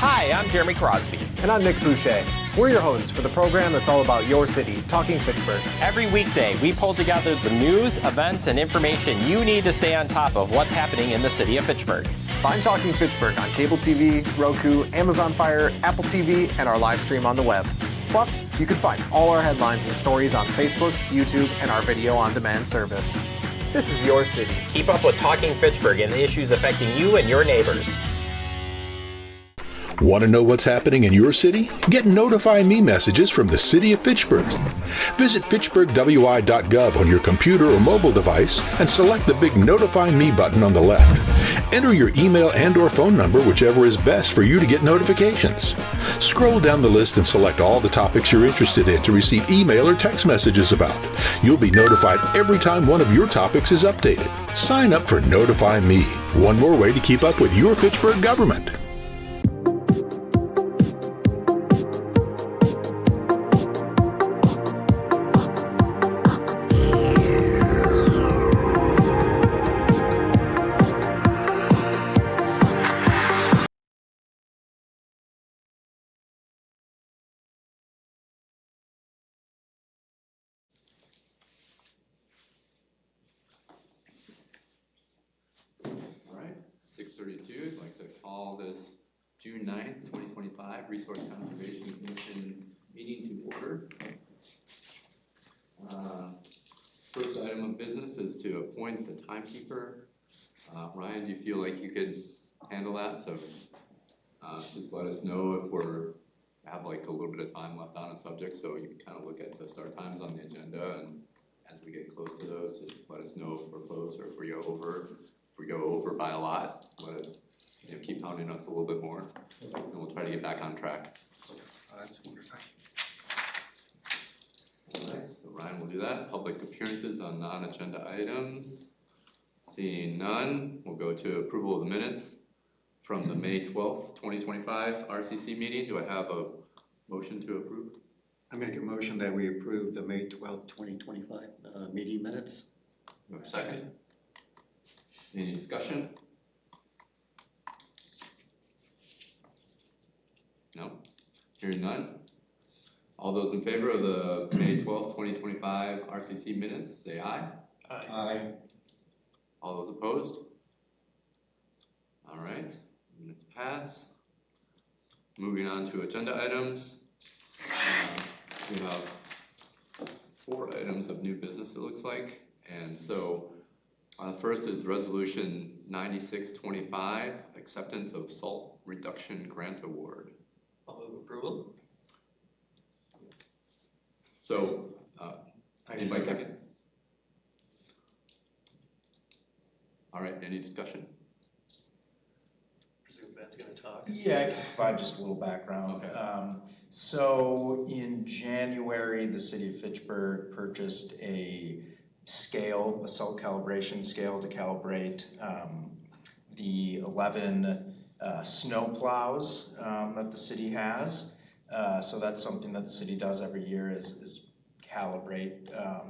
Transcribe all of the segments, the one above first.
Hi, I'm Jeremy Crosby. And I'm Nick Boucher. We're your hosts for the program that's all about your city, Talking Fitchburg. Every weekday, we pull together the news, events, and information you need to stay on top of what's happening in the city of Fitchburg. Find Talking Fitchburg on cable TV, Roku, Amazon Fire, Apple TV, and our live stream on the web. Plus, you can find all our headlines and stories on Facebook, YouTube, and our video on demand service. This is your city. Keep up with Talking Fitchburg and the issues affecting you and your neighbors. Want to know what's happening in your city? Get Notify Me messages from the City of Fitchburg. Visit fitchburgwi.gov on your computer or mobile device and select the big Notify Me button on the left. Enter your email and/or phone number, whichever is best for you to get notifications. Scroll down the list and select all the topics you're interested in to receive email or text messages about. You'll be notified every time one of your topics is updated. Sign up for Notify Me, one more way to keep up with your Fitchburg government. I'd like to call this June 9th, 2025 Resource Conservation Commission meeting to order. First item of business is to appoint the timekeeper. Ryan, do you feel like you could handle that? So just let us know if we're have like a little bit of time left on a subject, so you can kind of look at the start times on the agenda, and as we get close to those, just let us know if we're close or if we go over. If we go over by a lot, let us keep pounding us a little bit more, and we'll try to get back on track. That's wonderful. All right, so Ryan will do that. Public appearances on non-agenda items. Seeing none, we'll go to approval of the minutes from the May 12th, 2025 RCC meeting. Do I have a motion to approve? I make a motion that we approve the May 12th, 2025 meeting minutes. Second. Any discussion? No? Hearing none? All those in favor of the May 12th, 2025 RCC minutes, say aye. Aye. Aye. All those opposed? All right, minutes pass. Moving on to agenda items. We have 4 items of new business, it looks like. And so first is Resolution 9625, Acceptance of Salt Reduction Grant Award. I'll move approval. So, anybody second? All right, any discussion? Presume Ben's going to talk. Yeah, I can provide just a little background. Okay. So in January, the city of Fitchburg purchased a scale, a salt calibration scale to calibrate the 11 snow plows that the city has. So that's something that the city does every year is calibrate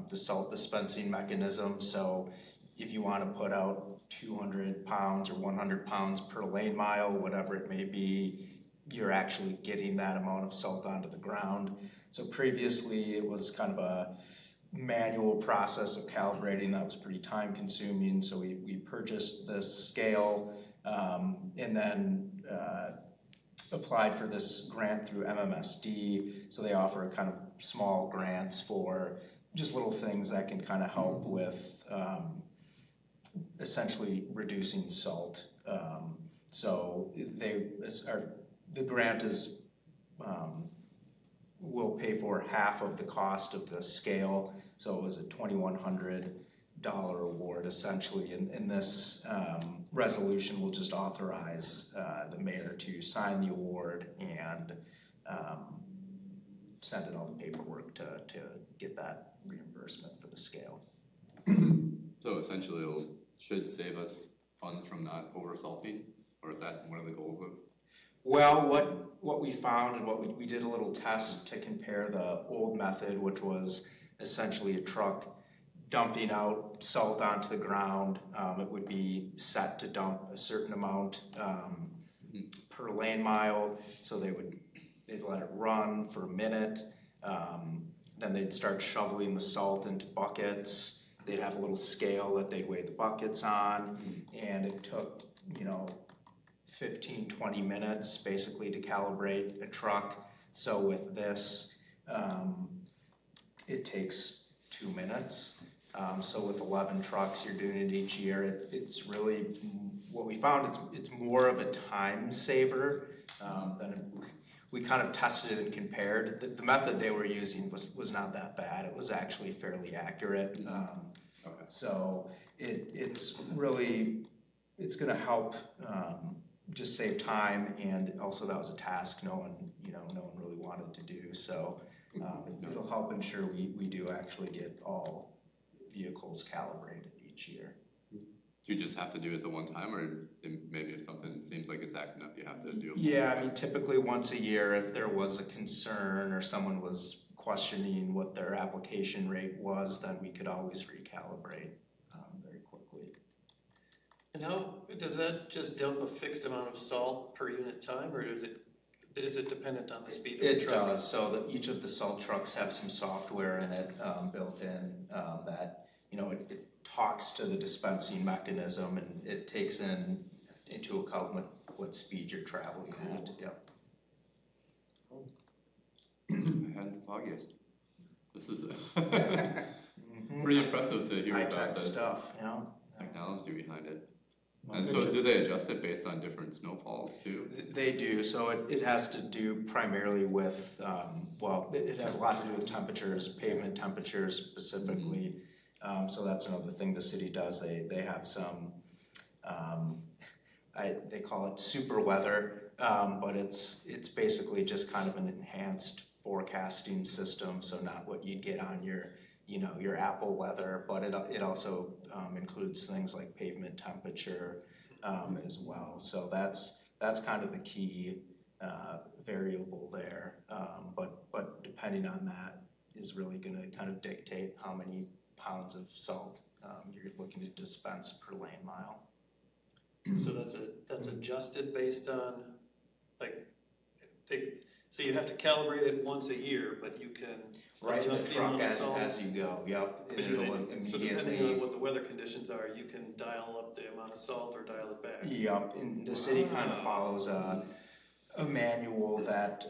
the salt dispensing mechanism. So if you want to put out 200 pounds or 100 pounds per lane mile, whatever it may be, you're actually getting that amount of salt onto the ground. So previously it was kind of a manual process of calibrating that was pretty time consuming. So we purchased this scale and then applied for this grant through MMSD. So they offer kind of small grants for just little things that can kind of help with essentially reducing salt. So the grant is will pay for half of the cost of the scale. So it was a $2,100 award essentially, and this resolution will just authorize the mayor to sign the award and send in all the paperwork to get that reimbursement for the scale. So essentially it should save us funds from not over salting, or is that one of the goals of? Well, what we found and what we did a little test to compare the old method, which was essentially a truck dumping out salt onto the ground. It would be set to dump a certain amount per lane mile. So they'd let it run for a minute. Then they'd start shoveling the salt into buckets. They'd have a little scale that they'd weigh the buckets on, and it took, 15, 20 minutes basically to calibrate a truck. So with this, it takes 2 minutes. So with 11 trucks, you're doing it each year. It's really, what we found, it's more of a time saver we kind of tested it and compared. The method they were using was not that bad. It was actually fairly accurate. So it's really, it's gonna help just save time, and also that was a task no one really wanted to do. So it'll help ensure we do actually get all vehicles calibrated each year. Do you just have to do it the one time, or maybe if something seems like it's acting up, you have to do it? Yeah, I mean, typically once a year, if there was a concern or someone was questioning what their application rate was, then we could always recalibrate very quickly. And how, does that just dump a fixed amount of salt per unit time, or is it dependent on the speed of the truck? It does, so that each of the salt trucks have some software in it built in that, it talks to the dispensing mechanism, and it takes into account what speed you're traveling at. Yep. I hadn't the foggiest. This is pretty impressive to hear about the stuff, technology behind it. And so do they adjust it based on different snowfalls too? They do. So it has to do primarily with, it has a lot to do with temperatures, pavement temperatures specifically. So that's another thing the city does. They have some, they call it super weather, but it's basically just kind of an enhanced forecasting system. So not what you'd get on your Apple weather, but it also includes things like pavement temperature as well. So that's kind of the key variable there. But depending on that is really going to kind of dictate how many pounds of salt you're looking to dispense per lane mile. So that's adjusted based on, so you have to calibrate it once a year, but you can adjust the amount of salt as you go. Yep. So depending on what the weather conditions are, you can dial up the amount of salt or dial it back. Yep. And the city kind of follows a manual that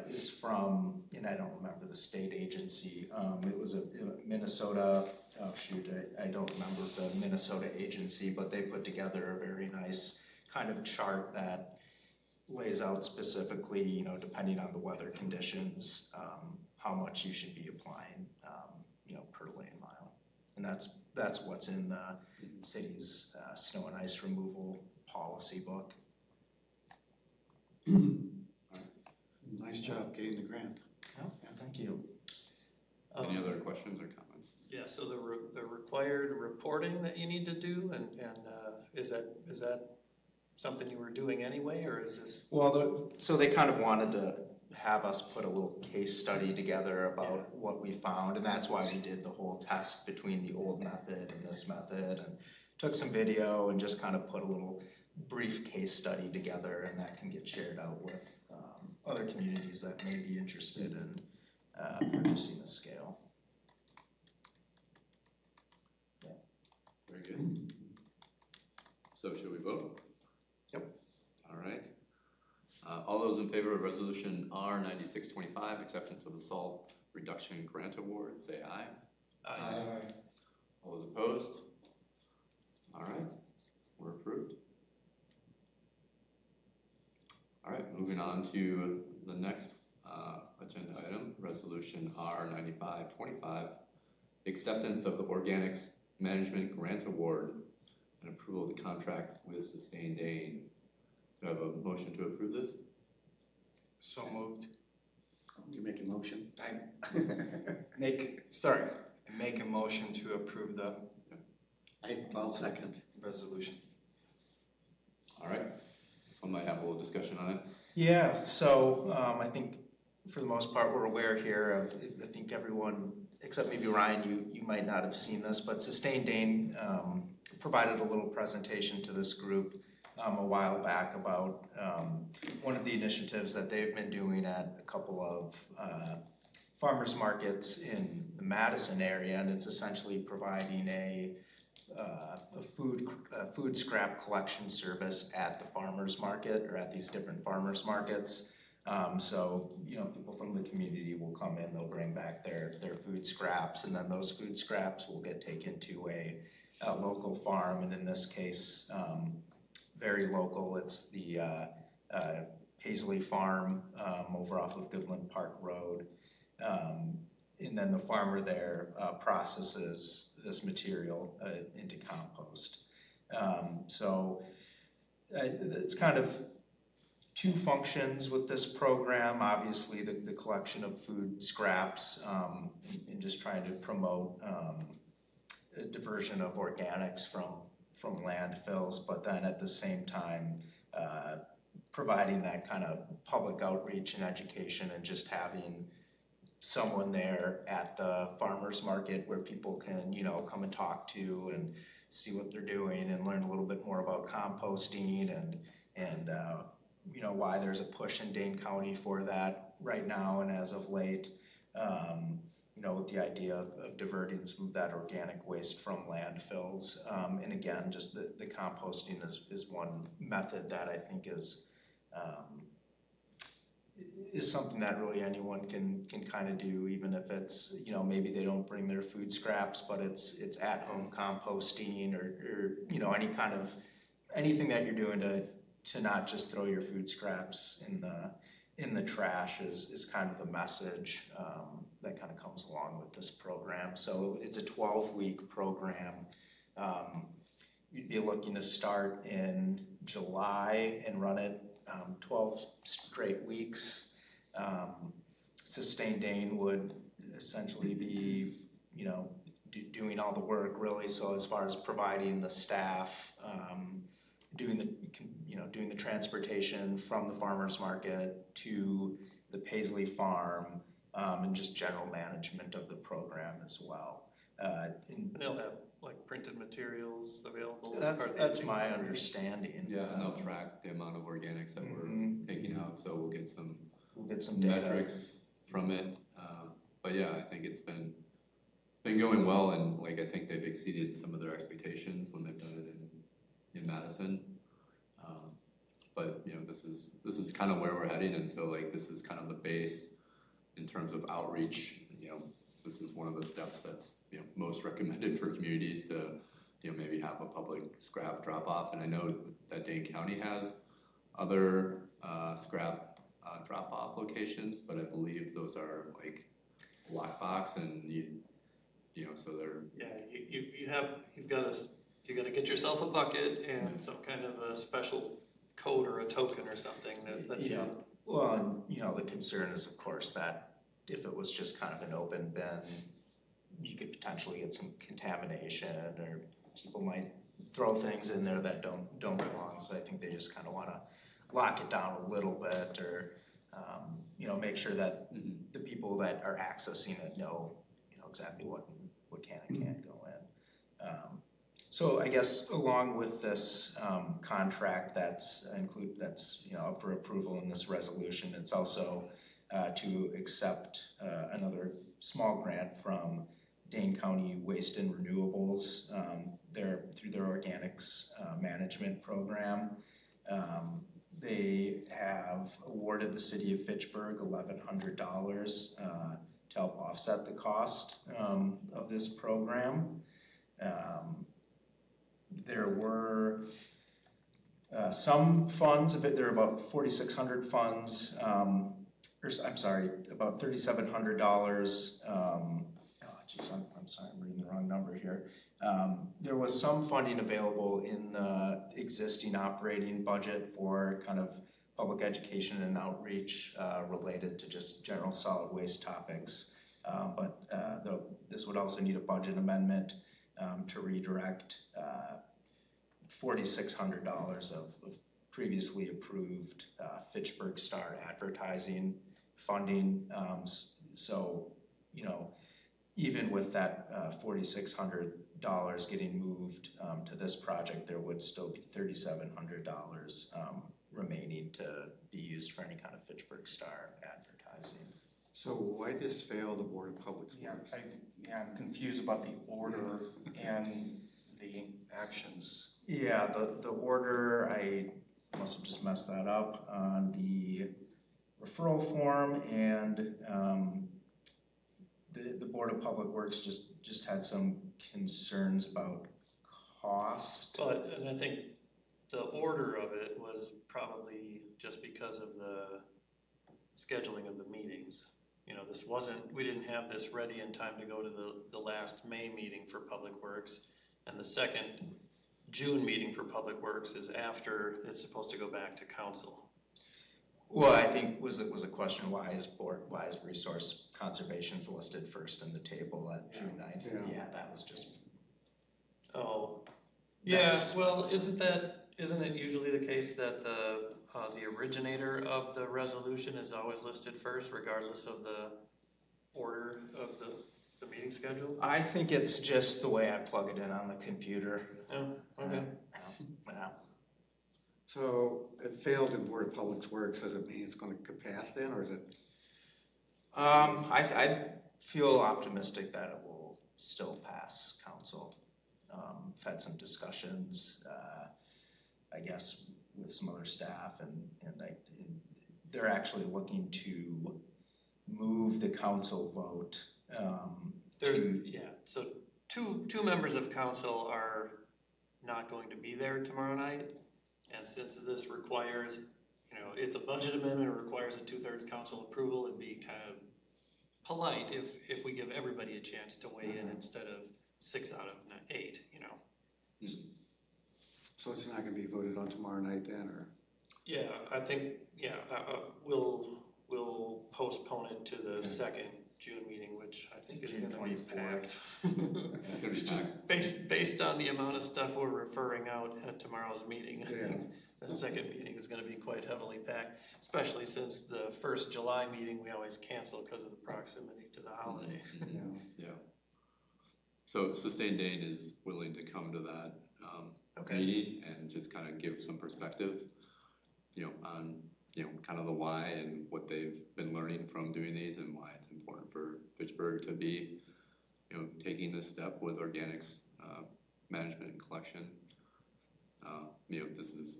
is from, and I don't remember the state agency. It was a Minnesota, I don't remember the Minnesota agency, but they put together a very nice kind of chart that lays out specifically, depending on the weather conditions, how much you should be applying, per lane mile. And that's what's in the city's snow and ice removal policy book. Nice job getting the grant. Oh, thank you. Any other questions or comments? Yeah, so the required reporting that you need to do, and is that something you were doing anyway, or is this? Well, so they kind of wanted to have us put a little case study together about what we found, and that's why we did the whole test between the old method and this method, and took some video and just kind of put a little brief case study together, and that can get shared out with other communities that may be interested in purchasing a scale. Yeah. Very good. So should we vote? Yep. All right. All those in favor of resolution R9625, acceptance of the salt reduction grant award, say aye. Aye. All those opposed? All right, we're approved. All right, moving on to the next agenda item, resolution R9525, acceptance of the organics management grant award and approval of the contract with Sustained Aid. Do I have a motion to approve this? So moved. You make a motion? Make a motion to approve the I'll second. resolution. All right, this one might have a little discussion on it. Yeah, so I think for the most part we're aware here of, I think everyone, except maybe Ryan, you might not have seen this, but Sustained Aid provided a little presentation to this group a while back about one of the initiatives that they've been doing at a couple of farmers markets in the Madison area, and it's essentially providing a food scrap collection service at the farmers market or at these different farmers markets. So, people from the community will come in, they'll bring back their food scraps, and then those food scraps will get taken to a local farm, and in this case, very local. It's the Paisley Farm over off of Goodland Park Road. And then the farmer there processes this material into compost. So it's kind of two functions with this program. Obviously, the collection of food scraps and just trying to promote a diversion of organics from landfills, but then at the same time providing that kind of public outreach and education and just having someone there at the farmers market where people can, come and talk to and see what they're doing and learn a little bit more about composting and why there's a push in Dane County for that right now and as of late. With the idea of diverting some of that organic waste from landfills. And again, just the composting is one method that I think is something that really anyone can kind of do, even if it's, maybe they don't bring their food scraps, but it's at-home composting or anything that you're doing to not just throw your food scraps in the trash is kind of the message that kind of comes along with this program. So it's a 12-week program. You'd be looking to start in July and run it 12 straight weeks. Sustained Dane would essentially be, doing all the work really. So as far as providing the staff, doing the transportation from the farmers market to the Paisley Farm, and just general management of the program as well. And they'll have like printed materials available. That's my understanding. Yeah, and they'll track the amount of organics that we're taking out, so we'll get some data. metrics from it. But yeah, I think it's been going well, and I think they've exceeded some of their expectations when they've done it in Madison. But this is kind of where we're heading, and so this is kind of the base in terms of outreach. This is one of the steps that's most recommended for communities to maybe have a public scrap drop off. And I know that Dane County has other scrap drop off locations, but I believe those are lockbox, and so they're you've got to get yourself a bucket and some kind of a special code or a token or something that's Well, and the concern is, of course, that if it was just kind of an open bin, you could potentially get some contamination, or people might throw things in there that don't belong. So I think they just kind of want to lock it down a little bit, or make sure that the people that are accessing it know exactly what can and can't go in. So I guess along with this contract that's up for approval in this resolution, it's also to accept another small grant from Dane County Waste and Renewables through their organics management program. They have awarded the city of Fitchburg $1,100 to help offset the cost of this program. There were some funds, there are about 4,600 funds, about $3,700. I'm sorry, I'm reading the wrong number here. There was some funding available in the existing operating budget for kind of public education and outreach related to just general solid waste topics. But this would also need a budget amendment to redirect $4,600 of previously approved Fitchburg Star advertising funding. So, even with that $4,600, dollars getting moved to this project, there would still be $3,700 remaining to be used for any kind of Fitchburg Star advertising. So why this fail the Board of Public Works? I'm confused about the order and the actions. Yeah, the order, I must have just messed that up on the referral form, and the Board of Public Works just had some concerns about cost. But, and I think the order of it was probably just because of the scheduling of the meetings. You know, this wasn't, we didn't have this ready in time to go to the last May meeting for Public Works, and the second June meeting for Public Works is after it's supposed to go back to council. Well, I think was a question, why is resource conservation's listed first in the table at June 9th? Yeah, that was just. Oh, yeah, well, isn't it usually the case that the originator of the resolution is always listed first, regardless of the order of the meeting schedule? I think it's just the way I plug it in on the computer. Oh, okay. Yeah. So it failed in Board of Public Works, does it mean it's going to pass then, or is it? I feel optimistic that it will still pass council. I've had some discussions, I guess, with some other staff, and they're actually looking to move the council vote. So two members of council are not going to be there tomorrow night, and since this requires, you know, it's a budget amendment, it requires a 2/3 council approval, it'd be kind of polite if we give everybody a chance to weigh in instead of 6 out of 8, you know. So it's not going to be voted on tomorrow night then, or? Yeah, I think, we'll postpone it to the second June meeting, which I think is June going to be 24th. packed. It's It's just based on the amount of stuff we're referring out at tomorrow's meeting. Yeah. The second meeting is going to be quite heavily packed, especially since the first July meeting we always cancel because of the proximity to the holiday. Yeah. So Sustained Dane is willing to come to that Okay. meeting and just kind of give some perspective, you know, on, you know, kind of the why and what they've been learning from doing these and why it's important for Fitchburg to be, you know, taking this step with organics management and collection. You know, this is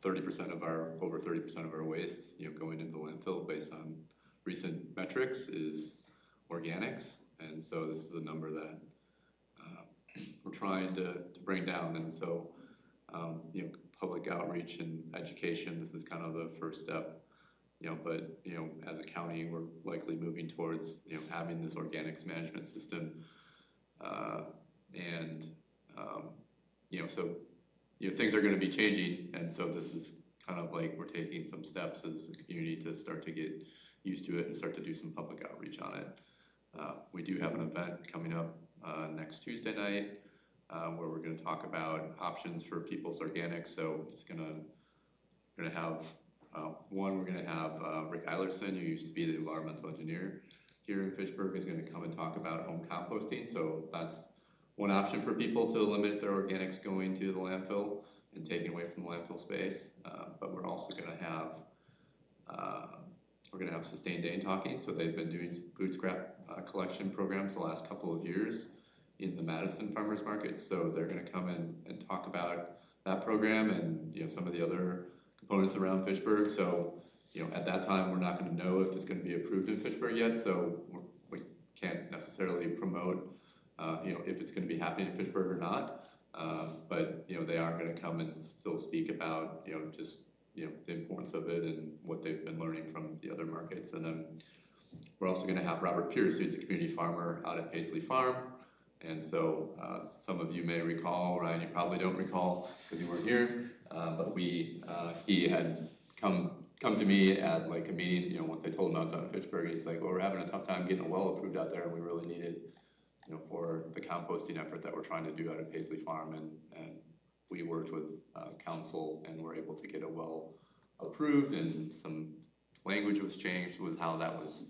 30% of over 30% of our waste, you know, going into landfill based on recent metrics is organics, and so this is a number that we're trying to bring down. And so, you know, public outreach and education, this is kind of the first step, you know, but, you know, as a county, we're likely moving towards, you know, having this organics management system. You know, so, you know, things are going to be changing. And so this is kind of like we're taking some steps as a community to start to get used to it and start to do some public outreach on it. We do have an event coming up next Tuesday night where we're going to talk about options for people's organics. So it's going to have we're going to have Rick Eilerson, who used to be the environmental engineer here in Fitchburg, is going to come and talk about home composting. So that's one option for people to limit their organics going to the landfill and taking away from the landfill space. But we're also going to have Sustained Dane talking. So they've been doing food scrap collection programs the last couple of years in the Madison Farmers Market. So they're going to come in and talk about that program and, you know, some of the other components around Fitchburg. So, you know, at that time, we're not going to know if it's going to be approved in Fitchburg yet. So we can't necessarily promote, you know, if it's going to be happening in Fitchburg or not. But, you know, they are going to come and still speak about, you know, just, you know, the importance of it and what they've been learning from the other markets. And then we're also going to have Robert Pierce, who's a community farmer out at Paisley Farm. And so some of you may recall, Ryan, you probably don't recall because you weren't here, but he had come to me at like a meeting, you know, once I told him I was out in Fitchburg, he's like, well, we're having a tough time getting a well approved out there, and we really need it, you know, for the composting effort that we're trying to do out at Paisley Farm. And we worked with council and were able to get a well approved, and some language was changed with how that was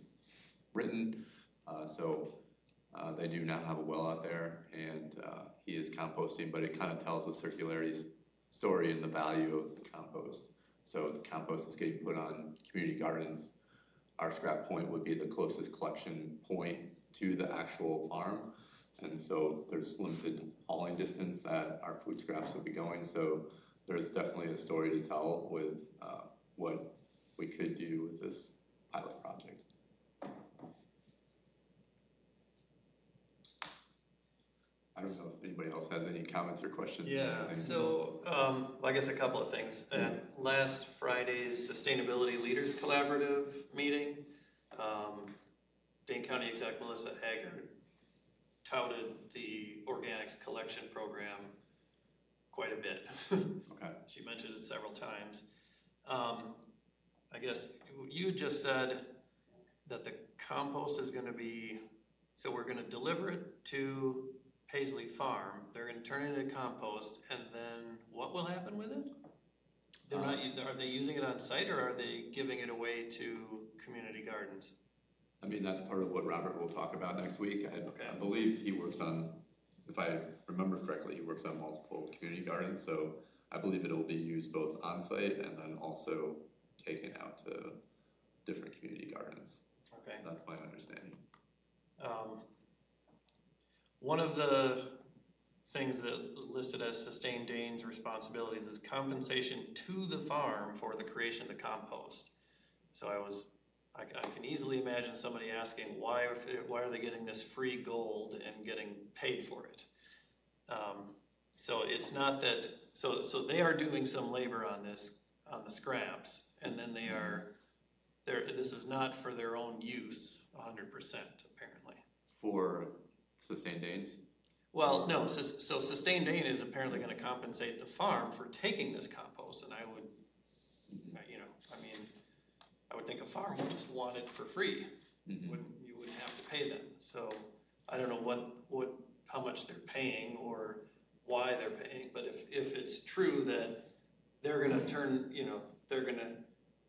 written. So They do now have a well out there, and he is composting, but it kind of tells the circularity story and the value of the compost. So the compost is getting put on community gardens. Our scrap point would be the closest collection point to the actual farm. And so there's limited hauling distance that our food scraps would be going. So there's definitely a story to tell with what we could do with this pilot project. I don't know if anybody else has any comments or questions. Yeah, so I guess a couple of things. At last Friday's Sustainability Leaders Collaborative meeting, Dane County Exec Melissa Haggard touted the organics collection program quite a bit. Okay. She mentioned it several times. I guess you just said that the compost is going to be, so we're going to deliver it to Paisley Farm, they're going to turn it into compost, and then what will happen with it? They're not, are they using it on site, or are they giving it away to community gardens? I mean, that's part of what Robert will talk about next week. Okay. I believe he works on, if I remember correctly, he works on multiple community gardens, so I believe it'll be used both on site and then also taken out to different community gardens. Okay. That's my understanding. One of the things that listed as Sustain Dane's responsibilities is compensation to the farm for the creation of the compost. So I can easily imagine somebody asking why are they getting this free gold and getting paid for it? So it's not that, so they are doing some labor on this, on the scraps, and then this is not for their own use 100% apparently. For Sustain Danes? Well, no, so Sustain Dane is apparently going to compensate the farm for taking this compost, and I would, I would think a farm would just want it for free. Mm-hmm. You wouldn't have to pay them. So I don't know how much they're paying or why they're paying, but if it's true that they're going to they're going to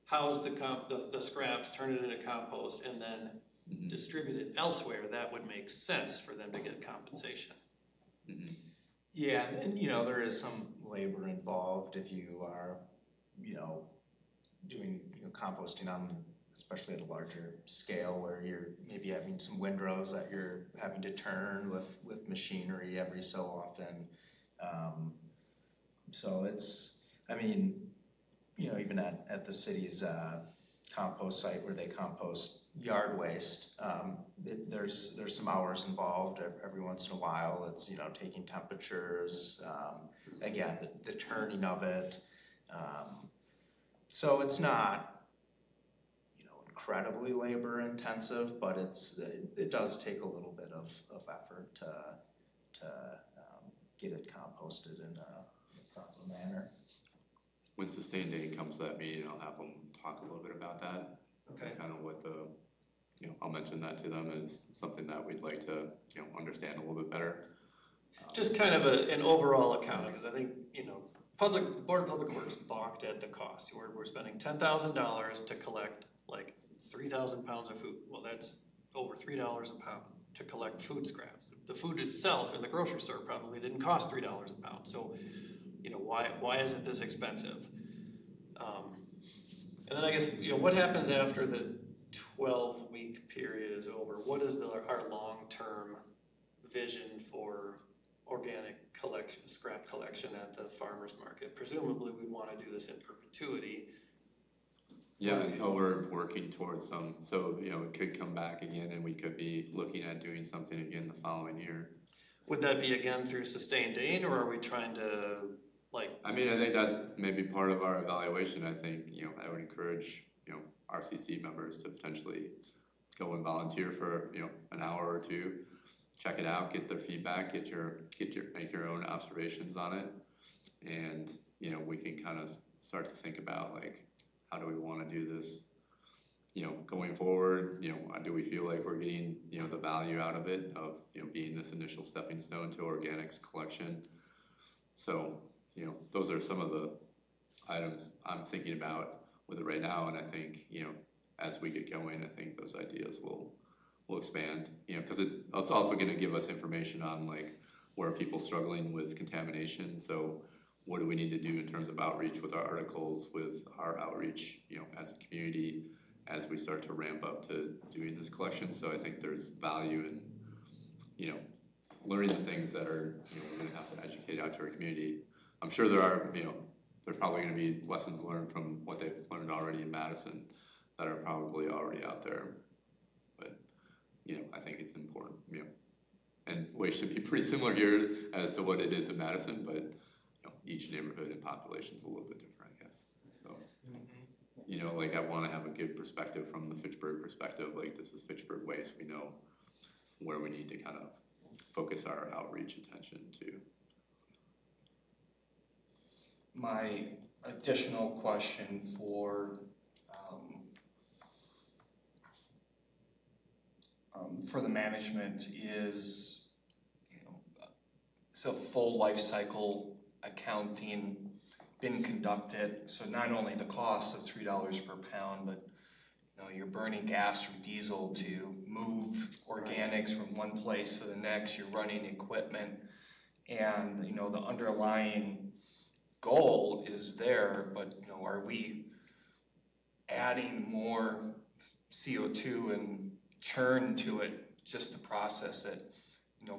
house the scraps, turn it into compost, and then mm-hmm. distribute it elsewhere, that would make sense for them to get compensation. Mm-hmm. Yeah, and there is some labor involved if you are, doing composting on, especially at a larger scale where you're maybe having some windrows that you're having to turn with machinery every so often. So it's, even at the city's compost site where they compost yard waste, there's some hours involved every once in a while. It's taking temperatures, again the turning of it, so it's not incredibly labor intensive, but it does take a little bit of effort to get it composted in a proper manner. When Sustain Day comes to that meeting, I'll have them talk a little bit about that. Okay. Kind of what I'll mention that to them as something that we'd like to, understand a little bit better. Just kind of an overall accounting, because I think, Board of Public Works balked at the cost. We're spending $10,000 to collect like 3,000 pounds of food. Well, that's over $3 a pound to collect food scraps. The food itself in the grocery store probably didn't cost $3 a pound. So, why is it this expensive? And then I guess, what happens after the 12-week period is over? What is our long-term vision for organic scrap collection at the farmer's market? Presumably we'd want to do this in perpetuity. Yeah, until we're working towards some, so, it could come back again and we could be looking at doing something again the following year. Would that be again through Sustain Dane, or are we trying to I think that's maybe part of our evaluation. I think, I would encourage, RCC members to potentially go and volunteer for, an hour or two, check it out, get their feedback, make your own observations on it. And, we can kind of start to think about how do we want to do this, going forward, do we feel like we're getting, the value out of it, of, being this initial stepping stone to organics collection. So, those are some of the items I'm thinking about with it right now, and I think, as we get going, I think those ideas will we'll expand, because it's also going to give us information on like where are people struggling with contamination. So what do we need to do in terms of outreach with our articles, with our outreach, as a community, as we start to ramp up to doing this collection. So I think there's value in, learning the things that are, we're going to have to educate out to our community. I'm sure there are, there's probably going to be lessons learned from what they've learned already in Madison that are probably already out there. But, I think it's important, and ways should be pretty similar here as to what it is in Madison, but each neighborhood and population is a little bit different, I guess. So, like I want to have a good perspective from the Fitchburg perspective, like this is Fitchburg way, so we know where we need to kind of focus our outreach attention to. My additional question for the management is, so full life cycle accounting been conducted? So not only the cost of $3 per pound, but you're burning gas or diesel to move organics from one place to the next. You're running equipment, and the underlying goal is there, but are we adding more CO2 and churn to it just to process it?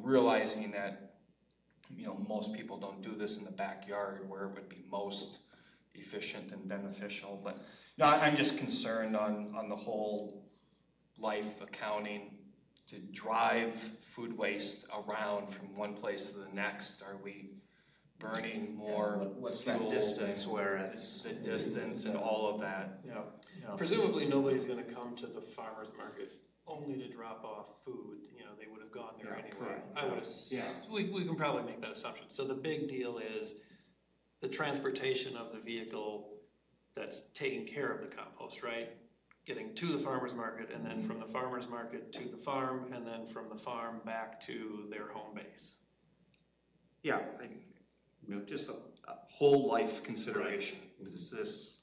Realizing that most people don't do this in the backyard where it would be most efficient and beneficial. But I'm just concerned on the whole life accounting to drive food waste around from one place to the next. Are we burning more What's fuel that distance than where it's the distance and all of that? Yeah. Presumably nobody's gonna come to the farmer's market only to drop off food, they would have gone there anyway. correct. I would we can probably make that assumption. So the big deal is the transportation of the vehicle that's taking care of the compost, right? Getting to the farmer's market, and then from the farmer's market to the farm, and then from the farm back to their home base. Yeah, just a whole life consideration. Does this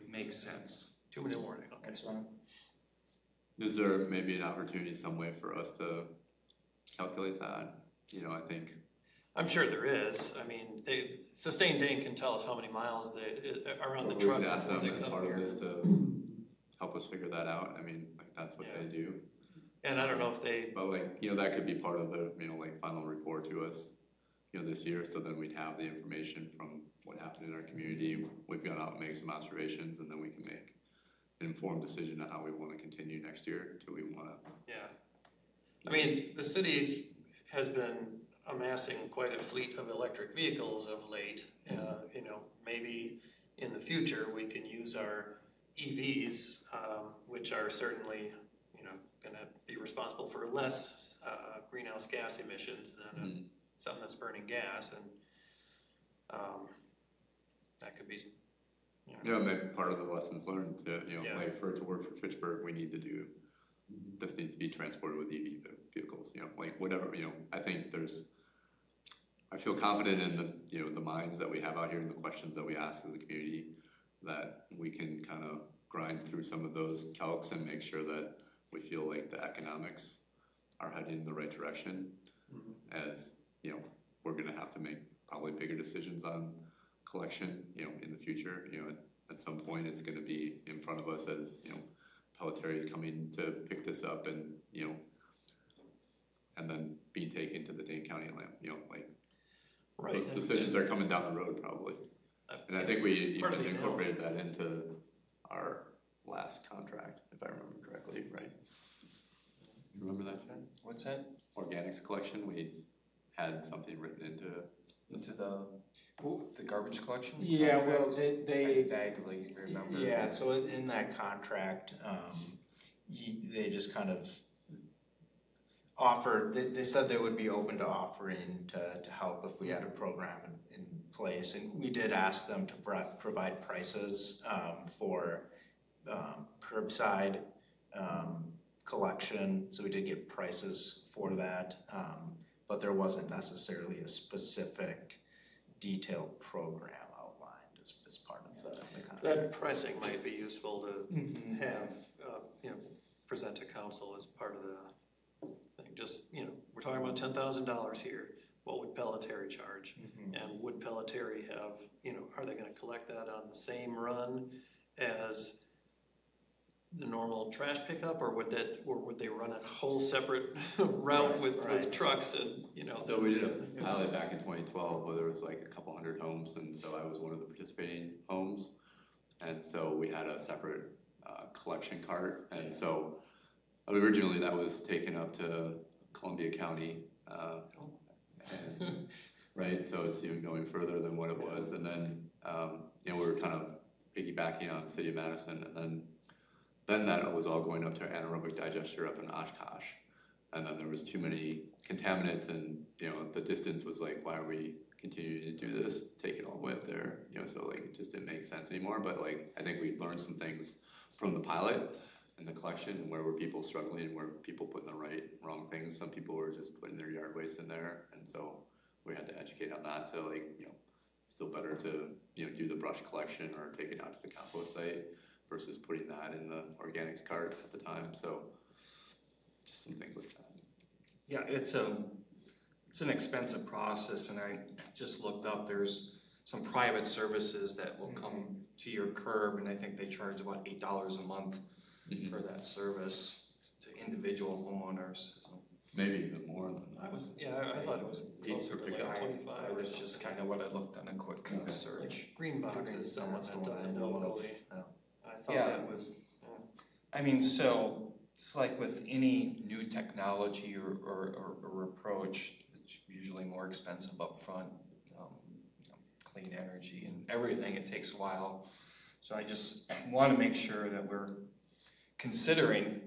make sense? 2 minute warning, okay. Is there maybe an opportunity some way for us to calculate that? I think. I'm sure there is. I mean, Sustained Dane can tell us how many miles they are on the truck. We could ask them as part of this to help us figure that out. I mean, like that's what they do. And I don't know if they. But that could be part of the final report to us, this year. So then we'd have the information from what happened in our community. We've gone out and made some observations, and then we can make an informed decision on how we want to continue next year. Do we want to? Yeah. I mean, the city has been amassing quite a fleet of electric vehicles of late. Maybe in the future we can use our EVs, which are certainly, going to be responsible for less greenhouse gas emissions than something that's burning gas, and that could be. Maybe part of the lessons learned to, like for it to work for Fitchburg, we need to do. This needs to be transported with EV vehicles, whatever, I think I feel confident in the, the minds that we have out here and the questions that we ask as a community that we can kind of grind through some of those calcs and make sure that we feel like the economics are heading in the right direction. As, we're going to have to make probably bigger decisions on collection, in the future. At some point it's going to be in front of us as, Pelletier coming to pick this up and, and then being taken to the Dane County land, Right. Those decisions are coming down the road probably. And I think we even incorporated that into our last contract, if I remember correctly, right? You remember that, Jen? What's that? Organics collection, we had something written into the garbage collection? Yeah, well, I they vaguely remember. Yeah, so in that contract, they just kind of offered, they said they would be open to offering to help if we had a program in place. And we did ask them to provide prices for curbside collection. So we did get prices for that, but there wasn't necessarily a specific detailed program outlined as part of the contract. That pricing might be useful to have, present to council as part of the thing. Just, you know, we're talking about $10,000 here. What would Pelletieri charge? And would Pelletieri have, you know, are they gonna collect that on the same run as the normal trash pickup, or would they run a whole separate route with trucks and, you know? So we did a pilot back in 2012 where there was like a couple hundred homes, and so I was one of the participating homes. And so we had a separate collection cart, and so originally that was taken up to Columbia County, and, right? So it's even going further than what it was, and then you know, we were kind of piggybacking on the city of Madison, and then that was all going up to an anaerobic digester up in Oshkosh, and then there was too many contaminants, and you know, the distance was like, why are we continuing to do this? Take it all the way up there, you know? So like, it just didn't make sense anymore. But like, I think we learned some things from the pilot and the collection, and where were people struggling, and where people putting the wrong things. Some people were just putting their yard waste in there, and so we had to educate on that. To like, you know, still better to, you know, do the brush collection or take it out to the compost site versus putting that in the organics cart at the time. So just some things like that. Yeah, it's an expensive process, and I just looked up, there's some private services that will come to your curb, and I think they charge about $8 a month for that service to individual homeowners. So Maybe even more than that. I thought it was closer to like 25 or that's something. just kind of what I looked on a quick search. Green box is someone that doesn't know locally. I thought Yeah. that was. I mean, so it's like with any new technology or approach, it's usually more expensive up front. Clean energy and everything, it takes a while. So I just want to make sure that we're considering,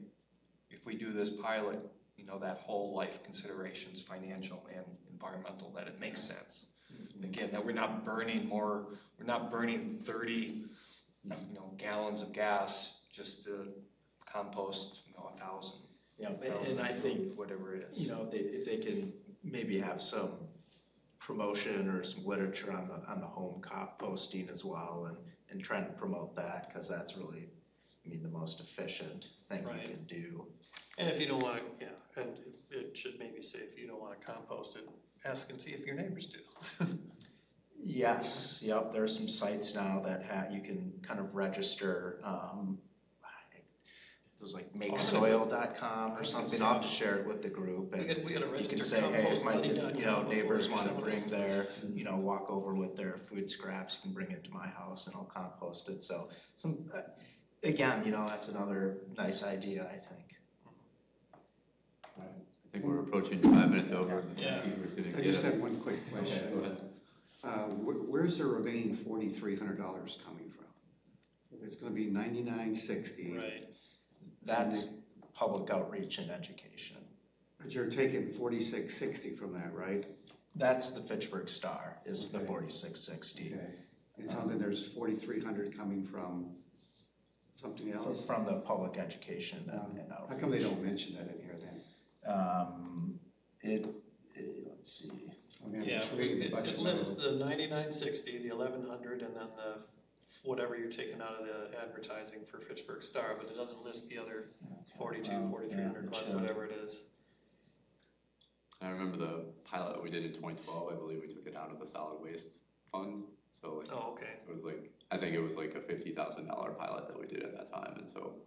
if we do this pilot, you know, that whole life considerations, financial and environmental, that it makes sense. Again, that we're not burning 30 gallons of gas just to compost 1,000. Yeah, and I think, whatever it is. you know, if they can maybe have some promotion or some literature on the home composting as well, and trying to promote that, because that's really, I mean, the most efficient thing you can do. And if you don't want to, and it should maybe say, if you don't want to compost it, ask and see if your neighbors do. Yes, yep, there's some sites now that you can kind of register, it was like makesoil.com or something. I'll have to share it with the group, and We gotta you can register say, hey, if you know, neighbors want to before bring some their, you know, walk over with their food scraps, you can bring it to my house and I'll compost it. So again, you know, that's another nice idea, I think. I think we're approaching 5 minutes over. Yeah. I just have one quick question. Go ahead. Where's the remaining $4,300 coming from? It's gonna be $99.60. Right. That's public outreach and education. But you're taking $46.60 from that, right? That's the Fitchburg Star, is the Okay. $46.60. Okay. And so then there's $4,300 coming from something else? From the public education and outreach. How come they don't mention that in here then? Let's see. I mean, I'm Yeah, just reading the budget it lists level. the 9960, the 1100, and then the whatever you're taking out of the advertising for Fitchburg Star, but it doesn't list the other 4,300 bucks, whatever it is. I remember the pilot we did in 2012. I believe we took it out of the solid waste fund. So like, Oh, okay. it was like, I think it was like a $50,000 pilot that we did at that time, and so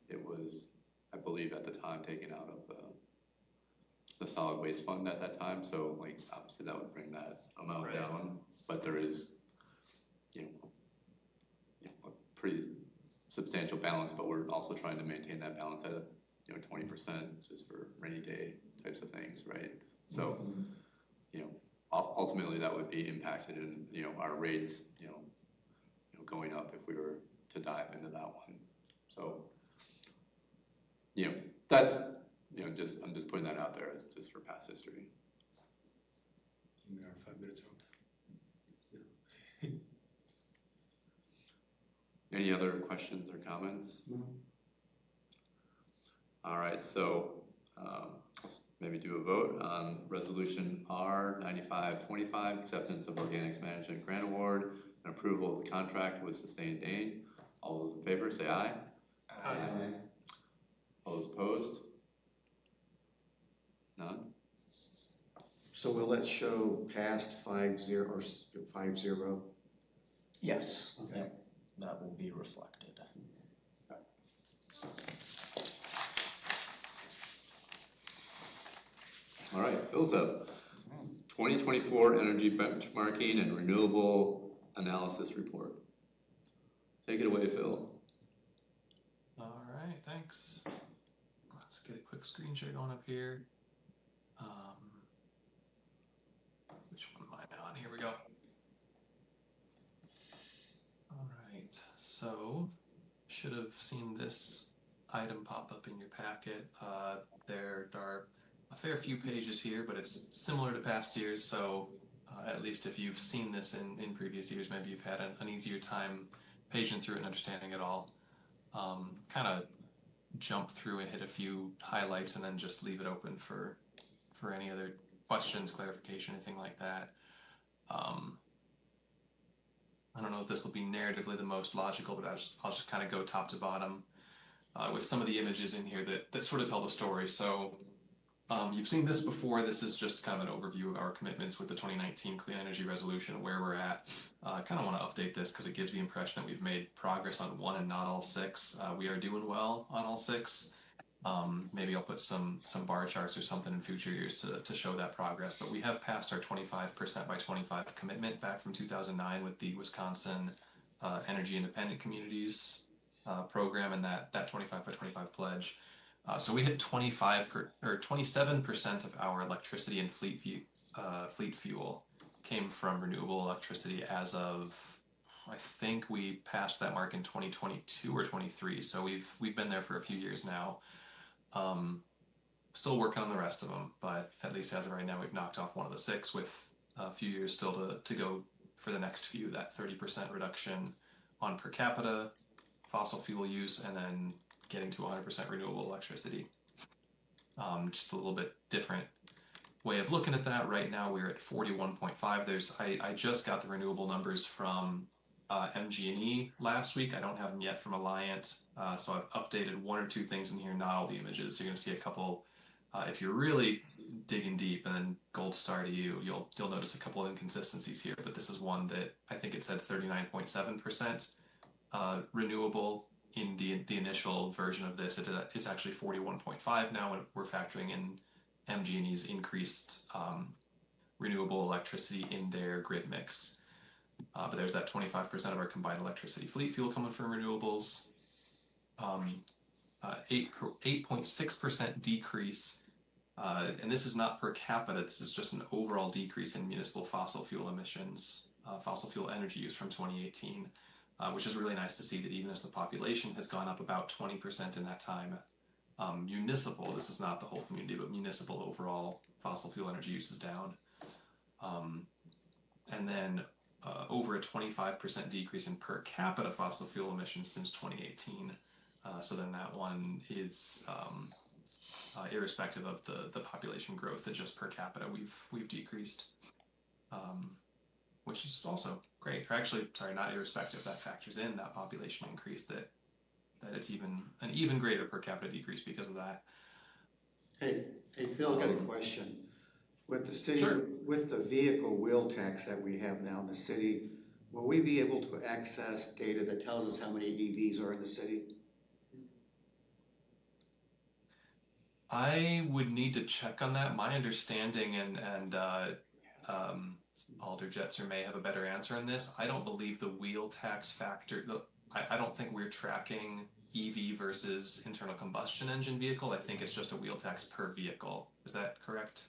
it was, I believe, at the time taken out of the solid waste fund at that time. So like, obviously that would bring that amount down, but there is, you know, a pretty substantial balance. But we're also trying to maintain that balance at 20% just for rainy day types of things, right? So, you know, ultimately that would be impacted in, our rates, going up if we were to dive into that one. So, that's, I'm just putting that out there as just for past history. We are 5 minutes over. Any other questions or comments? No. All right, so let's maybe do a vote on Resolution R9525, Acceptance of Organics Management Grant Award and approval of the contract with Sustained Dane. All those in favor say aye. Aye. All those opposed? None? So will that show past 5-0 or 5-0? Yes, Okay. yep, that will be reflected. All right, Phil's up. 2024 Energy Benchmarking and Renewable Analysis Report. Take it away, Phil. All right, thanks. Let's get a quick screen share going up here. Which one am I on? Here we go. All right, so should have seen this item pop up in your packet. There are a fair few pages here, but it's similar to past years, so at least if you've seen this in previous years, maybe you've had an easier time paging through it and understanding it all. Kind of jump through and hit a few highlights and then just leave it open for any other questions, clarification, anything like that. I don't know if this will be narratively the most logical, but I'll just kind of go top to bottom with some of the images in here that sort of tell the story. So you've seen this before. This is just kind of an overview of our commitments with the 2019 Clean Energy Resolution, where we're at. I kind of want to update this because it gives the impression that we've made progress on one and not all six. We are doing well on all six. Maybe I'll put some bar charts or something in future years to show that progress, but we have passed our 25% by 25 commitment back from 2009 with the Wisconsin Energy Independent Communities program and that 25 by 25 pledge. So we hit 27% of our electricity and fleet fuel came from renewable electricity as of, I think we passed that mark in 2022 or 23. So we've been there for a few years now. Still working on the rest of them, but at least as of right now, we've knocked off one of the six with a few years still to go for the next few, that 30% reduction on per capita fossil fuel use, and then getting to 100% renewable electricity. Just a little bit different way of looking at that. Right now, we're at 41.5. I just got the renewable numbers from MG&E last week. I don't have them yet from Alliant, so I've updated one or two things in here, not all the images. So you're going to see a couple. If you're really digging deep, and then gold star to you, you'll notice a couple of inconsistencies here. But this is one that I think it said 39.7% renewable in the initial version of this. It's actually 41.5 now, and we're factoring in MG&E's increased renewable electricity in their grid mix. But there's that 25% of our combined electricity fleet fuel coming from renewables. 8.6% decrease, and this is not per capita. This is just an overall decrease in municipal fossil fuel emissions, fossil fuel energy use from 2018, which is really nice to see that even as the population has gone up about 20% in that time, municipal, this is not the whole community, but municipal overall fossil fuel energy use is down. And then over a 25% decrease in per capita fossil fuel emissions since 2018. So then that one is irrespective of the population growth, that just per capita we've decreased, which is also great. Or actually, sorry, not irrespective. That factors in that population increase, that it's an even greater per capita decrease because of that. Hey, Phil, got a question. With the city, Sure. With the vehicle wheel tax that we have now in the city, will we be able to access data that tells us how many EVs are in the city? I would need to check on that. My understanding, and Alder Jetzer may have a better answer on this. I don't believe the wheel tax factor. I don't think we're tracking EV versus internal combustion engine vehicle. I think it's just a wheel tax per vehicle. Is that correct?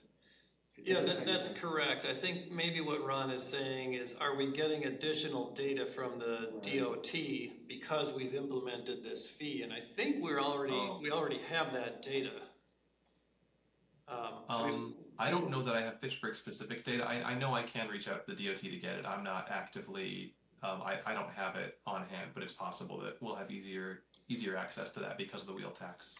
Yeah, that's correct. I think maybe what Ron is saying is, are we getting additional data from the DOT because we've implemented this fee? And I think we already have that data. I don't know that I have Fitchburg specific data. I know I can reach out to the DOT to get it. I'm not actively, I don't have it on hand, but it's possible that we'll have easier access to that because of the wheel tax.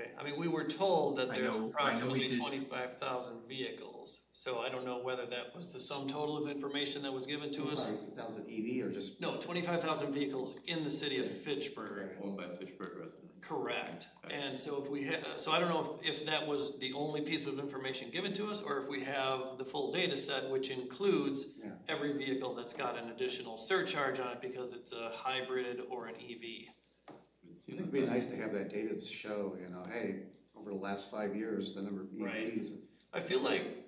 Okay, I mean, we were told that I there's know we approximately did- 25,000 vehicles, so I don't know whether that was the sum total of information that was given to us. 5,000 EV or just? No, 25,000 vehicles in the city of Fitchburg. Owned by Fitchburg residents. Correct. And so if we so I don't know if that was the only piece of information given to us, or if we have the full data set, which includes every vehicle that's got an additional surcharge on it because it's a hybrid or an EV. I think it'd be nice to have that data to show, you know, hey, over the last 5 years, the number of EVs. Right. I feel like,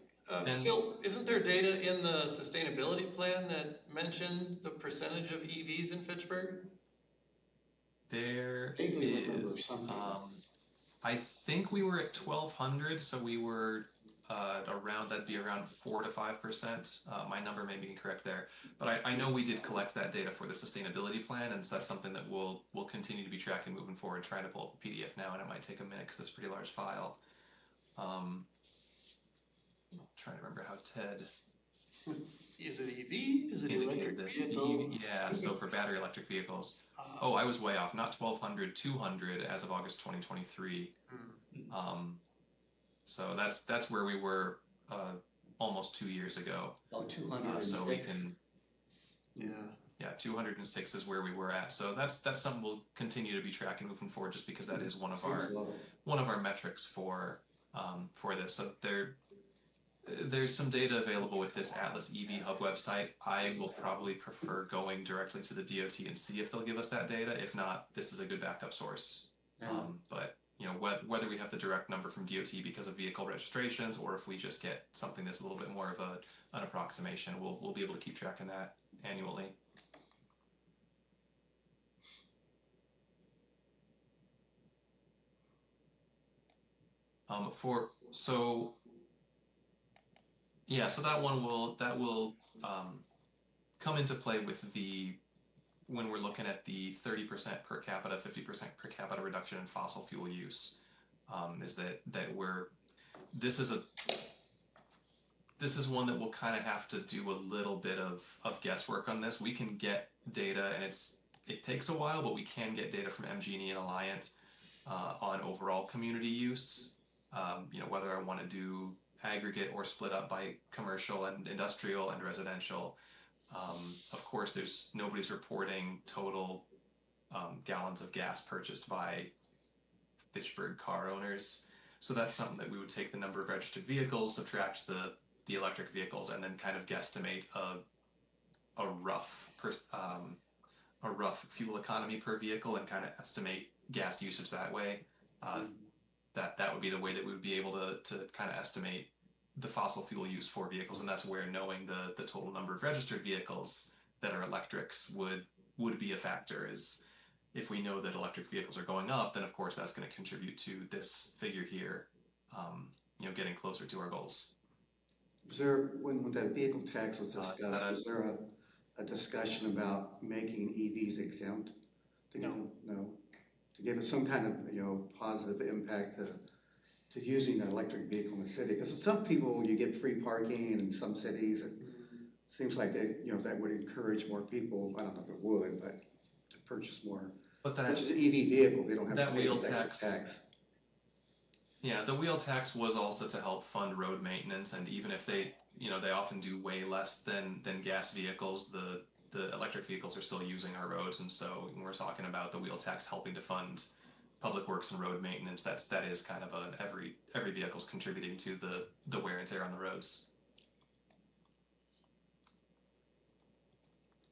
Phil, isn't there data in the sustainability plan that mentioned the percentage of EVs in Fitchburg? There Vaguely remember is. something. I think we were at 1,200, so we were around, that'd be around 4 to 5%. My number may be incorrect there, but I know we did collect that data for the sustainability plan, and so that's something that we'll continue to be tracking moving forward. Trying to pull up the PDF now, and it might take a minute because it's a pretty large file. I'm trying to remember how Ted. Is it EV? Is it electric vehicle? Yeah, so for battery electric vehicles. Oh, I was way off. Not 1,200, 200 as of August 2023. So that's where we were almost 2 years ago. Oh, 206. So we can. Yeah, 206 is where we were at. So that's something we'll continue to be tracking moving forward, just because that is one of our metrics for this. So there's some data available with this Atlas EV Hub website. I will probably prefer going directly to the DOT and see if they'll give us that data. If not, this is a good backup source. But you know, whether we have the direct number from DOT because of vehicle registrations, or if we just get something that's a little bit more of an approximation, we'll be able to keep tracking that annually. So that one will come into play with when we're looking at the 30% per capita, 50% per capita reduction in fossil fuel use. This is one that we'll kind of have to do a little bit of guesswork on this. We can get data, and it takes a while, but we can get data from MG&E and Alliant on overall community use. Whether I want to do aggregate or split up by commercial and industrial and residential. Of course, nobody's reporting total gallons of gas purchased by Fitchburg car owners. So that's something that we would take the number of registered vehicles, subtract the electric vehicles, and then kind of guesstimate a rough fuel economy per vehicle, and kind of estimate gas usage that way. That would be the way that we would be able to kind of estimate the fossil fuel use for vehicles, and that's where knowing the total number of registered vehicles that are electrics would be a factor. Is if we know that electric vehicles are going up, then of course that's going to contribute to this figure here, getting closer to our goals. Was there, when that vehicle tax was discussed, was there a discussion about making EVs exempt? No. To give it some kind of positive impact to using an electric vehicle in the city, because some people you get free parking in some cities. It seems like that would encourage more people. I don't know if it would, but to purchase more. But that, which is an EV vehicle, they don't have that to pay wheel this extra tax. Yeah, the wheel tax was also to help fund road maintenance, and even if they often do way less than gas vehicles, the electric vehicles are still using our roads, and so when we're talking about the wheel tax helping to fund public works and road maintenance, that is kind of every vehicle's contributing to the wear and tear on the roads.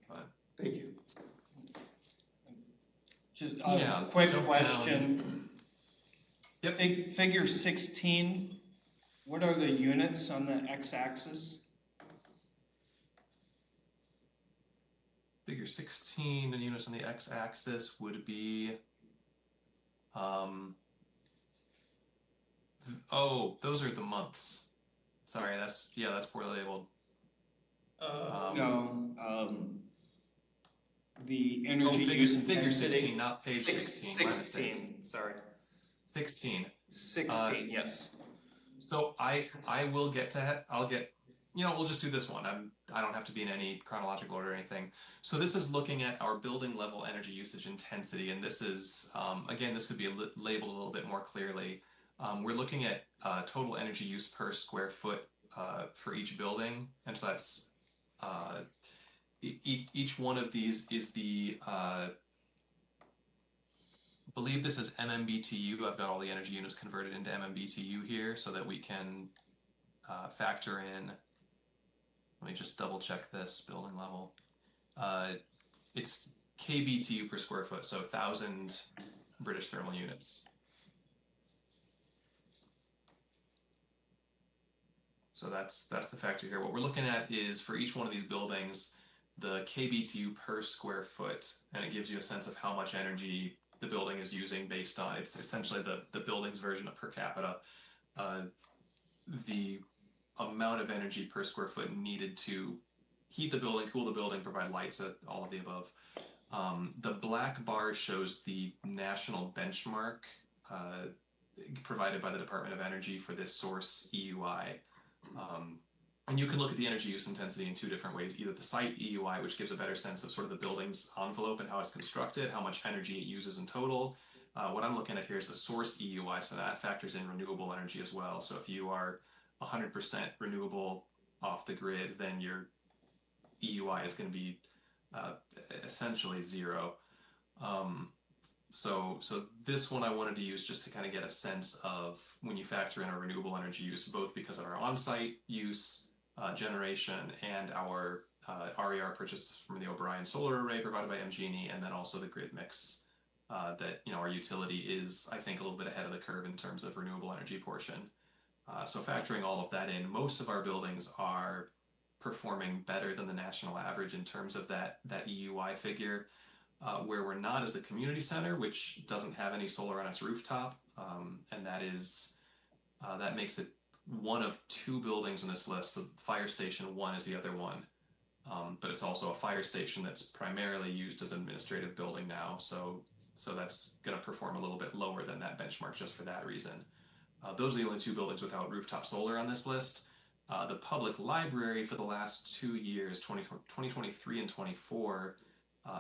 But, thank you. Just a quick question. Yep. Figure 16, what are the units on the x-axis? Figure 16, the units on the x-axis would be, those are the months. Sorry, that's poorly labeled. The energy use intensity. Figure 16, not page 16. 16, sorry. 16. 16, yes. So I will get to that. I'll get we'll just do this one. I don't have to be in any chronological order or anything. So this is looking at our building level energy usage intensity, and this is, again, this could be labeled a little bit more clearly. We're looking at total energy use per square foot for each building, and so that's each one of these is the I believe this is MMBTU. I've got all the energy units converted into MMBTU here so that we can factor in. Let me just double check this building level. It's kBTU per square foot, so 1,000 British thermal units. So that's the factor here. What we're looking at is for each one of these buildings, the kBTU per square foot, and it gives you a sense of how much energy the building is using based on, it's essentially the building's version of per capita. The amount of energy per square foot needed to heat the building, cool the building, provide lights, all of the above. The black bar shows the national benchmark provided by the Department of Energy for this source EUI. And you can look at the energy use intensity in two different ways, either the site EUI, which gives a better sense of sort of the building's envelope and how it's constructed, how much energy it uses in total. What I'm looking at here is the source EUI, so that factors in renewable energy as well. So if you are 100% renewable off the grid, then your EUI is going to be essentially zero. So this one I wanted to use just to kind of get a sense of when you factor in our renewable energy use, both because of our on-site use, generation, and our RER purchase from the O'Brien solar array provided by MG&E, and then also the grid mix that our utility is, I think, a little bit ahead of the curve in terms of renewable energy portion. So factoring all of that in, most of our buildings are performing better than the national average in terms of that EUI figure. Where we're not is the community center, which doesn't have any solar on its rooftop, and that makes it one of two buildings on this list. So Fire Station 1 is the other one, but it's also a fire station that's primarily used as an administrative building now, so that's going to perform a little bit lower than that benchmark just for that reason. Those are the only two buildings without rooftop solar on this list. The public library for the last 2 years, 2023 and 24,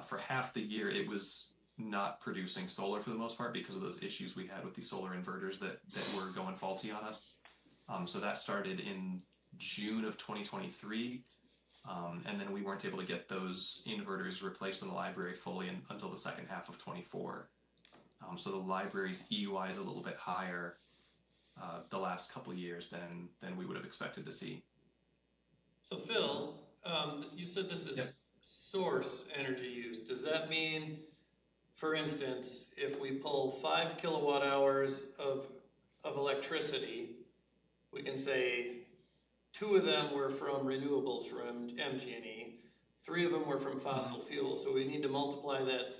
for half the year, it was not producing solar for the most part because of those issues we had with the solar inverters that were going faulty on us. So that started in June of 2023, and then we weren't able to get those inverters replaced in the library fully until the second half of 24. So the library's EUI is a little bit higher the last couple of years than we would have expected to see. So Phil, you said this is... Yep. Source energy use. Does that mean, for instance, if we pull 5 kilowatt hours of electricity, we can say 2 of them were from renewables from MG&E, 3 of them were from fossil fuels, so we need to multiply that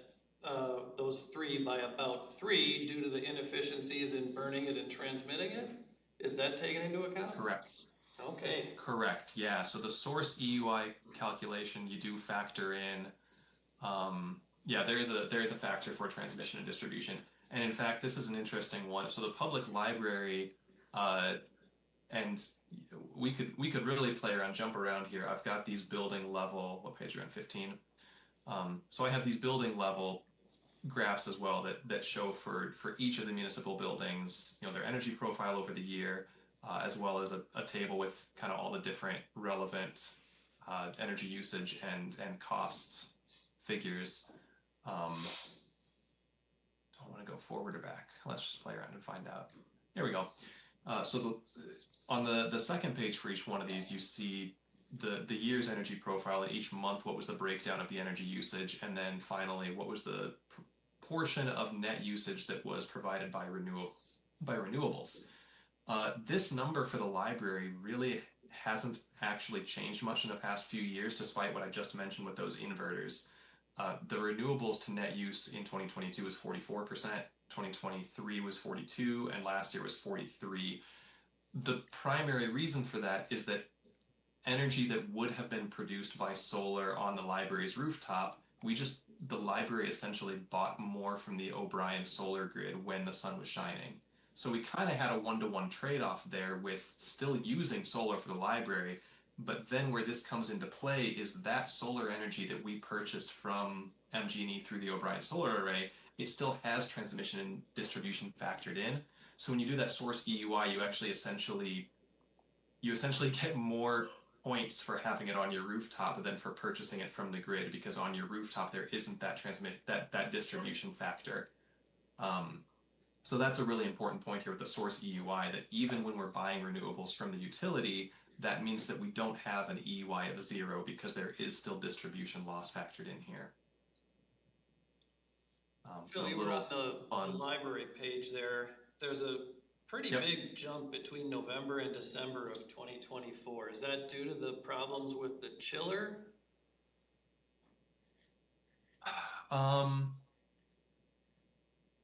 those 3 by about 3 due to the inefficiencies in burning it and transmitting it? Is that taken into account? Correct. Okay. Correct. Yeah. So the source EUI calculation, you do factor in. There is a factor for transmission and distribution, and in fact, this is an interesting one. So the public library, and we could really play around, jump around here. I've got these building level. What page are you on? 15. So I have these building level graphs as well that show for each of the municipal buildings, their energy profile over the year. As well as a table with kind of all the different relevant energy usage and cost figures. Do I want to go forward or back? Let's just play around and find out. There we go. So on the second page for each one of these, you see the year's energy profile, and each month what was the breakdown of the energy usage, and then finally what was the portion of net usage that was provided by renewables. This number for the library really hasn't actually changed much in the past few years, despite what I just mentioned with those inverters. The renewables to net use in 2022 was 44%, 2023 was 42%, and last year was 43%. The primary reason for that is that energy that would have been produced by solar on the library's rooftop, the library essentially bought more from the O'Brien solar grid when the sun was shining. So we kind of had a one-to-one trade-off there with still using solar for the library, But then where this comes into play is that solar energy that we purchased from MG&E through the O'Brien solar array, it still has transmission and distribution factored in. So when you do that source EUI, you essentially get more points for having it on your rooftop than for purchasing it from the grid, because on your rooftop there isn't that distribution factor. So that's a really important point here with the source EUI, that even when we're buying renewables from the utility, that means that we don't have an EUI of 0 because there is still distribution loss factored in here. Phil, you were on the library page there. There's a pretty big jump between November and December of 2024. Is that due to the problems with the chiller?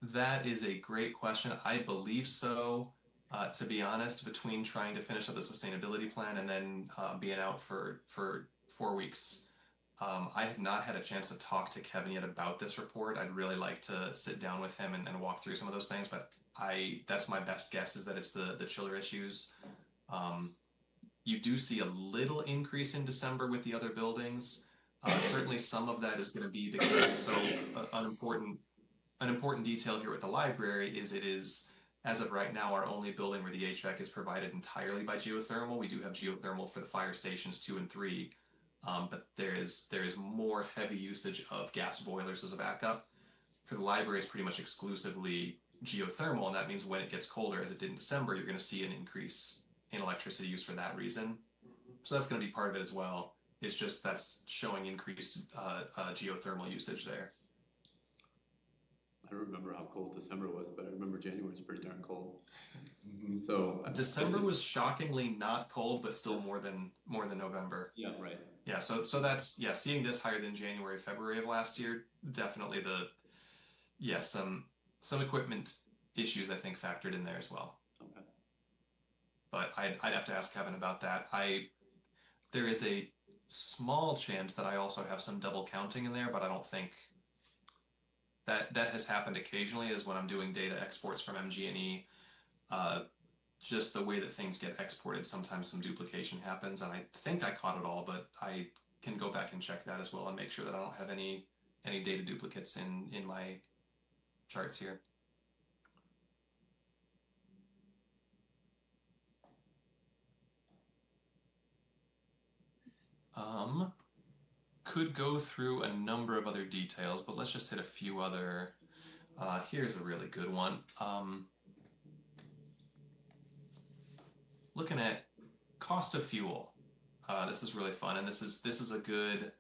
That is a great question. I believe so. To be honest, between trying to finish up the sustainability plan and then being out for 4 weeks, I have not had a chance to talk to Kevin yet about this report. I'd really like to sit down with him and walk through some of those things, but that's my best guess, is that it's the chiller issues. You do see a little increase in December with the other buildings. Certainly some of that is going to be because, an important detail here with the library is it is, as of right now, our only building where the HVAC is provided entirely by geothermal. We do have geothermal for the fire stations 2 and 3, but there is more heavy usage of gas boilers as a backup. For the library, it's pretty much exclusively geothermal, and that means when it gets colder, as it did in December, you're going to see an increase in electricity use for that reason. So that's going to be part of it as well. It's just that's showing increased geothermal usage there. I don't remember how cold December was, but I remember January was pretty darn cold. So December was shockingly not cold, but still more than November. Yeah, right. Yeah, so that's seeing this higher than January, February of last year, definitely some equipment issues I think factored in there as well. Okay. But I'd have to ask Kevin about that. There is a small chance that I also have some double counting in there, but I don't think that has happened occasionally, is when I'm doing data exports from MG&E. Just the way that things get exported, sometimes some duplication happens, and I think I caught it all, but I can go back and check that as well and make sure that I don't have any data duplicates in my charts here. Could go through a number of other details, but let's just hit a few other. Here's a really good one. Looking at cost of fuel. This is really fun, and this is a good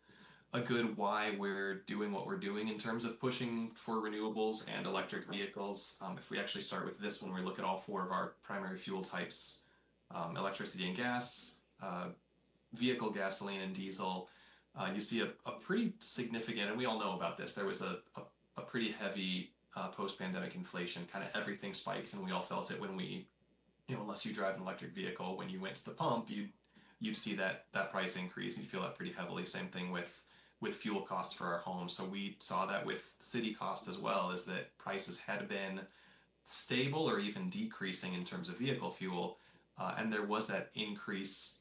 why we're doing what we're doing in terms of pushing for renewables and electric vehicles. If we actually start with this one, we look at all 4 of our primary fuel types: electricity and gas, vehicle gasoline and diesel. You see a pretty significant, and we all know about this, there was a pretty heavy post-pandemic inflation. Kind of everything spikes, and we all felt it when we, unless you drive an electric vehicle, when you went to the pump, you'd see that price increase, and you feel that pretty heavily. Same thing with fuel costs for our homes. So we saw that with city costs as well, is that prices had been stable or even decreasing in terms of vehicle fuel, and there was that increase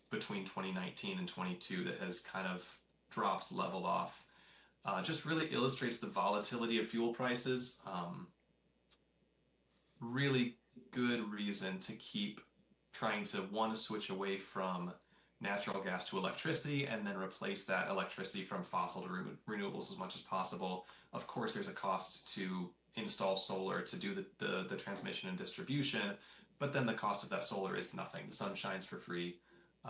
between 2019 and 22 that has kind of dropped, leveled off. Just really illustrates the volatility of fuel prices. Really good reason to keep trying to switch away from natural gas to electricity, and then replace that electricity from fossil to renewables as much as possible. Of course, there's a cost to install solar to do the transmission and distribution, but then the cost of that solar is nothing. The sun shines for free.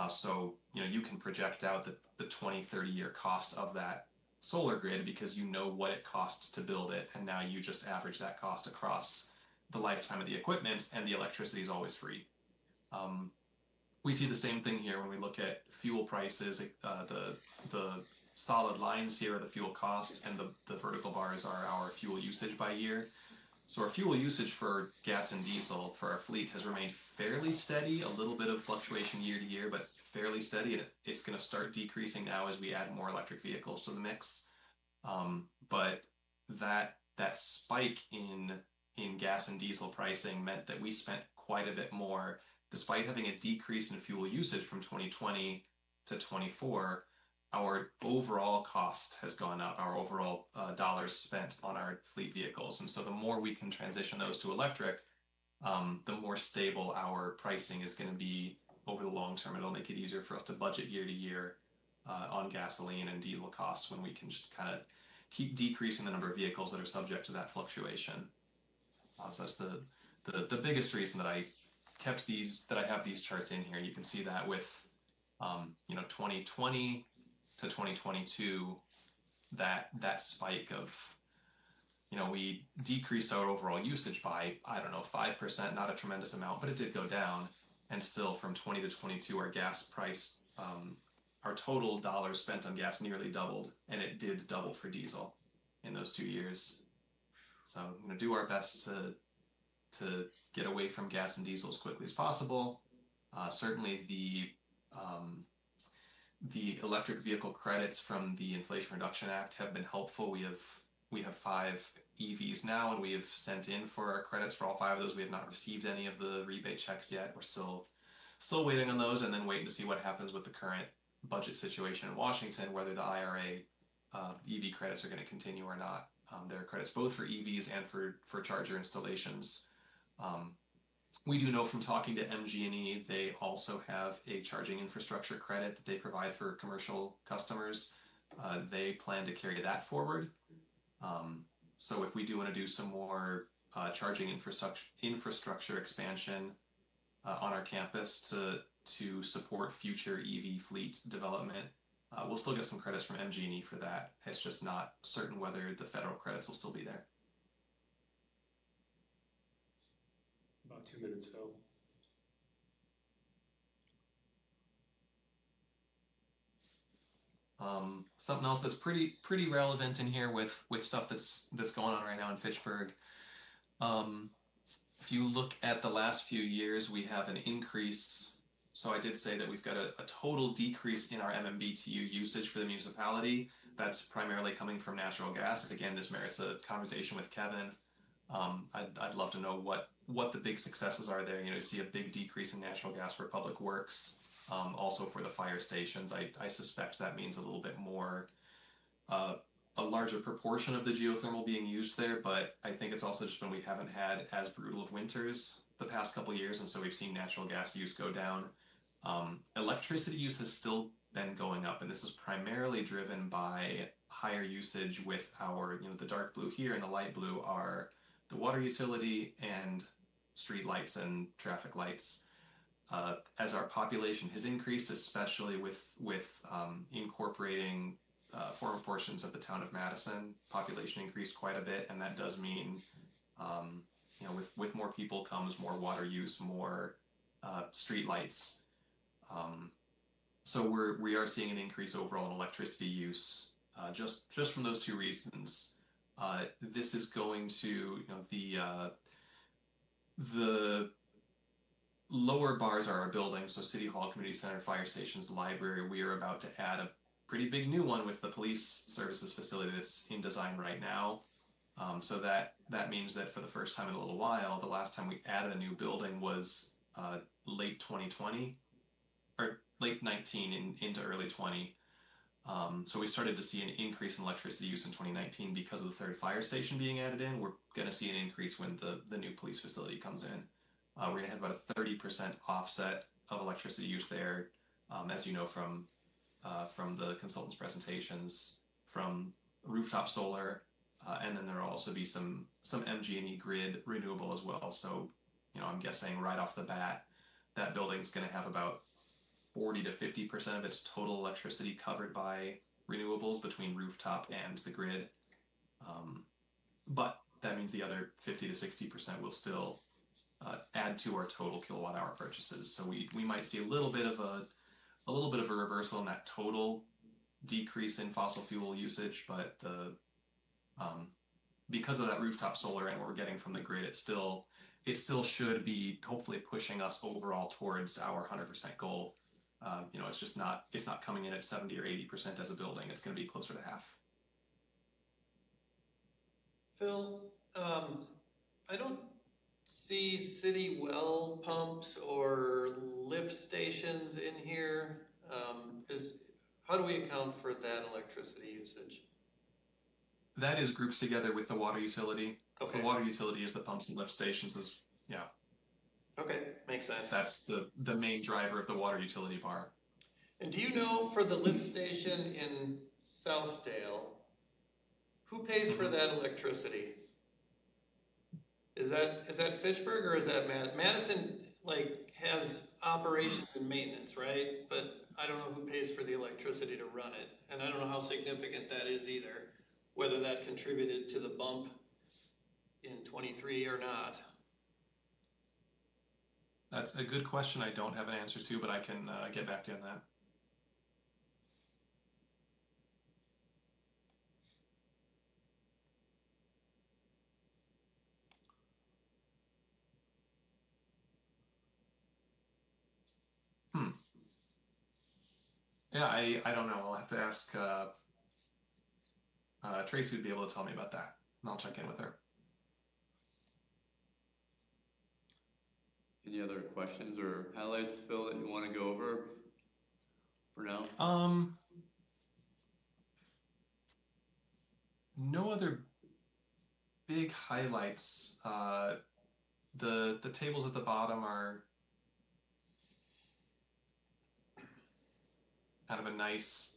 So you can project out the 20-30 year cost of that solar grid, because you know what it costs to build it, and now you just average that cost across the lifetime of the equipment, and the electricity is always free. We see the same thing here when we look at fuel prices. The solid lines here are the fuel cost, and the vertical bars are our fuel usage by year. So our fuel usage for gas and diesel for our fleet has remained fairly steady, a little bit of fluctuation year to year, but fairly steady. And it's going to start decreasing now as we add more electric vehicles to the mix. But that spike in gas and diesel pricing meant that we spent quite a bit more, despite having a decrease in fuel usage from 2020 to 24, our overall cost has gone up, our overall dollars spent on our fleet vehicles. And so the more we can transition those to electric, the more stable our pricing is going to be over the long term. It'll make it easier for us to budget year to year on gasoline and diesel costs when we can just kind of keep decreasing the number of vehicles that are subject to that fluctuation. So that's the biggest reason that I have these charts in here. You can see that with 2020 to 2022, that spike of, we decreased our overall usage by, I don't know, 5%, not a tremendous amount, but it did go down. And still from 20 to 22, our gas price, our total dollars spent on gas nearly doubled, and it did double for diesel in those 2 years. So do our best to get away from gas and diesel as quickly as possible. Certainly the electric vehicle credits from the Inflation Reduction Act have been helpful. We have 5 EVs now, and we have sent in for our credits for all 5 of those. We have not received any of the rebate checks yet. We're still waiting on those, and then waiting to see what happens with the current budget situation in Washington, whether the IRA EV credits are going to continue or not. There are credits both for EVs and for charger installations. We do know from talking to MG&E, they also have a charging infrastructure credit that they provide for commercial customers. They plan to carry that forward. So if we do want to do some more charging infrastructure expansion on our campus to support future EV fleet development, we'll still get some credits from MG&E for that. It's just not certain whether the federal credits will still be there. About 2 minutes, Phil. Something else that's pretty relevant in here with stuff that's going on right now in Fitchburg. If you look at the last few years, we have an increase. So I did say that we've got a total decrease in our MMBTU usage for the municipality. That's primarily coming from natural gas. Again, this merits a conversation with Kevin. I'd love to know what the big successes are there. You see a big decrease in natural gas for public works, also for the fire stations. I suspect that means a little bit more, a larger proportion of the geothermal being used there, but I think it's also just when we haven't had as brutal of winters the past couple of years, and so we've seen natural gas use go down. Electricity use has still been going up, and this is primarily driven by higher usage with our, the dark blue here and the light blue are the water utility and street lights and traffic lights. As our population has increased, especially with incorporating former portions of the town of Madison, population increased quite a bit, and that does mean, with more people comes more water use, more street lights. So we are seeing an increase overall in electricity use, just from those 2 reasons. This is going to, the lower bars are our buildings, so City Hall, Community Center, fire stations, library. We are about to add a pretty big new one with the police services facility that's in design right now. So that means that for the first time in a little while, the last time we added a new building was late 2020, or late 19 into early 20. So we started to see an increase in electricity use in 2019 because of the 3rd fire station being added in. We're going to see an increase when the new police facility comes in. We're going to have about a 30% offset of electricity use there, as you know from the consultants' presentations, from rooftop solar, and then there will also be some MG&E grid renewable as well. So, I'm guessing right off the bat, that building's going to have about 40 to 50% of its total electricity covered by renewables between rooftop and the grid. But that means the other 50 to 60% will still add to our total kilowatt hour purchases. So we might see a little bit of a reversal in that total decrease in fossil fuel usage, but because of that rooftop solar and what we're getting from the grid, it still should be hopefully pushing us overall towards our 100% goal. It's not coming in at 70 or 80% as a building. It's going to be closer to half. Phil, I don't see city well pumps or lift stations in here. how do we account for that electricity usage? That is grouped together with the water utility. Okay. So the water utility is the pumps and lift stations. Yeah. Okay, makes sense. That's the main driver of the water utility bar. And do you know for the lift station in Southdale, who pays for that electricity? Is that Fitchburg or is that Madison? Like has operations and maintenance, right? But I don't know who pays for the electricity to run it, and I don't know how significant that is either. Whether that contributed to the bump in 23 or not. That's a good question. I don't have an answer to, but I can get back to you on that. Yeah, I don't know. I'll have to ask Tracy would be able to tell me about that, and I'll check in with her. Any other questions or highlights, Phil, that you want to go over for now? No other big highlights. The tables at the bottom are kind of a nice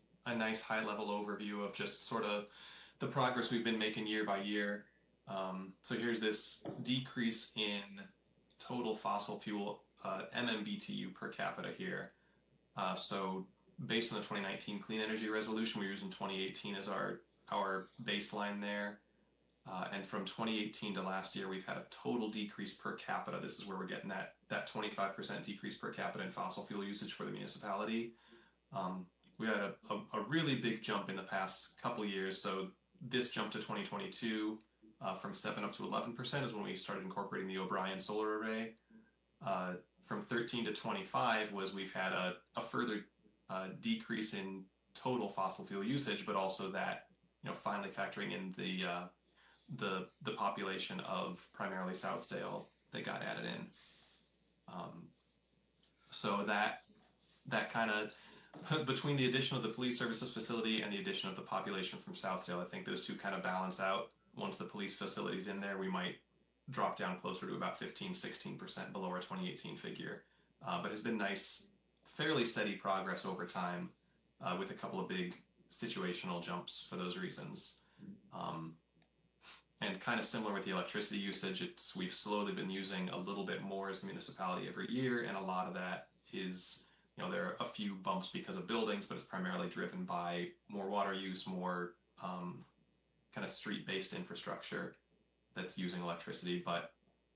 high level overview of just sort of the progress we've been making year by year. So here's this decrease in total fossil fuel MMBTU per capita here. So based on the 2019 Clean Energy Resolution, we're using 2018 as our baseline there. And from 2018 to last year, we've had a total decrease per capita. This is where we're getting that 25% decrease per capita in fossil fuel usage for the municipality. We had a really big jump in the past couple years. So this jump to 2022 from 7 up to 11% is when we started incorporating the O'Brien solar array. From 13 to 25 was we've had a further decrease in total fossil fuel usage, but also that, finally factoring in the population of primarily Southdale that got added in. So that kind of, between the addition of the police services facility and the addition of the population from Southdale, I think those two kind of balance out. Once the police facility's in there, we might drop down closer to about 15-16% below our 2018 figure. But it's been nice, fairly steady progress over time with a couple of big situational jumps for those reasons. And kind of similar with the electricity usage, we've slowly been using a little bit more as a municipality every year, and a lot of that is, there are a few bumps because of buildings, but it's primarily driven by more water use, more kind of street-based infrastructure that's using electricity, but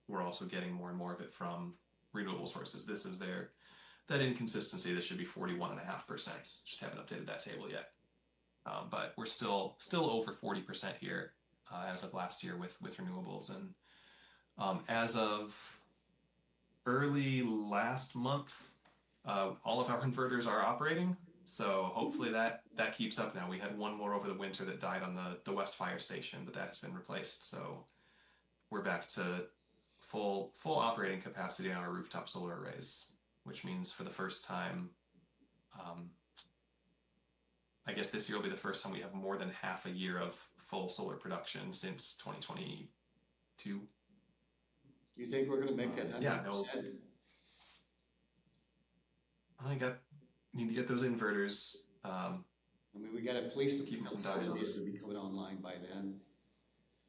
we're also getting more and more of it from renewable sources. This is that inconsistency. This should be 41.5%. Just haven't updated that table yet. But we're still over 40% here as of last year with renewables. And as of early last month, all of our inverters are operating. So hopefully that keeps up now. We had one more over the winter that died on the West Fire Station, but that has been replaced. So we're back to full operating capacity on our rooftop solar arrays, which means for the first time, I guess this year will be the first time we have more than half a year of full solar production since 2022. Do you think we're going to make it 100%? Yeah, no. Need to get those inverters. We got a police keep facility needs to be coming online by then.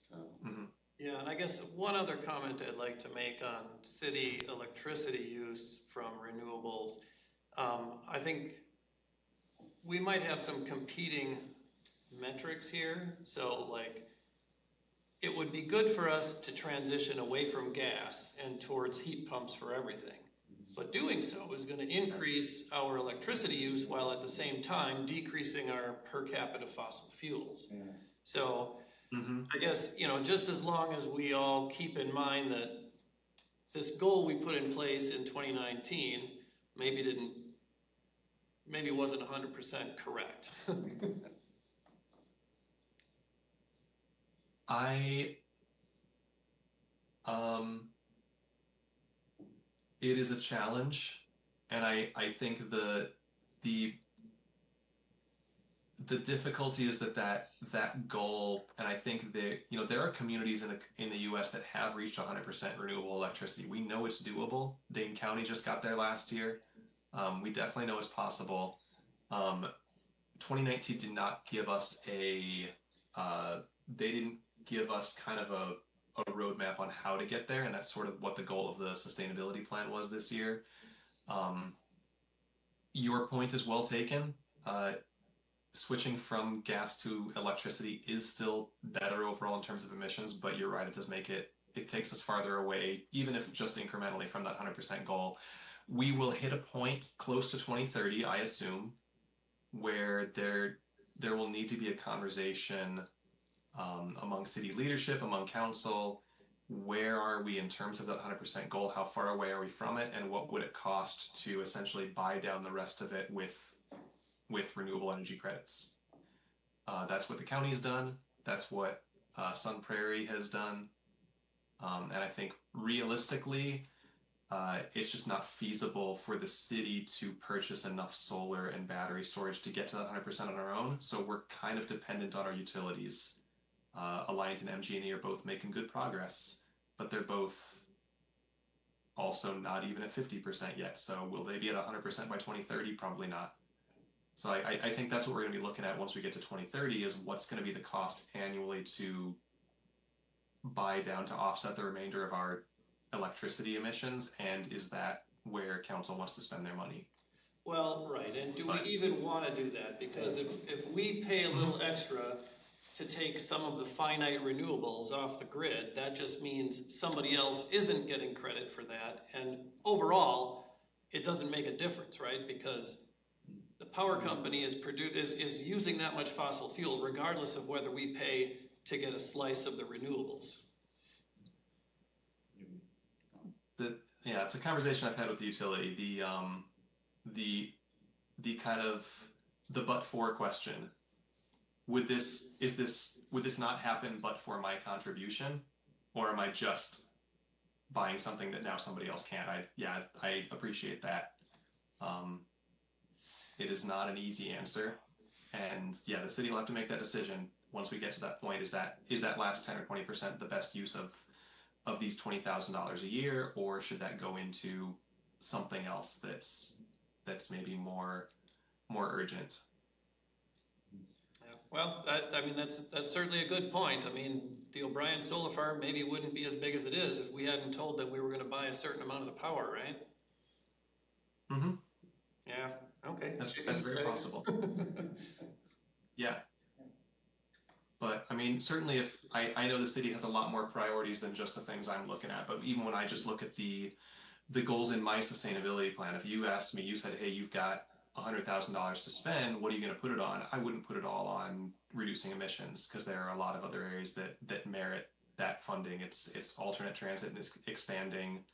So. Mm-hmm. Yeah, and I guess one other comment I'd like to make on city electricity use from renewables. I think we might have some competing metrics here. So like, it would be good for us to transition away from gas and towards heat pumps for everything. But doing so is going to increase our electricity use while at the same time decreasing our per capita fossil fuels. Yeah. So I guess, just as long as we all keep in mind that this goal we put in place in 2019 maybe wasn't 100% correct. It is a challenge, and I think the the difficulty is that goal, and I think there are communities in the U.S. that have reached 100% renewable electricity. We know it's doable. Dane County just got there last year. We definitely know it's possible. 2019 did not give us they didn't give us kind of a roadmap on how to get there, and that's sort of what the goal of the sustainability plan was this year. Your point is well taken. Switching from gas to electricity is still better overall in terms of emissions, but you're right, it takes us farther away, even if just incrementally, from that 100% goal. We will hit a point close to 2030, I assume, where there will need to be a conversation among city leadership, among council. Where are we in terms of that 100% goal? How far away are we from it? And what would it cost to essentially buy down the rest of it with renewable energy credits? That's what the county's done. That's what Sun Prairie has done. And I think realistically, it's just not feasible for the city to purchase enough solar and battery storage to get to that 100% on our own. So we're kind of dependent on our utilities. Alliant and MG&E are both making good progress, but they're both also not even at 50% yet. So will they be at 100% by 2030? Probably not. So I think that's what we're going to be looking at once we get to 2030 is what's going to be the cost annually to buy down to offset the remainder of our electricity emissions, and is that where council wants to spend their money? Well, right, and do we even want to do that? Because if we pay a little extra to take some of the finite renewables off the grid, that just means somebody else isn't getting credit for that. And overall, it doesn't make a difference, right? Because the power company is using that much fossil fuel regardless of whether we pay to get a slice of the renewables. Yeah, it's a conversation I've had with the utility. The kind of the but-for question. Would this not happen but for my contribution, or am I just buying something that now somebody else can't? I appreciate that. It is not an easy answer, and yeah, the city will have to make that decision once we get to that point. Is that last 10 or 20% the best use of these $20,000 a year, or should that go into something else that's maybe more urgent? Well, that's certainly a good point. I mean, the O'Brien Solar Farm maybe wouldn't be as big as it is if we hadn't told that we were going to buy a certain amount of the power, right? Mm-hmm. Yeah. Okay. That's very possible. Yeah. But I mean, certainly if I know the city has a lot more priorities than just the things I'm looking at, but even when I just look at the goals in my sustainability plan, if you asked me, you said, hey, you've got $100,000 to spend, what are you going to put it on? I wouldn't put it all on reducing emissions, because there are a lot of other areas that merit that funding. It's alternate transit and it's expanding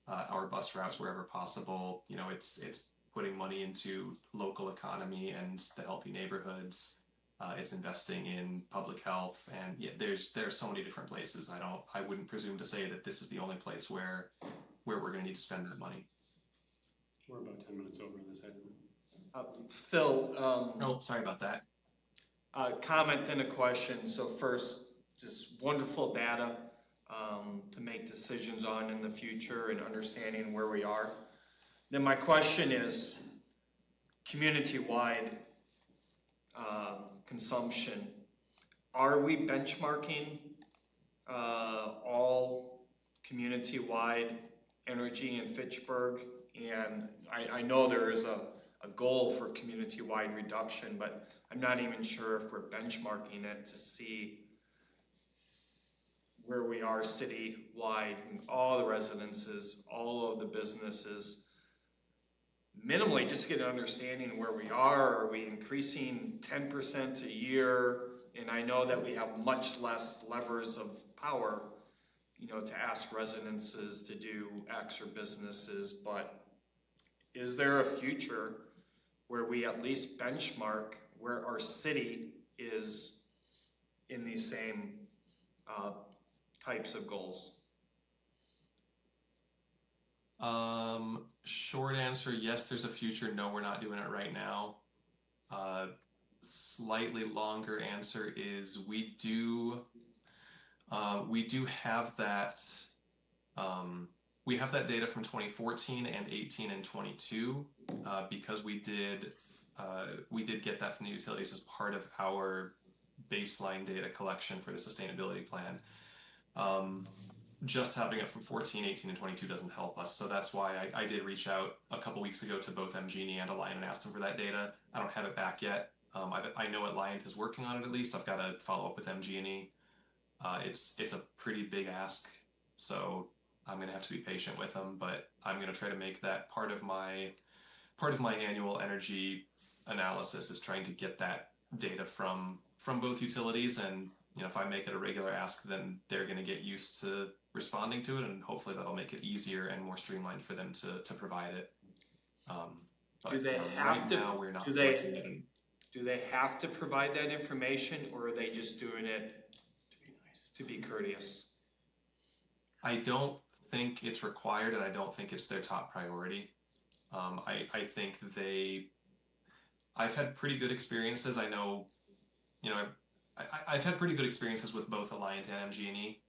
our bus routes wherever possible. It's putting money into local economy and the healthy neighborhoods. It's investing in public health, and yeah, there's so many different places. I wouldn't presume to say that this is the only place where we're going to need to spend that money. We're about 10 minutes over on this item. Phil. Oh, sorry about that. Comment and a question. So first, just wonderful data to make decisions on in the future and understanding where we are. Then my question is, community-wide consumption. Are we benchmarking all community-wide energy in Fitchburg? And I know there is a goal for community-wide reduction, but I'm not even sure if we're benchmarking it to see where we are city-wide, all the residences, all of the businesses. Minimally, just get an understanding where we are. Are we increasing 10% a year? And I know that we have much less levers of power, to ask residences to do X or businesses, but is there a future where we at least benchmark where our city is in these same types of goals? Short answer, yes, there's a future. No, we're not doing it right now. Slightly longer answer is we do have that. We have that data from 2014 and 18 and 22 because we did get that from the utilities as part of our baseline data collection for the sustainability plan. Just having it from 14, 18, and 22 doesn't help us. So that's why I did reach out a couple weeks ago to both MGE and Alliant and asked them for that data. I don't have it back yet. I know Alliant is working on it at least. I've got to follow up with MGE. It's a pretty big ask, so I'm gonna have to be patient with them. But I'm gonna try to make that part of my annual energy analysis is trying to get that data from both utilities, and if I make it a regular ask, then they're going to get used to responding to it, and hopefully that'll make it easier and more streamlined for them to provide it. But Do they have right to? now we're not Do they have to provide that information, or are they just doing it to be courteous? I don't think it's required, and I don't think it's their top priority. I think I've had pretty good experiences. I know, I've had pretty good experiences with both Alliant and MG&E.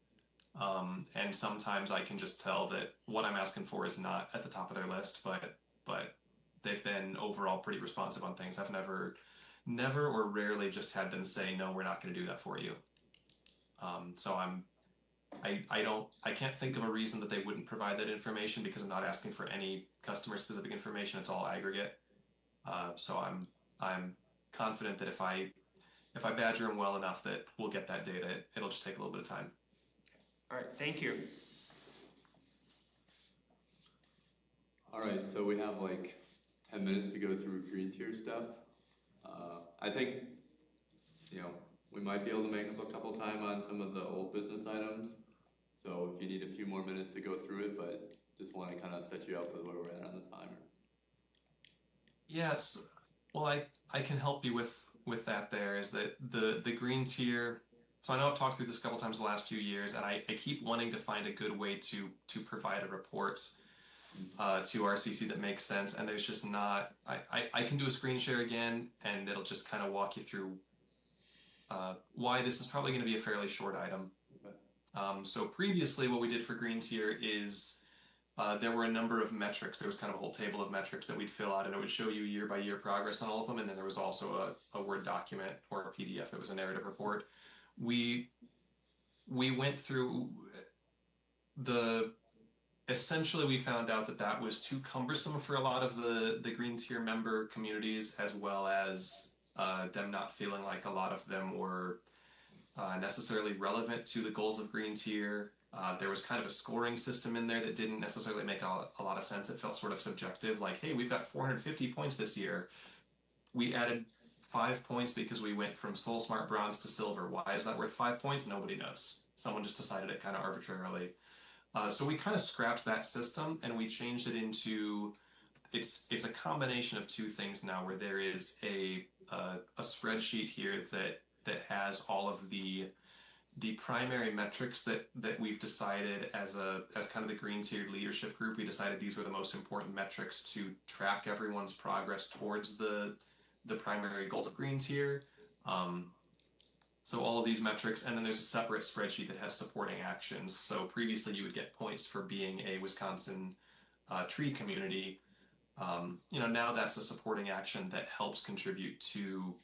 And sometimes I can just tell that what I'm asking for is not at the top of their list, but they've been overall pretty responsive on things. I've never or rarely just had them say, no, we're not going to do that for you. So I can't think of a reason that they wouldn't provide that information because I'm not asking for any customer specific information. It's all aggregate. So I'm confident that if I badger them well enough that we'll get that data. It'll just take a little bit of time. All right, thank you. All right, so we have like 10 minutes to go through green tier stuff. I think, we might be able to make up a couple time on some of the old business items. So if you need a few more minutes to go through it, but just want to kind of set you up with where we're at on the timer. Yes, well, I can help you with that. There is that the green tier. So I know I've talked through this a couple times the last few years, and I keep wanting to find a good way to provide a report to RCC that makes sense. And there's just not. I can do a screen share again, and it'll just kind of walk you through why this is probably going to be a fairly short item. So previously, what we did for green tier is there were a number of metrics. There was kind of a whole table of metrics that we'd fill out, and it would show you year by year progress on all of them. And then there was also a Word document or a PDF that was a narrative report. We went through essentially we found out that was too cumbersome for a lot of the green tier member communities, as well as them not feeling like a lot of them were necessarily relevant to the goals of green tier. There was kind of a scoring system in there that didn't necessarily make a lot of sense. It felt sort of subjective, like, hey, we've got 450 points this year. We added 5 points because we went from Soul Smart Bronze to Silver. Why is that worth 5 points? Nobody knows. Someone just decided it kind of arbitrarily. So we kind of scrapped that system and we changed it into, it's a combination of two things now, where there is a spreadsheet here that has all of the primary metrics that we've decided as kind of the green tiered leadership group. We decided these were the most important metrics to track everyone's progress towards the primary goals of green tier. So all of these metrics, and then there's a separate spreadsheet that has supporting actions. So previously you would get points for being a Wisconsin tree community. Now that's a supporting action that helps contribute to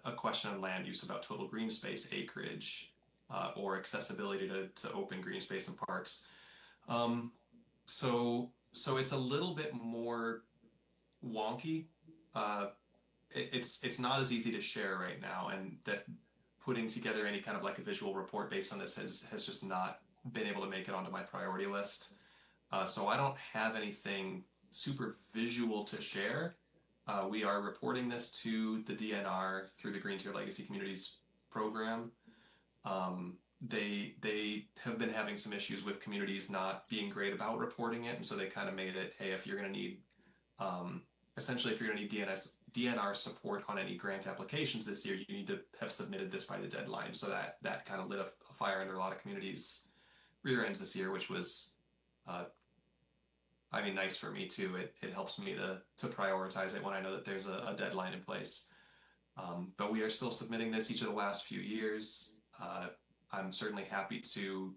a question on land use about total green space acreage, or accessibility to open green space and parks. So it's a little bit more wonky. It's not as easy to share right now, and that putting together any kind of like a visual report based on this has just not been able to make it onto my priority list. So I don't have anything super visual to share. We are reporting this to the DNR through the Green Tier Legacy Communities program. They have been having some issues with communities not being great about reporting it, and so they kind of made it, hey, if you're going to need, essentially, if you're going to need DNR support on any grant applications this year, you need to have submitted this by the deadline. So that kind of lit a fire under a lot of communities' rear ends this year, which was nice for me too. It helps me to prioritize it when I know that there's a deadline in place. But we are still submitting this each of the last few years. I'm certainly happy to,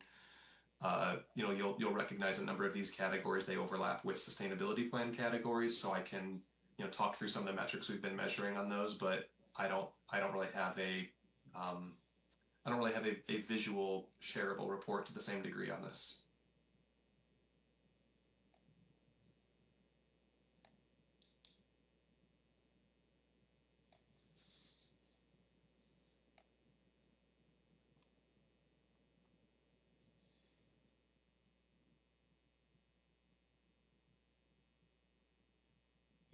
you'll recognize a number of these categories. They overlap with sustainability plan categories, so I can, talk through some of the metrics we've been measuring on those. But I don't really have a visual shareable report to the same degree on this.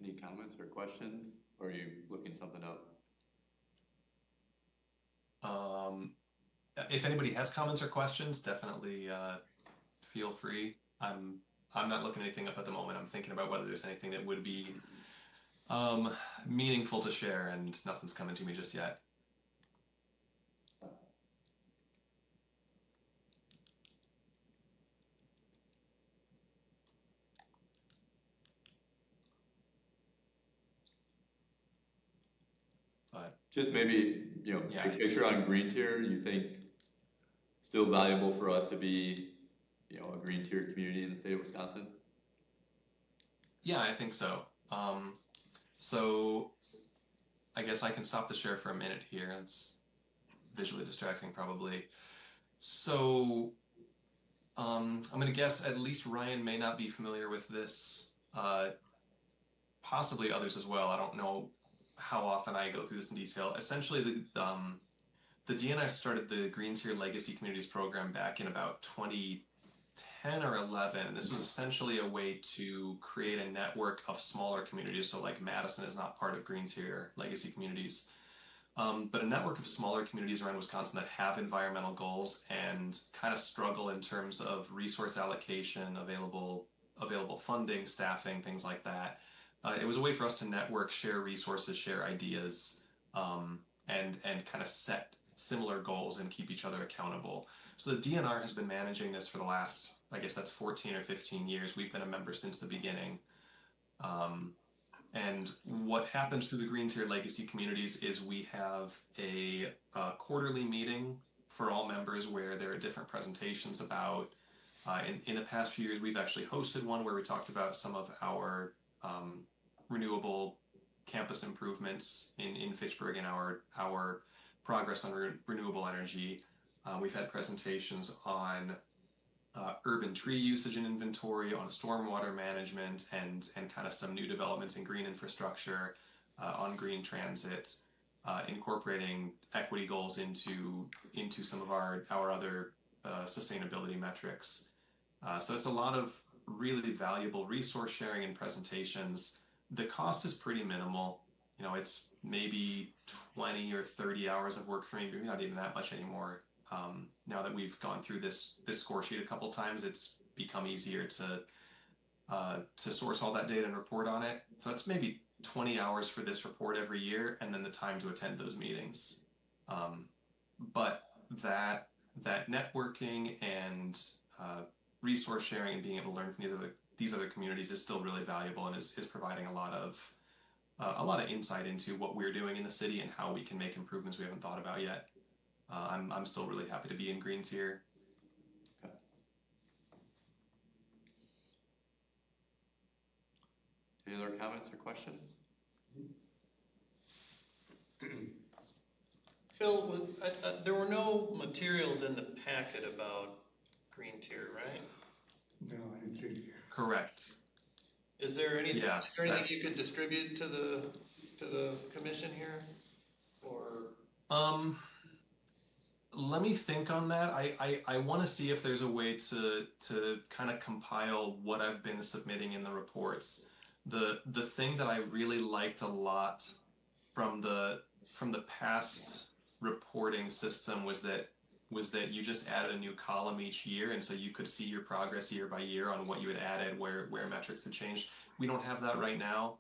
Any comments or questions, or are you looking something up? If anybody has comments or questions, definitely feel free. I'm not looking anything up at the moment. I'm thinking about whether there's anything that would be meaningful to share, and nothing's coming to me just yet. But just maybe, yeah, big picture on green tier, you think still valuable for us to be, a green tier community in the state of Wisconsin? Yeah, I think so. So I guess I can stop the share for a minute here. It's visually distracting probably. So I'm going to guess at least Ryan may not be familiar with this, possibly others as well. I don't know how often I go through this in detail. Essentially, the DNR started the Green Tier Legacy Communities program back in about 2010 or 11. This was essentially a way to create a network of smaller communities. So like Madison is not part of Green Tier Legacy Communities, but a network of smaller communities around Wisconsin that have environmental goals and kind of struggle in terms of resource allocation, available funding, staffing, things like that. It was a way for us to network, share resources, share ideas, and kind of set similar goals and keep each other accountable. So the DNR has been managing this for the last, I guess that's 14 or 15 years. We've been a member since the beginning. And what happens through the Green Tier Legacy Communities is we have a quarterly meeting for all members where there are different presentations about, in the past few years, we've actually hosted one where we talked about some of our renewable campus improvements in Fitchburg and our progress on renewable energy. We've had presentations on urban tree usage and inventory, on stormwater management, and kind of some new developments in green infrastructure, on green transit, incorporating equity goals into some of our other sustainability metrics. So it's a lot of really valuable resource sharing and presentations. The cost is pretty minimal. It's maybe 20 or 30 hours of work for me, maybe not even that much anymore. Now that we've gone through this score sheet a couple times, it's become easier to source all that data and report on it. So it's maybe 20 hours for this report every year, and then the time to attend those meetings. But that networking and resource sharing and being able to learn from these other communities is still really valuable, and is providing a lot of insight into what we're doing in the city and how we can make improvements we haven't thought about yet. I'm still really happy to be in Green Tier. Okay. Any other comments or questions? Phil, there were no materials in the packet about Green Tier, right? No, I didn't see it. Correct. Is there anything? Yeah, is there anything you could distribute to the commission here, or? Let me think on that. I want to see if there's a way to kind of compile what I've been submitting in the reports. The thing that I really liked a lot from the past reporting system was that you just added a new column each year, and so you could see your progress year by year on what you had added, where metrics had changed. We don't have that right now.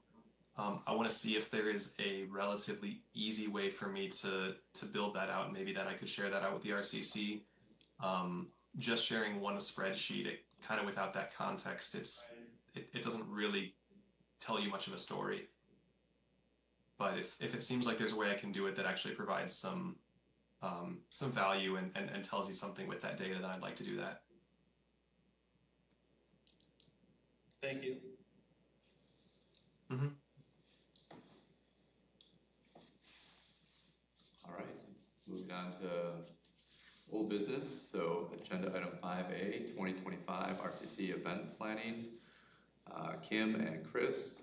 I want to see if there is a relatively easy way for me to build that out, and maybe then I could share that out with the RCC. Just sharing one spreadsheet, it kind of without that context, it doesn't really tell you much of a story. But if it seems like there's a way I can do it that actually provides some value and tells you something with that data, then I'd like to do that. Thank you. Mm-hmm. All right, moving on to old business. So agenda item 5A, 2025 RCC event planning. Kim and Chris.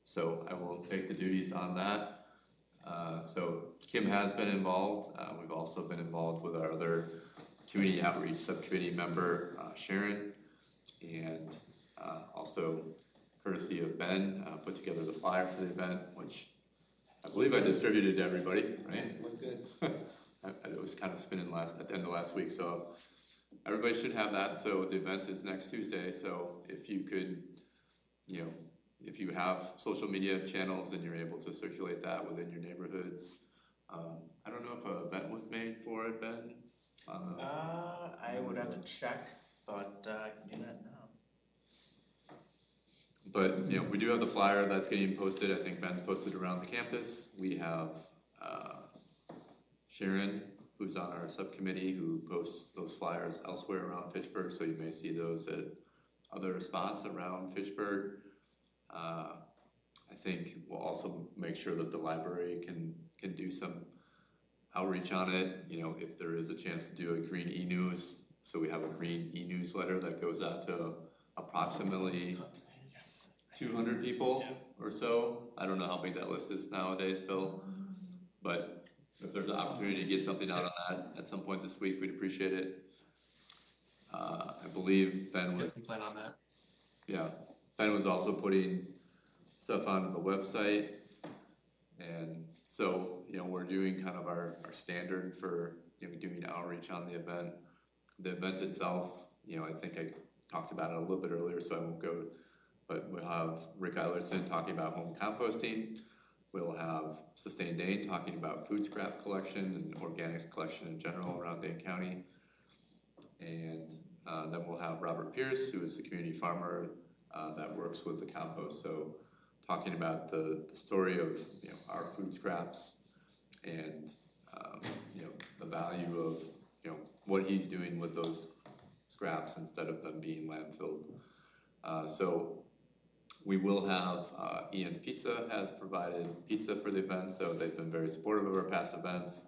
So I will take the duties on that. So Kim has been involved. We've also been involved with our other community outreach subcommittee member, Sharon, and also courtesy of Ben, put together the flyer for the event, which I believe I distributed to everybody, right? Look good. It was kind of spinning at the end of last week, so everybody should have that. So the event is next Tuesday, so if you could, if you have social media channels and you're able to circulate that within your neighborhoods. I don't know if an event was made for it, Ben? I would have to check, but I can do that now. But, we do have the flyer that's getting posted. I think Ben's posted around the campus. We have Sharon, who's on our subcommittee, who posts those flyers elsewhere around Fitchburg, so you may see those at other spots around Fitchburg. I think we'll also make sure that the library can do some outreach on it. If there is a chance to do a green e-news, so we have a green e-newsletter that goes out to approximately 200 people or so. I don't know how big that list is nowadays, Bill, but if there's an opportunity to get something out on that at some point this week, we'd appreciate it. I believe Ben was. Yes, we plan on that. Yeah, Ben was also putting stuff onto the website, and so we're doing kind of our standard for doing outreach on the event. The event itself, I think I talked about it a little bit earlier, so I won't go. But we'll have Rick Eilertson talking about home composting. We'll have Sustained Dane talking about food scrap collection and organics collection in general around Dane County. And then we'll have Robert Pierce, who is the community farmer that works with the compost. So talking about the story of our food scraps and the value of what he's doing with those scraps instead of them being landfilled. So we will have Ian's Pizza has provided pizza for the event, so they've been very supportive of our past events.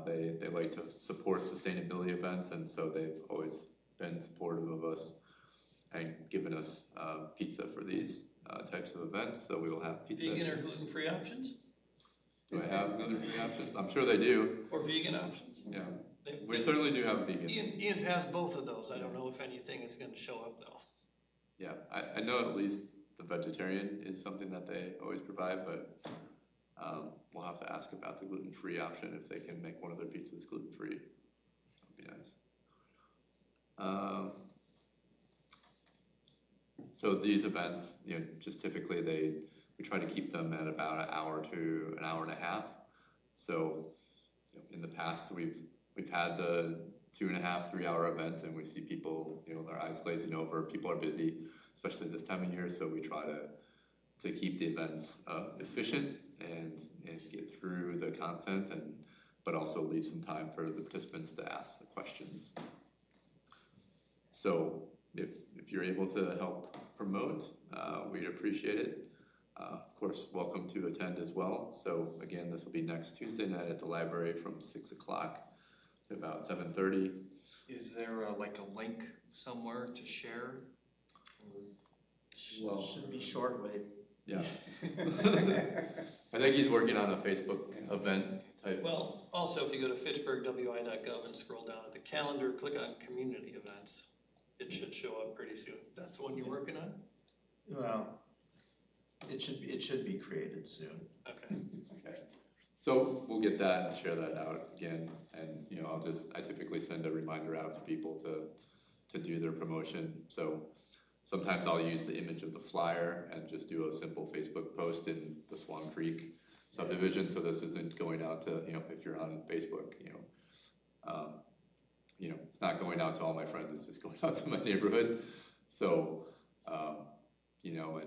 They like to support sustainability events, and so they've always been supportive of us and given us pizza for these types of events. So we will have pizza. Vegan or gluten-free options? Do I have gluten-free options? I'm sure they do. Or vegan options? Yeah. We certainly do have vegan. Ian's has both of those. I don't know if anything is going to show up though. Yeah, I know at least the vegetarian is something that they always provide, but we'll have to ask about the gluten-free option if they can make one of their pizzas gluten-free. That would be nice. So these events, just typically we try to keep them at about an hour to an hour and a half. So in the past we've had the 2.5, 3 hour events, and we see people, their eyes glazing over. People are busy, especially this time of year. So we try to keep the events efficient and get through the content, but also leave some time for the participants to ask the questions. So if you're able to help promote, we'd appreciate it. Of course, welcome to attend as well. So again, this will be next Tuesday night at the library from 6 o'clock to about 7:30. Is there a link somewhere to share? Well, should be shortly. Yeah. I think he's working on a Facebook event type. Well, also if you go to fitchburgwi.gov and scroll down at the calendar, click on community events. It should show up pretty soon. That's the one you're working on? Well, it should be created soon. Okay. Okay. So we'll get that and share that out again. And I typically send a reminder out to people to do their promotion. So sometimes I'll use the image of the flyer and just do a simple Facebook post in the Swan Creek subdivision. So this isn't going out to, if you're on Facebook, it's not going out to all my friends. It's just going out to my neighborhood. So you know,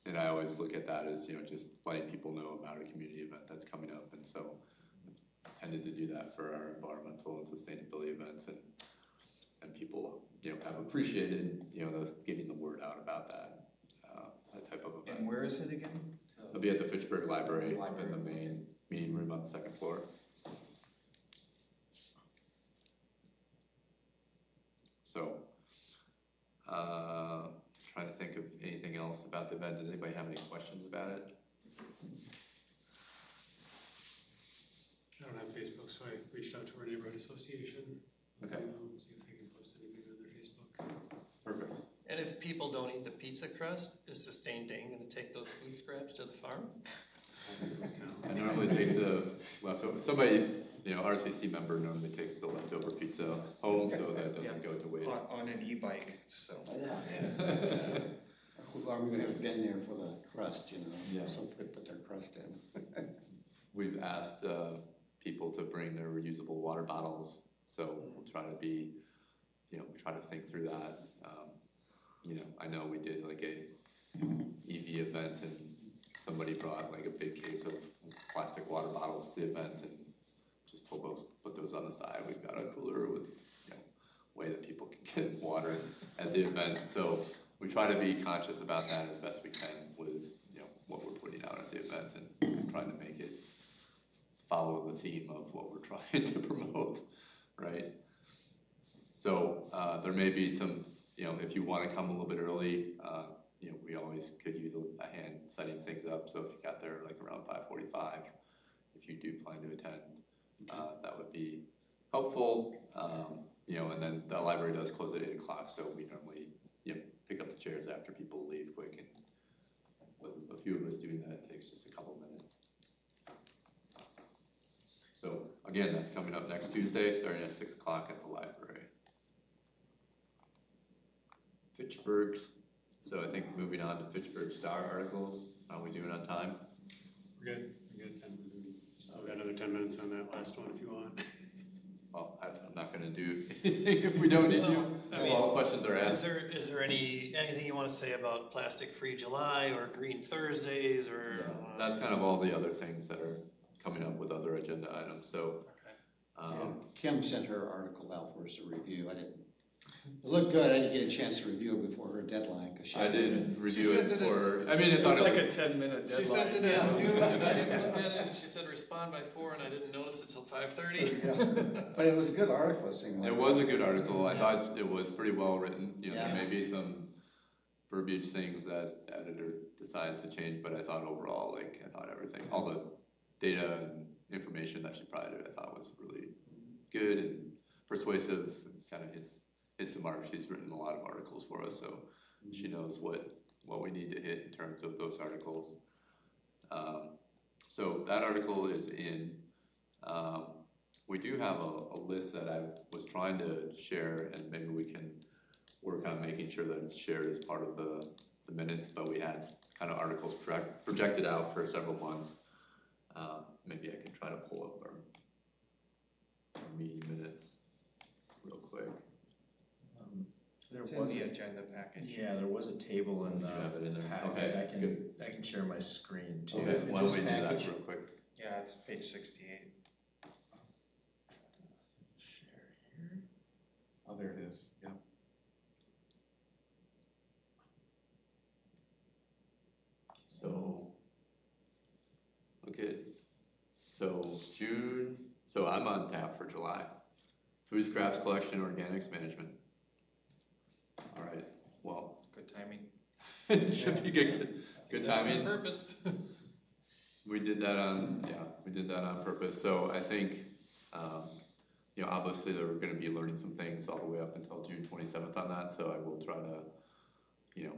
and I always look at that as, you know, just letting people know about a community event that's coming up. And so I tended to do that for our environmental and sustainability events, and people, you know, have appreciated, you know, getting the word out about that type of event. And where is it again? It'll be at the Fitchburg Library in the main meeting room on the second floor. So, trying to think of anything else about the event. Does anybody have any questions about it? I don't have Facebook, so I reached out to our neighborhood association. Okay. See if they can post anything on their Facebook. Perfect. And if people don't eat the pizza crust, is Sustained Dane gonna take those food scraps to the farm? I normally take the leftover, somebody, you know, RCC member normally takes the leftover pizza home so that it doesn't go to waste. On an e-bike, so. Are we gonna have a bin there for the crust, you know? Yeah. Some could put their crust in. We've asked people to bring their reusable water bottles, so we'll try to be, you know, we try to think through that. You know, I know we did like a EV event and somebody brought like a big case of plastic water bottles to the event and just told us put those on the side. We've got a cooler with, you know, way that people can get water at the event. So we try to be conscious about that as best we can with, you know, what we're putting out at the event and trying to make it follow the theme of what we're trying to promote, right? So there may be some, you know, if you want to come a little bit early, you know, we always could use a hand setting things up. So if you got there like around 5:45, if you do plan to attend, that would be helpful. You know, and then the library does close at 8 o'clock, so we normally, you know, pick up the chairs after people leave quick. And with a few of us doing that, it takes just a couple minutes. So again, that's coming up next Tuesday, starting at 6 o'clock at the library. Fitchburg, so I think moving on to Fitchburg Star articles, how are we doing on time? We're good. We got 10 minutes. Still got another 10 minutes on that last one if you want. Well, I'm not going to do anything if we don't need you. I mean, all questions are asked. Is there anything you want to say about Plastic-Free July or Green Thursdays or? Yeah, that's kind of all the other things that are coming up with other agenda items. So, Kim sent her article out for us to review. It looked good. I didn't get a chance to review it before her deadline because I didn't review it for. I mean, I thought it was like a 10-minute deadline. She sent it out. I didn't look at it. She said respond by 4, and I didn't notice it till 5:30. Yeah. But it was a good article. It was a good article. I thought it was pretty well written. You know, there may be some verbiage things that the editor decides to change, but I thought overall, like, I thought everything, all the data and information that she provided, I thought was really good and persuasive. And kind of hits the mark. She's written a lot of articles for us, so she knows what we need to hit in terms of those articles. So that article is in. We do have a list that I was trying to share, and maybe we can work on making sure that it's shared as part of the minutes, but we had kind of articles projected out for several months. Maybe I can try to pull up our meeting minutes real quick. There It's was in the a agenda package. Yeah, there was a table in the You have it in there? packet. Okay, I can share my screen too. Okay, why don't we do that real quick? Yeah, it's page 68. Share here. Oh, there it is. Yep. So, okay, so June, so I'm on tap for July. Food scraps collection, organics management. All right, well. Good timing. Should be good timing. On purpose. We did that on purpose. So I think, you know, obviously they're going to be learning some things all the way up until June 27th on that. So I will try to, you know,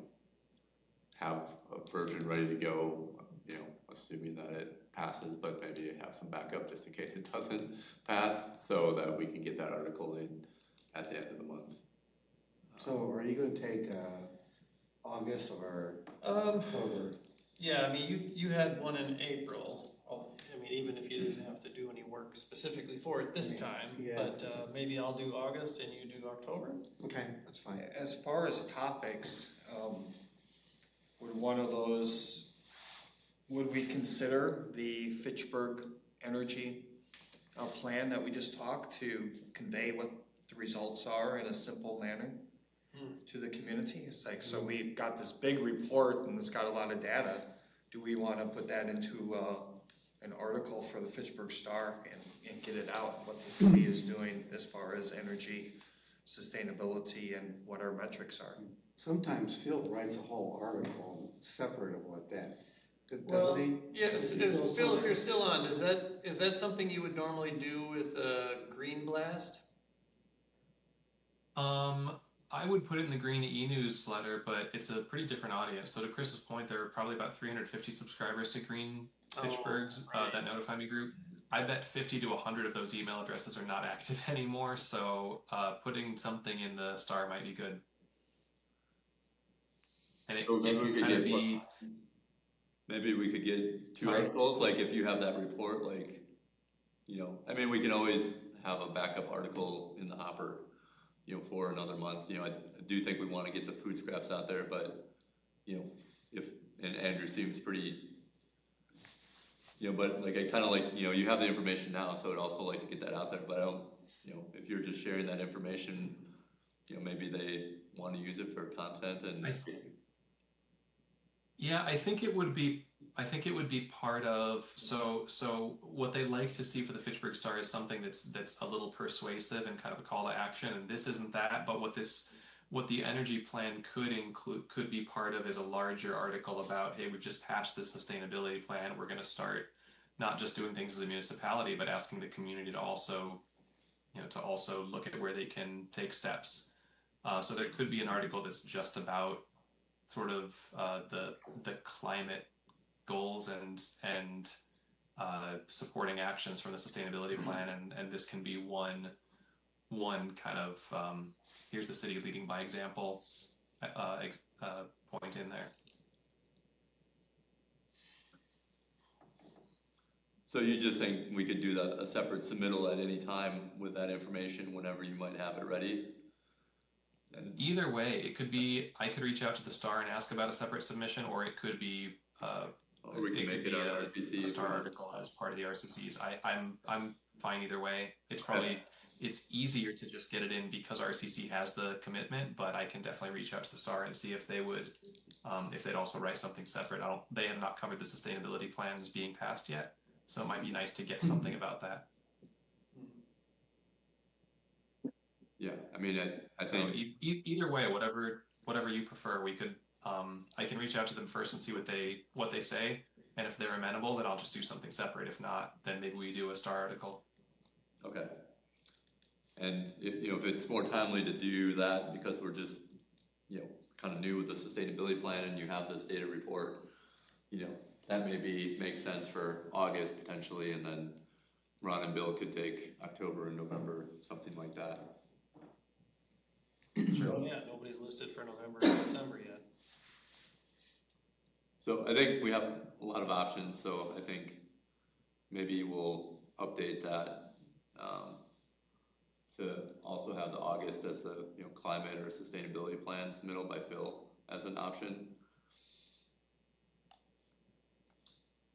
have a version ready to go, you know, assuming that it passes, but maybe have some backup just in case it doesn't pass so that we can get that article in at the end of the month. So are you going to take August or October? Yeah, I mean, you had one in April. I mean, even if you didn't have to do any work specifically for it this time, but maybe I'll do August and you do October. Okay, that's fine. As far as topics, would we consider the Fitchburg Energy plan that we just talked to convey what the results are in a simple manner to the community? It's like, so we've got this big report and it's got a lot of data. Do we want to put that into an article for the Fitchburg Star and get it out, what the city is doing as far as energy sustainability and what our metrics are? Sometimes Phil writes a whole article separate of what that, doesn't he? Yeah, Phil, if you're still on, is that something you would normally do with a Green Blast? I would put it in the Green e-newsletter, but it's a pretty different audience. So to Chris's point, there are probably about 350 subscribers to Green Fitchburg's, that Notify Me group. I bet 50 to 100 of those email addresses are not active anymore, so putting something in the Star might be good. And it can kind of be... Maybe we could get two articles, like if you have that report, like, you know, I mean, we can always have a backup article in the hopper, you know, for another month. You know, I do think we want to get the food scraps out there, but, you know, and Andrew seems pretty, you know, but like, I kind of like, you know, you have the information now, so I'd also like to get that out there, but I don't, you know, if you're just sharing that information, you know, maybe they want to use it for content and... Yeah, I think it would be part of, so what they like to see for the Fitchburg Star is something that's a little persuasive and kind of a call to action, and this isn't that, but what the energy plan could be part of is a larger article about, hey, we've just passed this sustainability plan, we're going to start not just doing things as a municipality, but asking the community to also, you know, to also look at where they can take steps. So there could be an article that's just about sort of the climate goals and supporting actions from the sustainability plan, and this can be one kind of here's the city leading by example point in there. So you just think we could do a separate submittal at any time with that information whenever you might have it ready? And either way, it could be I could reach out to the Star and ask about a separate submission, or it could be or we can make it on RCC. A Star article as part of the RCCs. I'm fine either way. It's probably it's easier to just get it in because RCC has the commitment, but I can definitely reach out to the Star and see if they would if they'd also write something separate. They have not covered the sustainability plans being passed yet, so it might be nice to get something about that. Yeah, I mean, I think either way, whatever you prefer, we could. I can reach out to them first and see what they say, and if they're amenable, then I'll just do something separate. If not, then maybe we do a Star article. Okay. And if it's more timely to do that because we're just kind of new with the sustainability plan and you have this data report, that maybe makes sense for August potentially, and then Ron and Bill could take October and November, something like that. Sure. Oh yeah, nobody's listed for November and December yet. So I think we have a lot of options, so I think maybe we'll update that to also have the August as the climate or sustainability plan submitted by Phil as an option.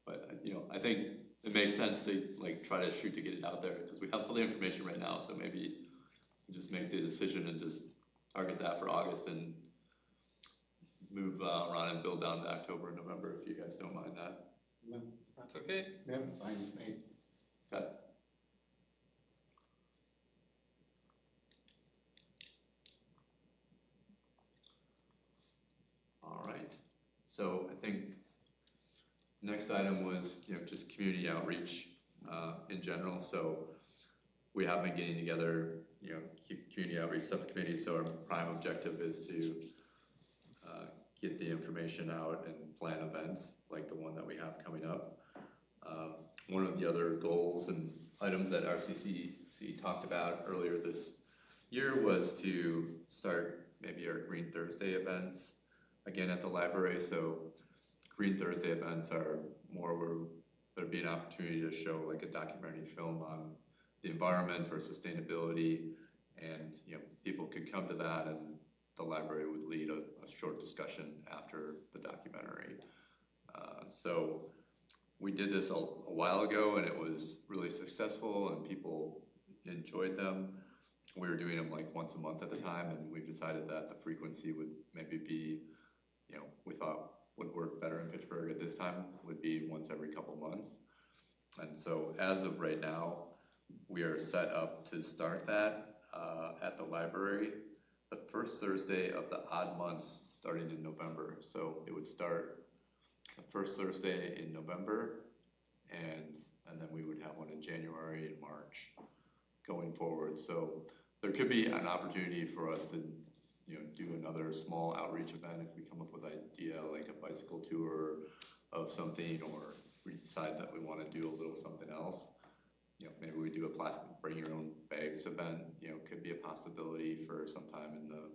But I think it makes sense to try to shoot to get it out there because we have all the information right now, so maybe just make the decision and just target that for August and move Ron and Bill down to October and November if you guys don't mind that. No. That's okay. Yeah, fine. Okay. All right. So I think next item was just community outreach in general. So we have been getting together community outreach subcommittees. So our prime objective is to get the information out and plan events like the one that we have coming up. One of the other goals and items that RCCC talked about earlier this year was to start maybe our Green Thursday events again at the library. So Green Thursday events are more where there'd be an opportunity to show a documentary film on the environment or sustainability, and people could come to that and the library would lead a short discussion after the documentary. So we did this a while ago, and it was really successful, and people enjoyed them. We were doing them like once a month at the time, and we decided that the frequency would maybe be, we thought would work better in Fitchburg at this time, would be once every couple months. And so as of right now, we are set up to start that at the library the first Thursday of the odd months starting in November. So it would start the first Thursday in November, and then we would have one in January and March going forward. So there could be an opportunity for us to do another small outreach event if we come up with an idea like a bicycle tour of something, or we decide that we want to do a little something else. Maybe we do a plastic bring your own bags event, could be a possibility for sometime in the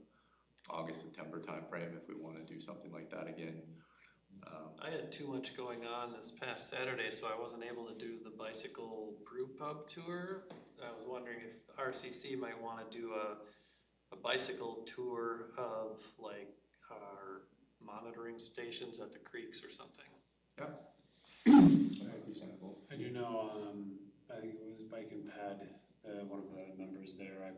August, September timeframe if we want to do something like that again. I had too much going on this past Saturday, so I wasn't able to do the bicycle brew pub tour. I was wondering if RCC might want to do a bicycle tour of like our monitoring stations at the creeks or something. Yeah. I do know, I think it was Bike and Ped, one of the members there.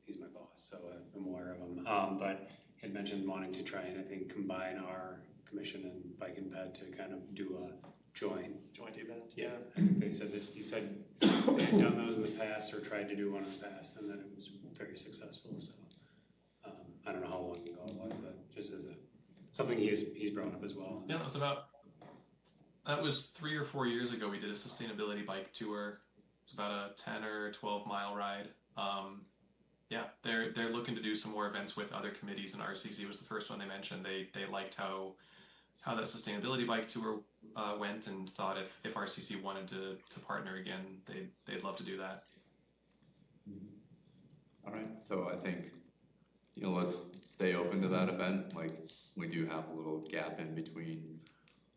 He's my boss, so I'm aware of him. But he had mentioned wanting to try and I think combine our commission and Bike and Ped to kind of do a joint event. Yeah, they said that he said they had done those in the past or tried to do one in the past, and that it was very successful. So I don't know how long ago it was, but just as something he's brought up as well. Yeah, that was 3 or 4 years ago. We did a sustainability bike tour. It's about a 10 or 12 mile ride. Yeah, they're looking to do some more events with other committees, and RCC was the first one they mentioned. They liked how that sustainability bike tour went, and thought if RCC wanted to partner again, they'd love to do that. All right, so I think let's stay open to that event. Like, we do have a little gap in between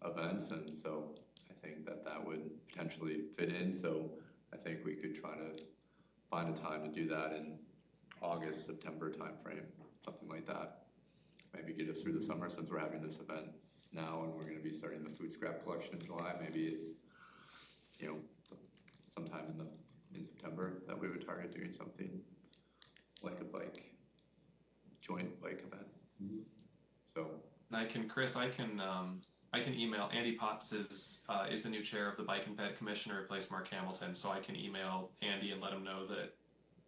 events, and so I think that would potentially fit in. So I think we could try to find a time to do that in August, September timeframe, something like that. Maybe get us through the summer, since we're having this event now and we're going to be starting the food scrap collection in July. Maybe it's sometime in September that we would target doing something like a joint bike event. Mm-hmm. So I can email Andy Potts is the new chair of the Bike and Ped Commission to replace Mark Hamilton, so I can email Andy and let him know that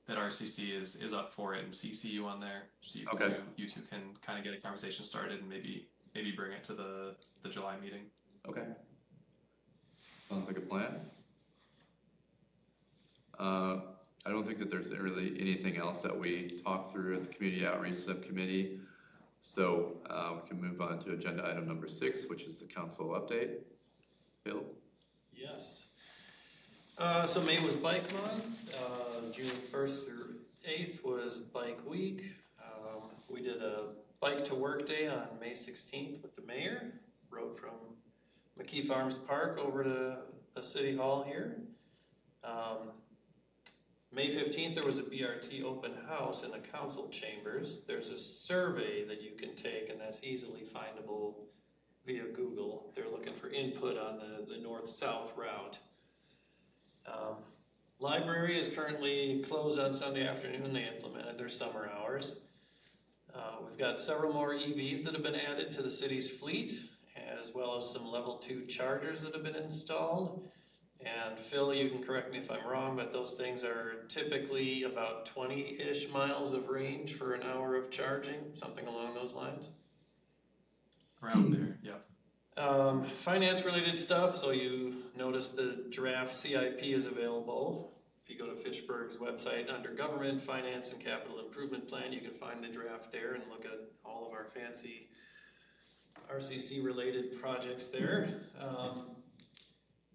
RCC is up for it and CC you on there, so you two can kind of get a conversation started and maybe bring it to the July meeting. Okay. Sounds like a plan. I don't think that there's really anything else that we talked through at the Community Outreach Subcommittee. So we can move on to agenda item number 6, which is the council update. Bill? Yes. So May was Bike Month. June 1st through 8th was Bike Week. We did a Bike to Work Day on May 16th with the mayor. Rode from McKee Farms Park over to the City Hall here. May 15th, there was a BRT open house in the council chambers. There's a survey that you can take, and that's easily findable via Google. They're looking for input on the north-south route. Library is currently closed on Sunday afternoon. They implemented their summer hours. We've got several more EVs that have been added to the city's fleet, as well as some level 2 chargers that have been installed. And Phil, you can correct me if I'm wrong, but those things are typically about 20-ish miles of range for an hour of charging, something along those lines. Around there, yep. Finance-related stuff, so you notice the draft CIP is available. If you go to Fitchburg's website under Government, Finance, and Capital Improvement Plan, you can find the draft there and look at all of our fancy RCC-related projects there.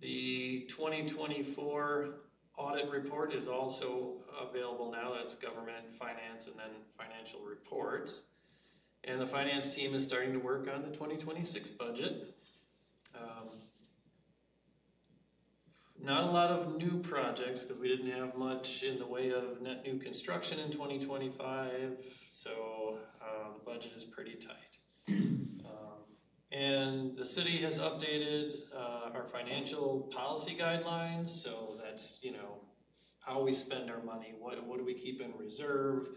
The 2024 audit report is also available now. That's Government, Finance, and then Financial Reports. And the finance team is starting to work on the 2026 budget. Not a lot of new projects because we didn't have much in the way of net new construction in 2025. So budget is pretty tight. And the city has updated our financial policy guidelines, so that's, you know, how we spend our money, what do we keep in reserve,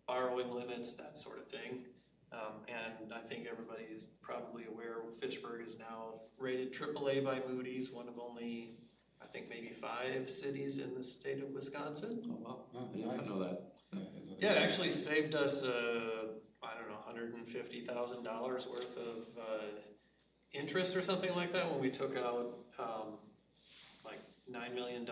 borrowing limits, that sort of thing. And I think everybody is probably aware Fitchburg is now rated AAA by Moody's, one of only, I think, maybe 5 cities in the state of Wisconsin. Oh, wow. I didn't know that. Yeah, it actually saved us, I don't know, $150,000 worth of interest or something like that when we took out like $9 million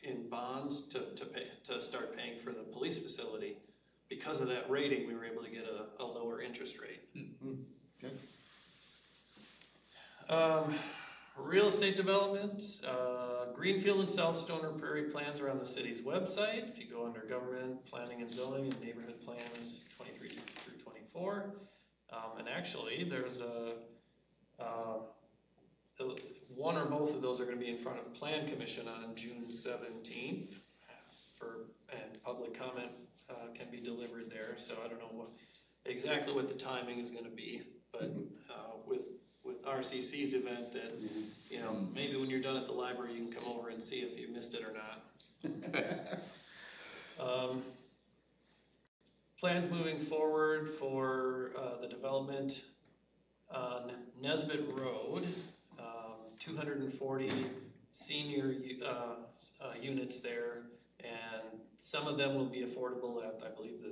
in bonds to start paying for the police facility. Because of that rating, we were able to get a lower interest rate. Okay. Real estate development, Greenfield and South Stoner Prairie plans are on the city's website. If you go under government, planning and zoning and neighborhood plans 23 through 24. And actually there's one or both of those are going to be in front of Plan Commission on June 17th and public comment can be delivered there. So I don't know exactly what the timing is going to be, but with RCC's event that, you know, maybe when you're done at the library, you can come over and see if you missed it or not. Plans moving forward for the development on Nesbitt Road, 240 senior units there, and some of them will be affordable at, I believe,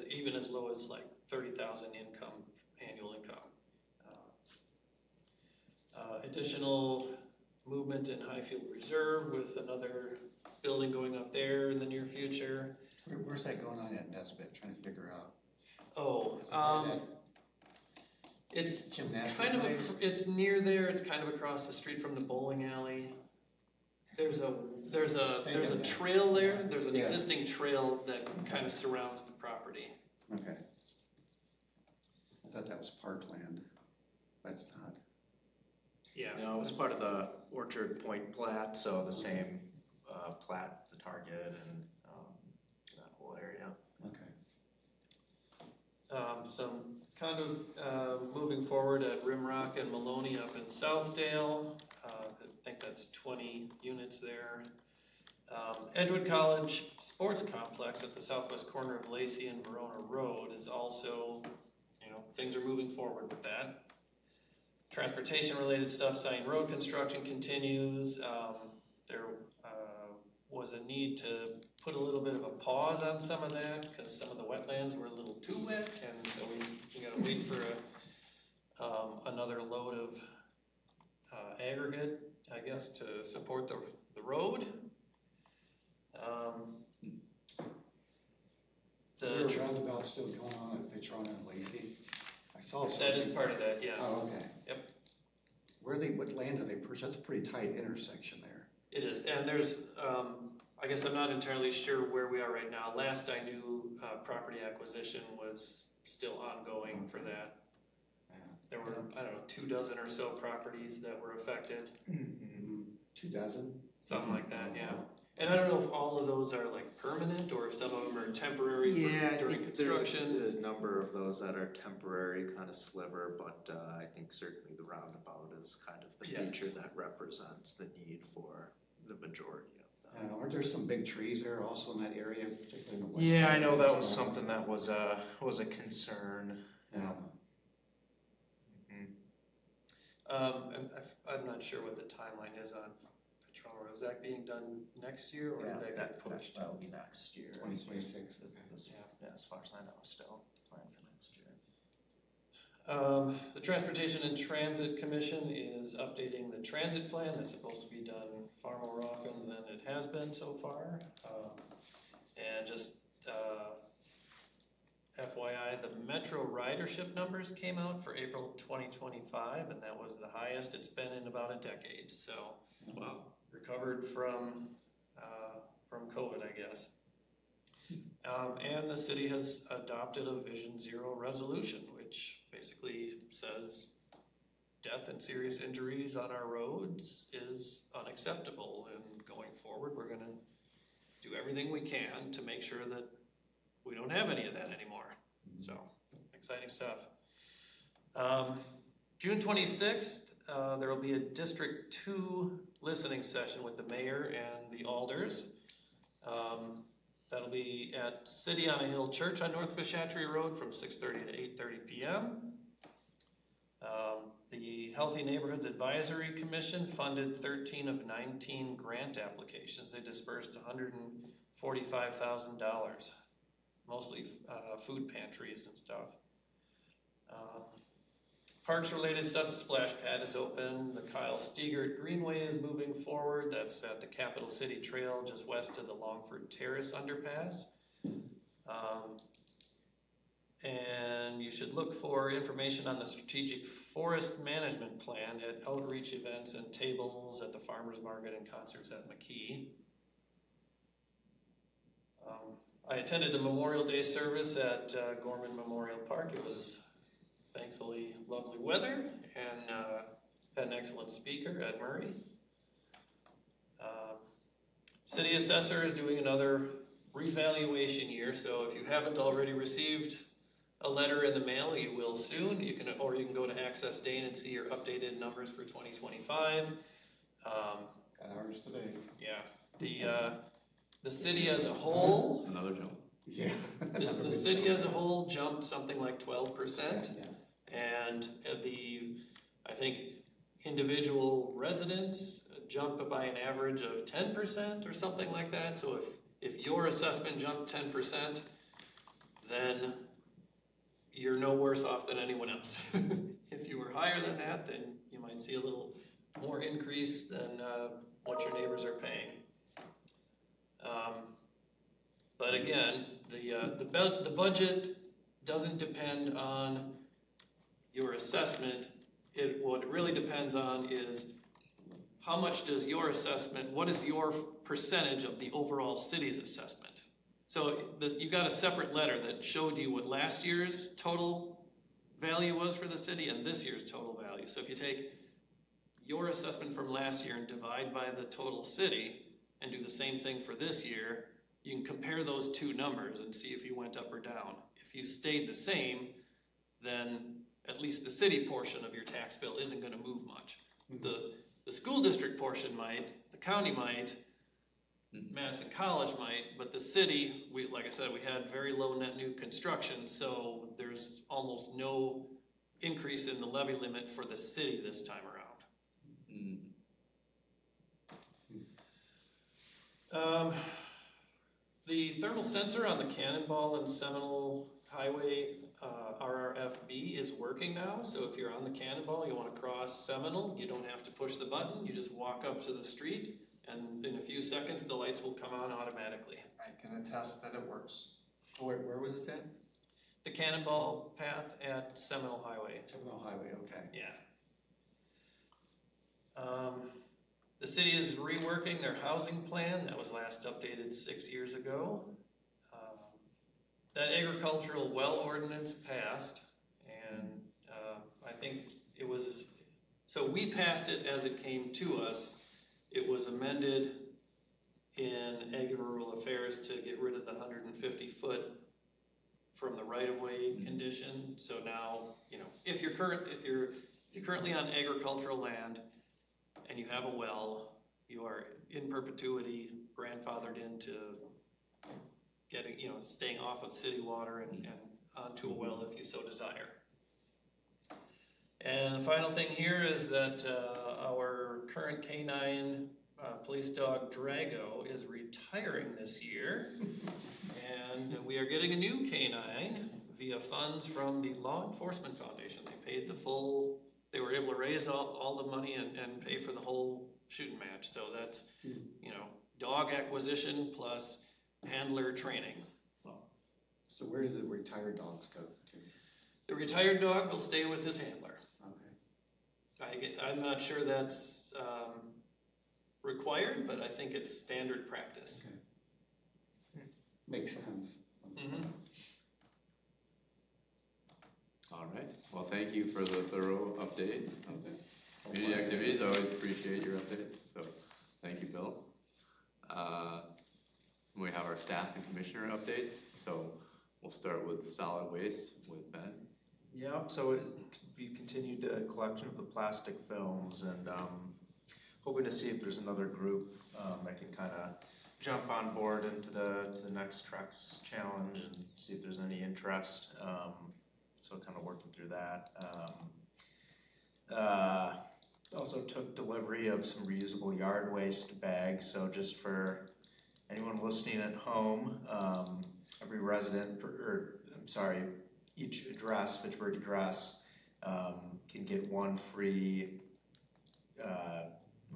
even as low as like 30,000 annual income. Additional movement in Highfield Reserve with another building going up there in the near future. Where's that going on at Nesbitt? Trying to figure out. Oh, it's Gymnastics kind of place? it's near there. It's kind of across the street from the bowling alley. There's a trail there. There's an existing trail that kind of surrounds the property. Okay. I thought that was parkland, but it's not. Yeah. No, it was part of the Orchard Point plat, so the same plat, the Target and that whole area. Okay. Some condos moving forward at Rimrock and Maloney up in Southdale. I think that's 20 units there. Edgewood College Sports Complex at the southwest corner of Lacey and Verona Road is also, you know, things are moving forward with that. Transportation related stuff, Sign Road construction continues. There was a need to put a little bit of a pause on some of that because some of the wetlands were a little too wet, and so we got to wait for another load of aggregate, I guess, to support the road. Is there a roundabout still going on at Verona and Lacey? I saw something. That is part of that, yes. Oh, okay. Yep. What land are they purchasing? That's a pretty tight intersection there. It is, and there's, I guess I'm not entirely sure where we are right now. Last I knew, property acquisition was still ongoing for that. Yeah. There were, I don't know, 24 or so properties that were affected. 24? Something like that, yeah. And I don't know if all of those are like permanent or if some of them are temporary during construction. There's a number of those that are temporary, kind of sliver, but I think certainly the roundabout is kind of the feature that represents the need for the majority of them. Aren't there some big trees there also in that area, particularly in the west? Yeah, I know that was something that was a concern. Yeah. I'm not sure what the timeline is on Petrona. Is that being done next year or did that get pushed? That'll be next year. 2026. Yeah, as far as I know, still planned for next year. The Transportation and Transit Commission is updating the transit plan. That's supposed to be done far more often than it has been so far. And just FYI, the Metro ridership numbers came out for April 2025, and that was the highest it's been in about a decade. So, wow, recovered from COVID, I guess. And the city has adopted a Vision Zero resolution, which basically says death and serious injuries on our roads is unacceptable. And going forward, we're going to do everything we can to make sure that we don't have any of that anymore. So, exciting stuff. June 26th, there will be a District 2 listening session with the mayor and the alders. That'll be at City on a Hill Church on North Fishatry Road from 6:30 to 8:30 p.m. The Healthy Neighborhoods Advisory Commission funded 13 of 19 grant applications. They dispersed $145,000, mostly food pantries and stuff. Parks related stuff, the splash pad is open. The Kyle Stiegert Greenway is moving forward. That's at the Capital City Trail just west of the Longford Terrace underpass. And you should look for information on the Strategic Forest Management Plan at outreach events and tables at the Farmers Market and concerts at McKee. I attended the Memorial Day service at Gorman Memorial Park. It was thankfully lovely weather, and had an excellent speaker, Ed Murray. City assessor is doing another revaluation year, so if you haven't already received a letter in the mail, you will soon. You can go to Access Dane and see your updated numbers for 2025. Got ours today. Yeah, the city as a whole. Another jump. Yeah. The city as a whole jumped something like 12%. Yeah. And I think individual residents jump by an average of 10% or something like that. So if your assessment jumped 10%, then you're no worse off than anyone else. If you were higher than that, then you might see a little more increase than what your neighbors are paying. But again, the budget doesn't depend on your assessment. What it really depends on is how much does your assessment, what is your percentage of the overall city's assessment? So you got a separate letter that showed you what last year's total value was for the city and this year's total value. So if you take your assessment from last year and divide by the total city and do the same thing for this year, you can compare those two numbers and see if you went up or down. If you stayed the same, then at least the city portion of your tax bill isn't going to move much. The school district portion might, the county might, Madison College might, but the city, like I said, we had very low net new construction, so there's almost no increase in the levy limit for the city this time around. The thermal sensor on the Cannonball and Seminole Highway RRFB is working now. So if you're on the Cannonball, you want to cross Seminole, you don't have to push the button. You just walk up to the street, and in a few seconds, the lights will come on automatically. I can attest that it works. Where was this at? The Cannonball path at Seminole Highway. Seminole Highway, okay. Yeah. The city is reworking their housing plan. That was last updated 6 years ago. That agricultural well ordinance passed, and I think it was, so we passed it as it came to us. It was amended in Ag and Rural Affairs to get rid of the 150-foot from the right-of-way condition. So now, if you're currently on agricultural land and you have a well, you are in perpetuity grandfathered into getting, staying off of city water and onto a well if you so desire. And the final thing here is that our current K9 police dog Drago is retiring this year, and we are getting a new K9 via funds from the Law Enforcement Foundation. They paid they were able to raise all the money and pay for the whole shooting match. So that's, dog acquisition plus handler training. So where do the retired dogs go to? The retired dog will stay with his handler. Okay. I'm not sure that's required, but I think it's standard practice. Okay. Makes sense. Mm-hmm. All right. Well, thank you for the thorough update of the community activities. I always appreciate your updates. So thank you, Bill. We have our staff and commissioner updates. So we'll start with solid waste with Ben. Yep, so we continued the collection of the plastic films and hoping to see if there's another group that can kind of jump on board into the next Trex challenge and see if there's any interest. So kind of working through that. Also took delivery of some reusable yard waste bags. So just for anyone listening at home, every resident, each address, Fitchburg address, can get one free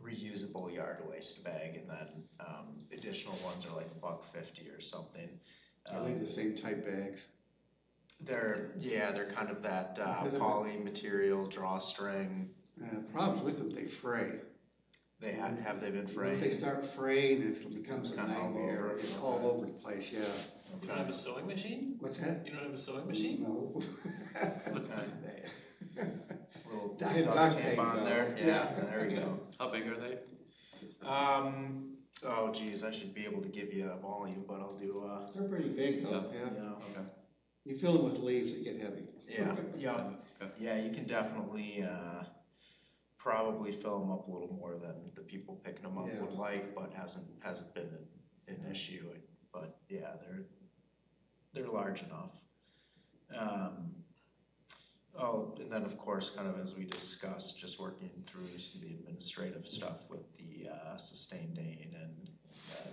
reusable yard waste bag, and then additional ones are like $1.50 or something. Are they the same type bags? They're kind of that poly material drawstring. Problems with them, they fray. They have they been fraying? Once they start fraying, it becomes a nightmare. It's all over the place, yeah. You don't have a sewing machine? What's that? You don't have a sewing machine? No. Little I had duct tape on there. Yeah, there we go. How big are they? Oh geez, I should be able to give you a volume, but I'll do They're pretty big though, yeah. Okay. You fill them with leaves, they get heavy. Yeah, yeah, you can definitely probably fill them up a little more than the people picking them up would like, but hasn't been an issue. But yeah, they're large enough. And then of course, kind of as we discussed, just working through some of the administrative stuff with the Sustained Aid and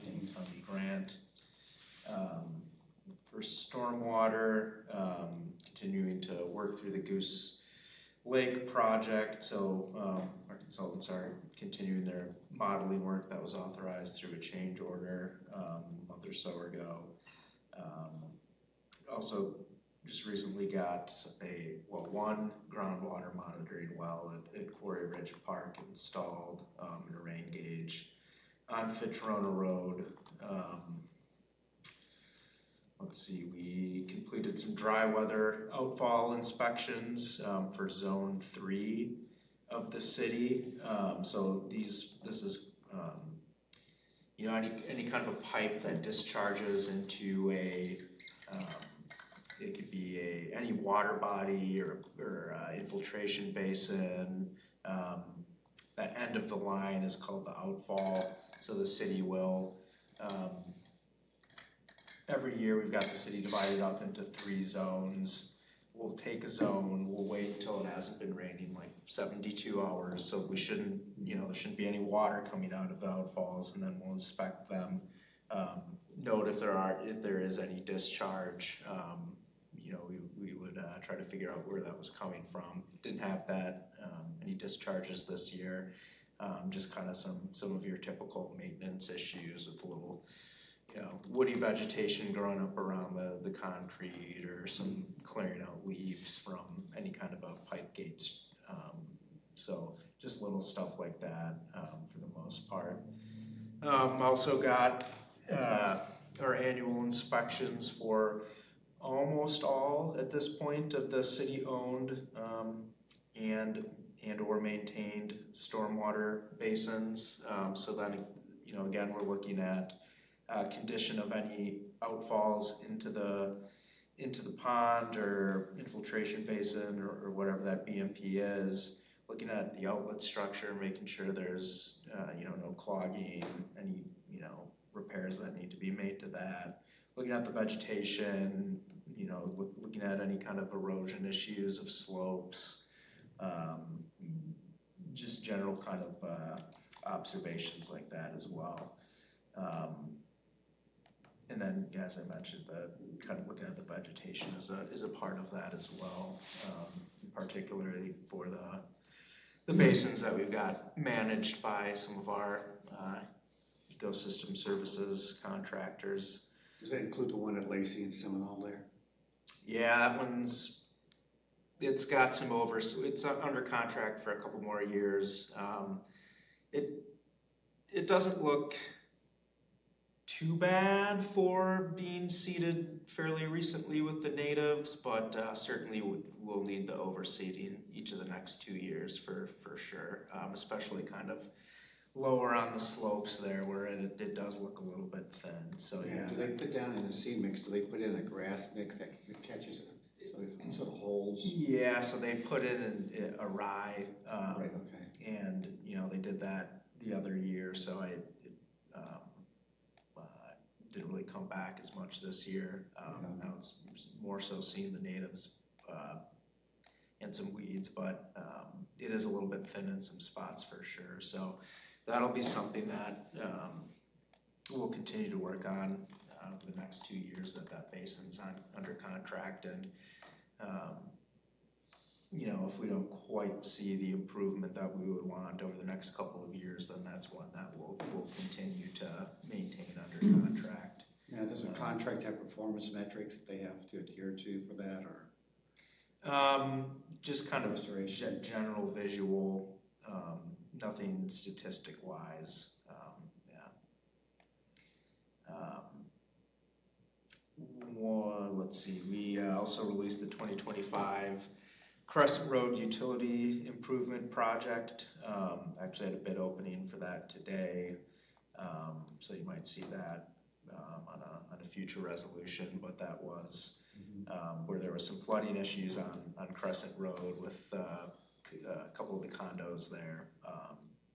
Dean grant. For stormwater, continuing to work through the Goose Lake project. So our consultants are continuing their modeling work that was authorized through a change order a month or so ago. Also just recently got one groundwater monitoring well at Quarry Ridge Park installed in a rain gauge on Fitcherona Road. Let's see, we completed some dry weather outfall inspections for Zone 3 of the city. So this is any kind of a pipe that discharges into it could be any water body or infiltration basin. That end of the line is called the outfall. So the city will every year we've got the city divided up into 3 zones. We'll take a zone, we'll wait until it hasn't been raining like 72 hours, so we shouldn't, there shouldn't be any water coming out of the outfalls, and then we'll inspect them, note if there is any discharge. We would try to figure out where that was coming from. Didn't have that, any discharges this year, just kind of some of your typical maintenance issues with a little woody vegetation growing up around the concrete, or some clearing out leaves from any kind of a pipe gates. So just little stuff like that for the most part. Also got our annual inspections for almost all at this point of the city-owned and or maintained stormwater basins. So then, again, we're looking at condition of any outfalls into the pond or infiltration basin or whatever that BMP is, looking at the outlet structure, making sure there's no clogging, any repairs that need to be made to that, looking at the vegetation, looking at any kind of erosion issues of slopes, just general kind of observations like that as well. And then, as I mentioned, kind of looking at the vegetation is a part of that as well, particularly for the basins that we've got managed by some of our ecosystem services contractors. Does that include the one at Lacey and Seminole there? Yeah, that it's got some it's under contract for a couple more years. It doesn't look too bad for being seeded fairly recently with the natives, but certainly we'll need the overseeding each of the next 2 years for sure, especially kind of lower on the slopes there where it does look a little bit thin. So yeah. Do they put down in the seed mix, do they put in a grass mix that catches it, so it sort of holds? Yeah, so they put in a rye, Right, okay. and they did that the other year, so it didn't really come back as much this year. Now it's more so seeing the natives and some weeds, but it is a little bit thin in some spots for sure. So that'll be something that we'll continue to work on for the next 2 years that basin's under contract. And if we don't quite see the improvement that we would want over the next couple of years, then that's one that we'll continue to maintain under contract. Now, does a contract have performance metrics that they have to adhere to for that, or? Just kind of general visual, nothing statistic wise. Let's see, we also released the 2025 Crescent Road Utility Improvement Project. Actually had a bid opening for that today, so you might see that on a future resolution, but that was where there was some flooding issues on Crescent Road with a couple of the condos there.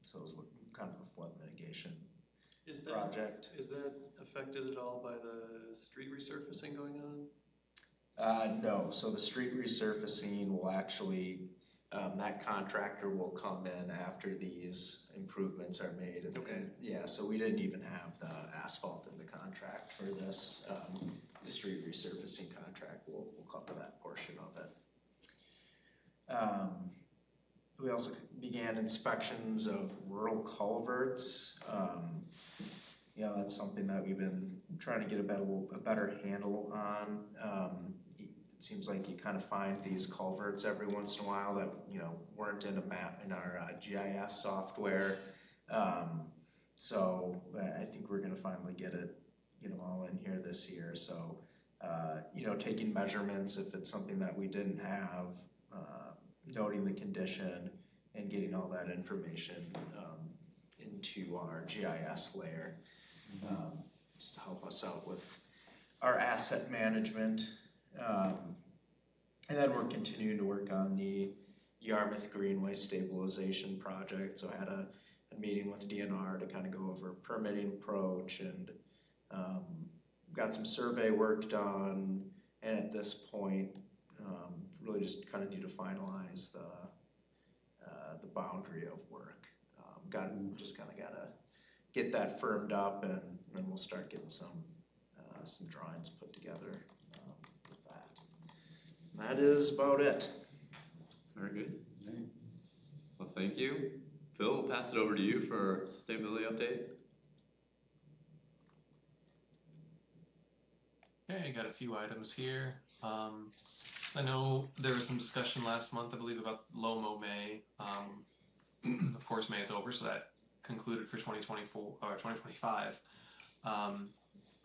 So it was kind of a flood mitigation project. Is that affected at all by the street resurfacing going on? No, so the street resurfacing will actually, that contractor will come in after these improvements are made. Okay. Yeah, so we didn't even have the asphalt in the contract for this. The street resurfacing contract will cover that portion of it. We also began inspections of rural culverts. That's something that we've been trying to get a better handle on. It seems like you kind of find these culverts every once in a while that weren't in a map in our GIS software. So I think we're going to finally get them all in here this year. So taking measurements if it's something that we didn't have, noting the condition, and getting all that information into our GIS layer, just to help us out with our asset management. And then we're continuing to work on the Yarmouth Greenway stabilization project. So I had a meeting with DNR to kind of go over permitting approach, and got some survey work done. And at this point, really just kind of need to finalize the boundary of work. Just kind of got to get that firmed up, and then we'll start getting some drawings put together with that. And that is about it. Very good. Well, thank you. Phil, we'll pass it over to you for sustainability update. Okay, got a few items here. I know there was some discussion last month, I believe, about low-mo May. Of course, May is over, so that concluded for 2024 or 2025.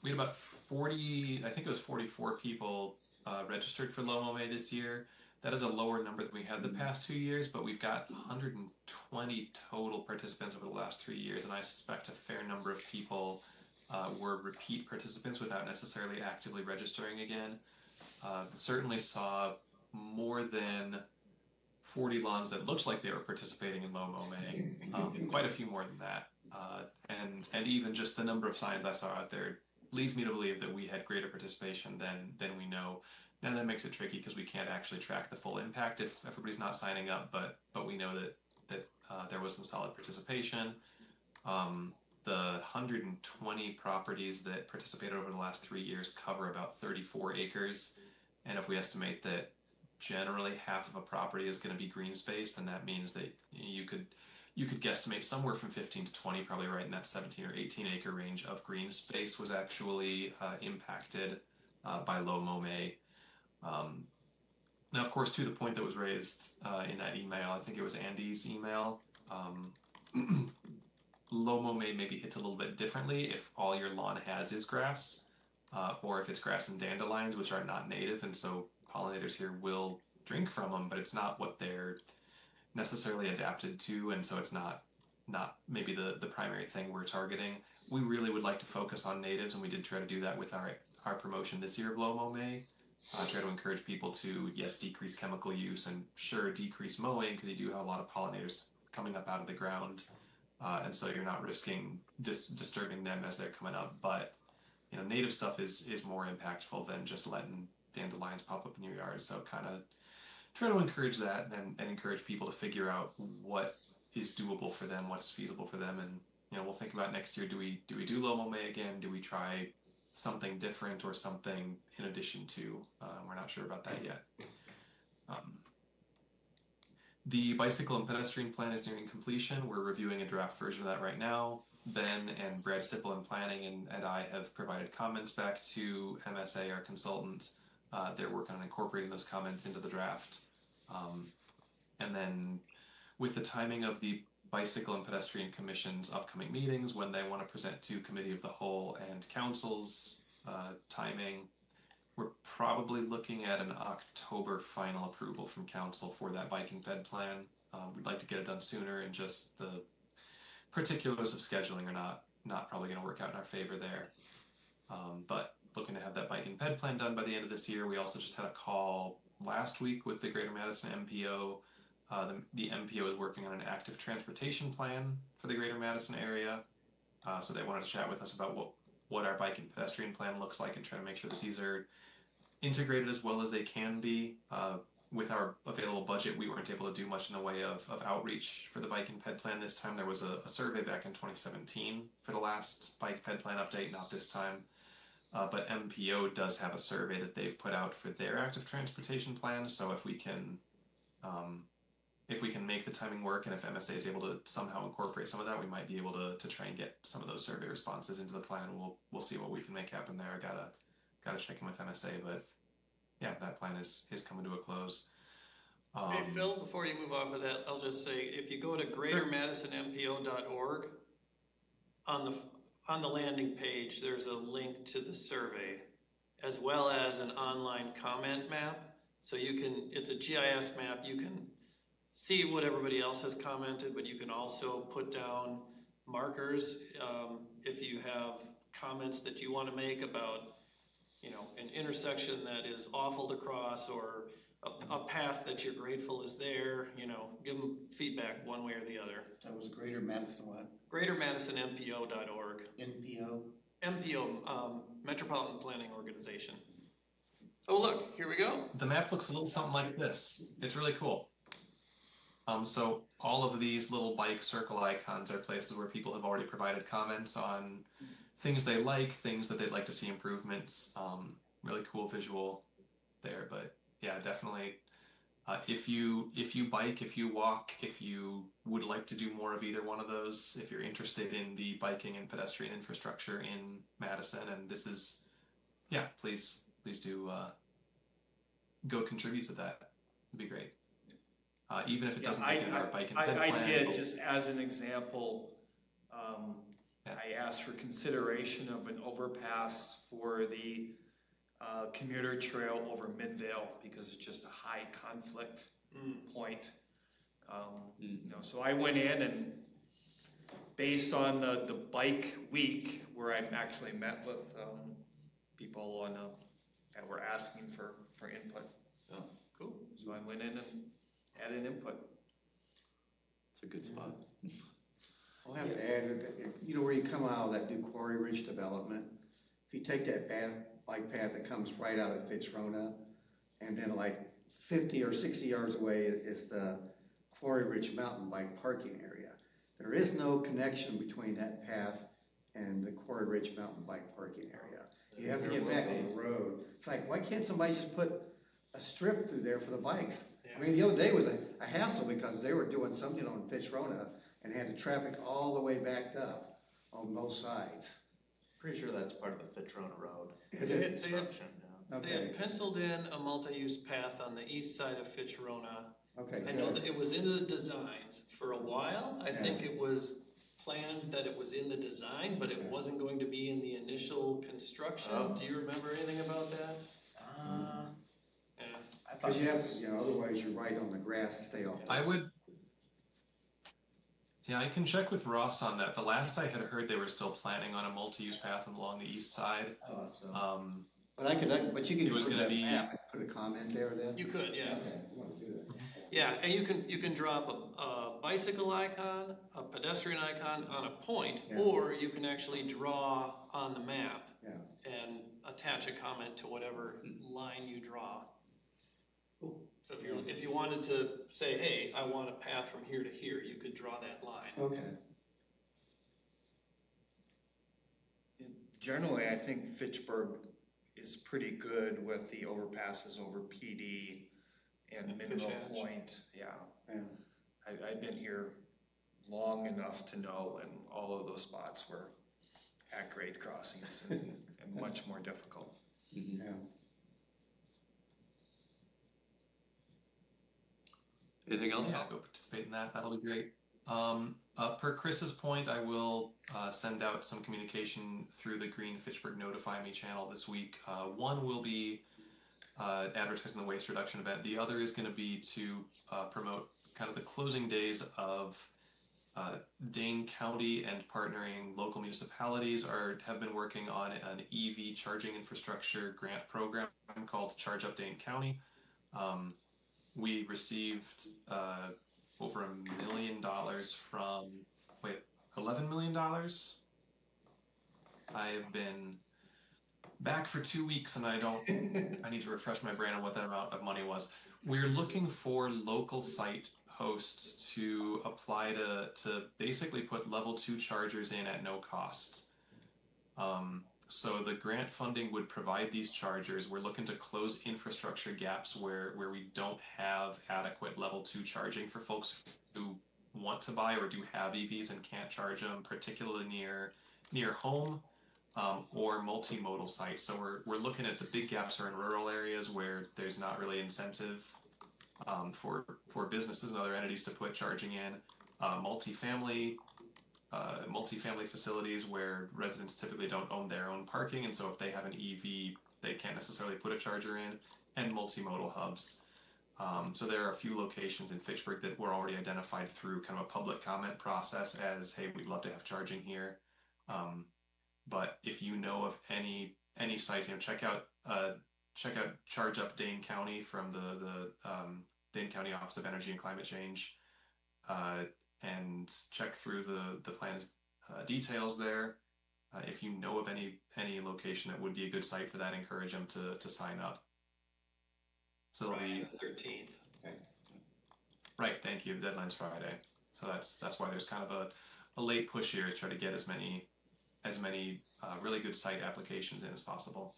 We had about 40, I think it was 44 people registered for low-mo May this year. That is a lower number than we had the past 2 years, but we've got 120 total participants over the last 3 years, and I suspect a fair number of people were repeat participants without necessarily actively registering again. Certainly saw more than 40 lawns that looked like they were participating in low-mo May, quite a few more than that. And even just the number of signs I saw out there leads me to believe that we had greater participation than we know. And that makes it tricky because we can't actually track the full impact if everybody's not signing up, but we know that there was some solid participation. The 120 properties that participated over the last 3 years cover about 34 acres. And if we estimate that generally half of a property is going to be green space, then that means that you could guesstimate somewhere from 15 to 20, probably right in that 17 or 18 acre range of green space was actually impacted by low-mo May. Now, of course, to the point that was raised in that email, I think it was Andy's email, low-mo May maybe hits a little bit differently if all your lawn has is grass, or if it's grass and dandelions, which are not native, and so pollinators here will drink from them, but it's not what they're necessarily adapted to, and so it's not not maybe the primary thing we're targeting. We really would like to focus on natives, and we did try to do that with our promotion this year of Low Mow May. Try to encourage people to, yes, decrease chemical use and sure, decrease mowing, because you do have a lot of pollinators coming up out of the ground. And so you're not risking disturbing them as they're coming up. But, you know, native stuff is more impactful than just letting dandelions pop up in your yard. So kind of try to encourage that and encourage people to figure out what is doable for them, what's feasible for them. And, you know, we'll think about next year, do we do Low Mow May again? Do we try something different or something in addition to? We're not sure about that yet. The bicycle and pedestrian plan is nearing completion. We're reviewing a draft version of that right now. Ben and Brad Sipple in planning and I have provided comments back to MSA, our consultant. They're working on incorporating those comments into the draft. And then with the timing of the Bicycle and Pedestrian Commission's upcoming meetings, when they want to present to Committee of the Whole and Council's timing, we're probably looking at an October final approval from Council for that biking ped plan. We'd like to get it done sooner, and just the particulars of scheduling are not probably going to work out in our favor there. But looking to have that biking ped plan done by the end of this year. We also just had a call last week with the Greater Madison MPO. The MPO is working on an active transportation plan for the Greater Madison area. So they wanted to chat with us about what our bike and pedestrian plan looks like and try to make sure that these are integrated as well as they can be. With our available budget, we weren't able to do much in the way of outreach for the bike and ped plan this time. There was a survey back in 2017 for the last bike ped plan update, not this time. But MPO does have a survey that they've put out for their active transportation plan. So if we can make the timing work, and if MSA is able to somehow incorporate some of that, we might be able to try and get some of those survey responses into the plan. We'll see what we can make happen there. Gotta check in with MSA, but yeah, that plan is coming to a close. Hey Phil, before you move off of that, I'll just say, if you go to greatermadisonmpo.org, on the landing page, there's a link to the survey, as well as an online comment map. So it's a GIS map. You can see what everybody else has commented, but you can also put down markers if you have comments that you want to make about, you know, an intersection that is awful to cross, or a path that you're grateful is there. You know, give them feedback one way or the other. That was Greater Madison what? GreaterMadisonMPO.org. NPO? MPO, Metropolitan Planning Organization. Oh look, here we go. The map looks a little something like this. It's really cool. So all of these little bike circle icons are places where people have already provided comments on things they like, things that they'd like to see improvements. Really cool visual there, but yeah, definitely. If you bike, if you walk, if you would like to do more of either one of those, if you're interested in the biking and pedestrian infrastructure in Madison, and this is, yeah, please do go contribute to that. It'd be great. Even if it doesn't make it in our bike and ped plan. I did, just as an example, I asked for consideration of an overpass for the commuter trail over Midvale, because it's just a high conflict point. You know, so I went in and based on the bike week, where I actually met with people on that were asking for input. Oh, cool. So I went in and added input. It's a good spot. I'll have to add, you know, where you come out of that new Quarry Ridge development, if you take that bike path that comes right out of Fitchburg, and then like 50 or 60 yards away is the Quarry Ridge mountain bike parking area. There is no connection between that path and the Quarry Ridge mountain bike parking area. You have to get back on the road. It's like, why can't somebody just put a strip through there for the bikes? Yeah. I mean, the other day was a hassle because they were doing something on Fitchburg and had the traffic all the way backed up on both sides. Pretty sure that's part of the Fitchburg Road. They had penciled in a multi-use path on the east side of Fitchburg. Okay, I know that it was in the designs for a while. I think it was planned that it was in the design, but it wasn't going to be in the initial construction. Do you remember anything about that? Because you have, you know, otherwise you're right on the grass to stay off. I would, Yeah, I can check with Ross on that. The last I had heard, they were still planning on a multi-use path along the east side. But but you It can was put gonna that be- map and put a comment there then? You could, yes. Okay, I wanna do that. Yeah, and you can drop a bicycle icon, a pedestrian icon on a point, Yeah. or you can actually draw on the map Yeah. and attach a comment to whatever line you draw. So if you wanted to say, hey, I want a path from here to here, you could draw that line. Okay. Generally, I think Fitchburg is pretty good with the overpasses over PD and Mineral Fish Hatch. Point. Yeah, Yeah. I've been here long enough to know, and all of those spots were at grade crossings and much more difficult. Yeah. Anything else? Yeah, I'll go participate in that. That'll be great. Per Chris's point, I will send out some communication through the Green Fitchburg Notify Me channel this week. One will be advertising the waste reduction event. The other is going to be to promote kind of the closing days of Dane County, and partnering local municipalities have been working on an EV charging infrastructure grant program called Charge Up Dane County. We received over $1 million from, $11 million? I have been back for 2 weeks and I need to refresh my brain on what that amount of money was. We're looking for local site hosts to apply to basically put level 2 chargers in at no cost. So the grant funding would provide these chargers. We're looking to close infrastructure gaps where we don't have adequate level 2 charging for folks who want to buy or do have EVs and can't charge them, particularly near home or multimodal sites. So we're looking at the big gaps are in rural areas where there's not really incentive for businesses and other entities to put charging in, multifamily facilities where residents typically don't own their own parking, and so if they have an EV, they can't necessarily put a charger in, and multimodal hubs. So there are a few locations in Fitchburg that were already identified through kind of a public comment process as, hey, we'd love to have charging here. But if you know of any sites, check out Charge Up Dane County from the Dane County Office of Energy and Climate Change, and check through the plan's details there. If you know of any location that would be a good site for that, encourage them to sign up. So Friday the 13th. Okay. Right, thank you. The deadline's Friday, so that's why there's kind of a late push here to try to get as many really good site applications in as possible.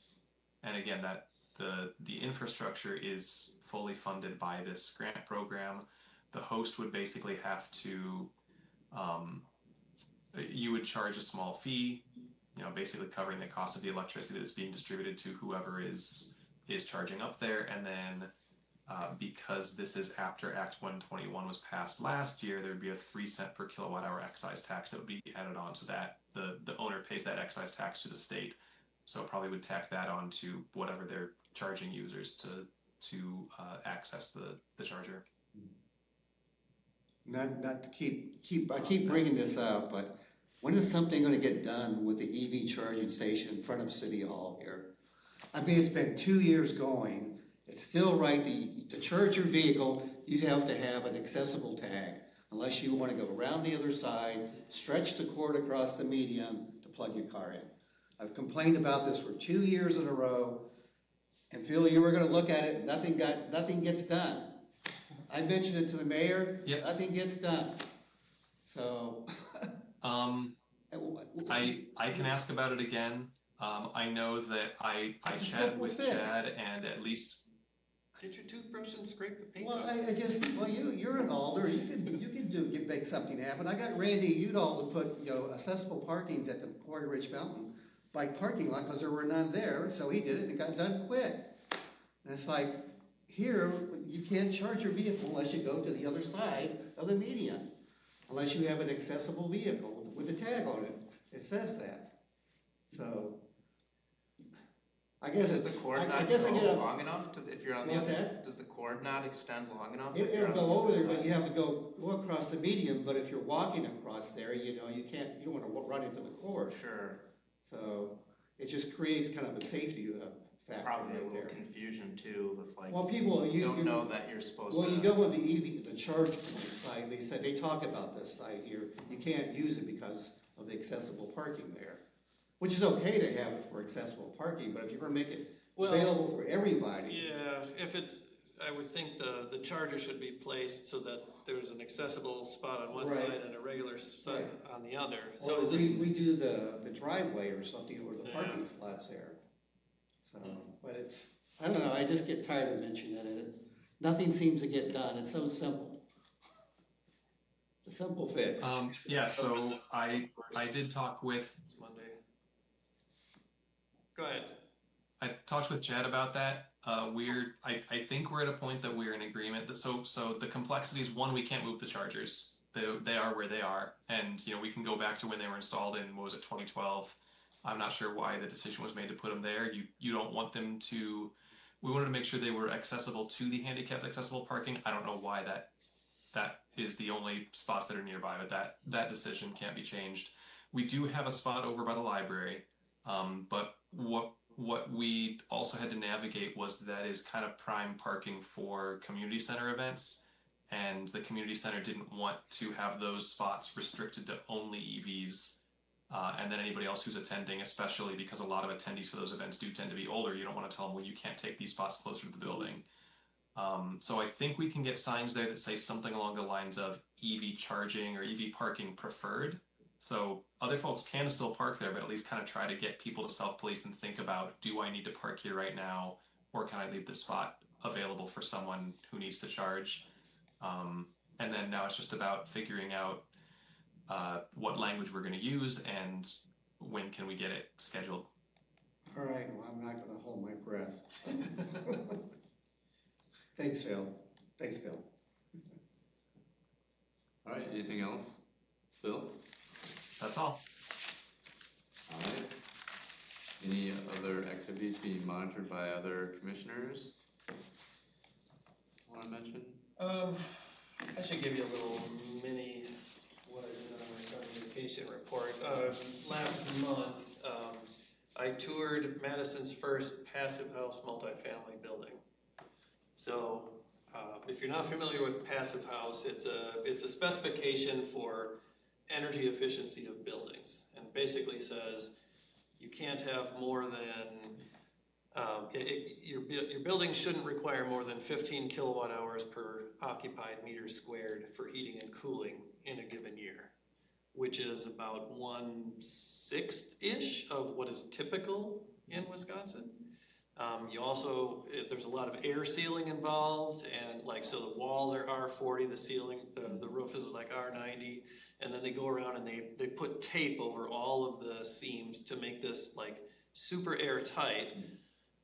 And again, that the infrastructure is fully funded by this grant program. The host would basically have to, you would charge a small fee, basically covering the cost of the electricity that's being distributed to whoever is charging up there. And then because this is after Act 121 was passed last year, there'd be a 3 cent per kilowatt hour excise tax that would be added on, so that the owner pays that excise tax to the state. So probably would tack that on to whatever they're charging users to access the charger. Not to I keep bringing this up, but when is something gonna get done with the EV charging station in front of City Hall here? I mean, it's been 2 years going, it's still right, to charge your vehicle, you have to have an accessible tag, unless you wanna go around the other side, stretch the cord across the median to plug your car in. I've complained about this for 2 years in a row, and Phil, you were gonna look at it, nothing gets done. I mentioned it to the mayor, Yep. Nothing gets done. So. I can ask about it again. I know that I It's a chatted simple with fix. Chad, and at least Get your toothbrush and scrape the paint Well, off. you're an alder, you can make something happen. I got Randy Udall to put, accessible parkings at the Quarter Ridge Mountain bike parking lot, because there were none there, so he did it and it got done quick. And it's like, here, you can't charge your vehicle unless you go to the other side of the median, unless you have an accessible vehicle with a tag on it. It says that. So, I guess Does it's, the cord I not guess I go get a, long enough to, if you're on the What's other, that? does the cord not extend long enough? if it'll you're on go the over other there, but side? you have to go across the median, but if you're walking across there, you know, you don't wanna run into the cord. Sure, So, it just creates kind of a safety factor probably a right little there. confusion too, with like, Well, people, you don't know that you're supposed to. Well, you go on the the charge point side, they talk about this site here, you can't use it because of the accessible parking there. Which is okay to have it for accessible parking, but if you're gonna make it available for everybody. Yeah, if it's, I would think the charger should be placed so that there's an accessible spot on one Right. side and a regular side on the other. So Or is this? we do the driveway or something, or the parking Yeah. slots there. So, but it's, I don't know, I just get tired of mentioning it. Nothing seems to get done, it's so simple. It's a simple fix. Yeah, so I did talk with, It's Monday. Go ahead. I talked with Chad about that. I think we're at a point that we're in agreement that so the complexity is, one, we can't move the chargers. They are where they are, and you know, we can go back to when they were installed in, what was it, 2012. I'm not sure why the decision was made to put them there. You don't want them to. We wanted to make sure they were accessible to the handicapped accessible parking. I don't know why that is the only spots that are nearby, but that decision can't be changed. We do have a spot over by the library, but what we also had to navigate was that is kind of prime parking for community center events, and the community center didn't want to have those spots restricted to only EVs, and then anybody else who's attending, especially because a lot of attendees for those events do tend to be older. You don't want to tell them, well, you can't take these spots closer to the building. So I think we can get signs there that say something along the lines of EV charging or EV parking preferred. So other folks can still park there, but at least kind of try to get people to self-police and think about, do I need to park here right now, or can I leave the spot available for someone who needs to charge? And then now it's just about figuring out what language we're going to use and when can we get it scheduled. All right, well, I'm not gonna hold my breath. Thanks, Phil. Thanks, Phil. All right, anything else? Phil? That's all. All right. Any other activities being monitored by other commissioners? Want to mention? I should give you a little mini, what I did on my summer vacation report. Last month, I toured Madison's first passive house multifamily building. So, if you're not familiar with passive house, it's a specification for energy efficiency of buildings, and basically says you can't have more than your building shouldn't require more than 15 kilowatt hours per occupied meter squared for heating and cooling in a given year, which is about 1/6-ish of what is typical in Wisconsin. You also, there's a lot of air sealing involved, and like, so the walls are R40, the ceiling, the roof is like R90, and then they go around and they put tape over all of the seams to make this like super airtight.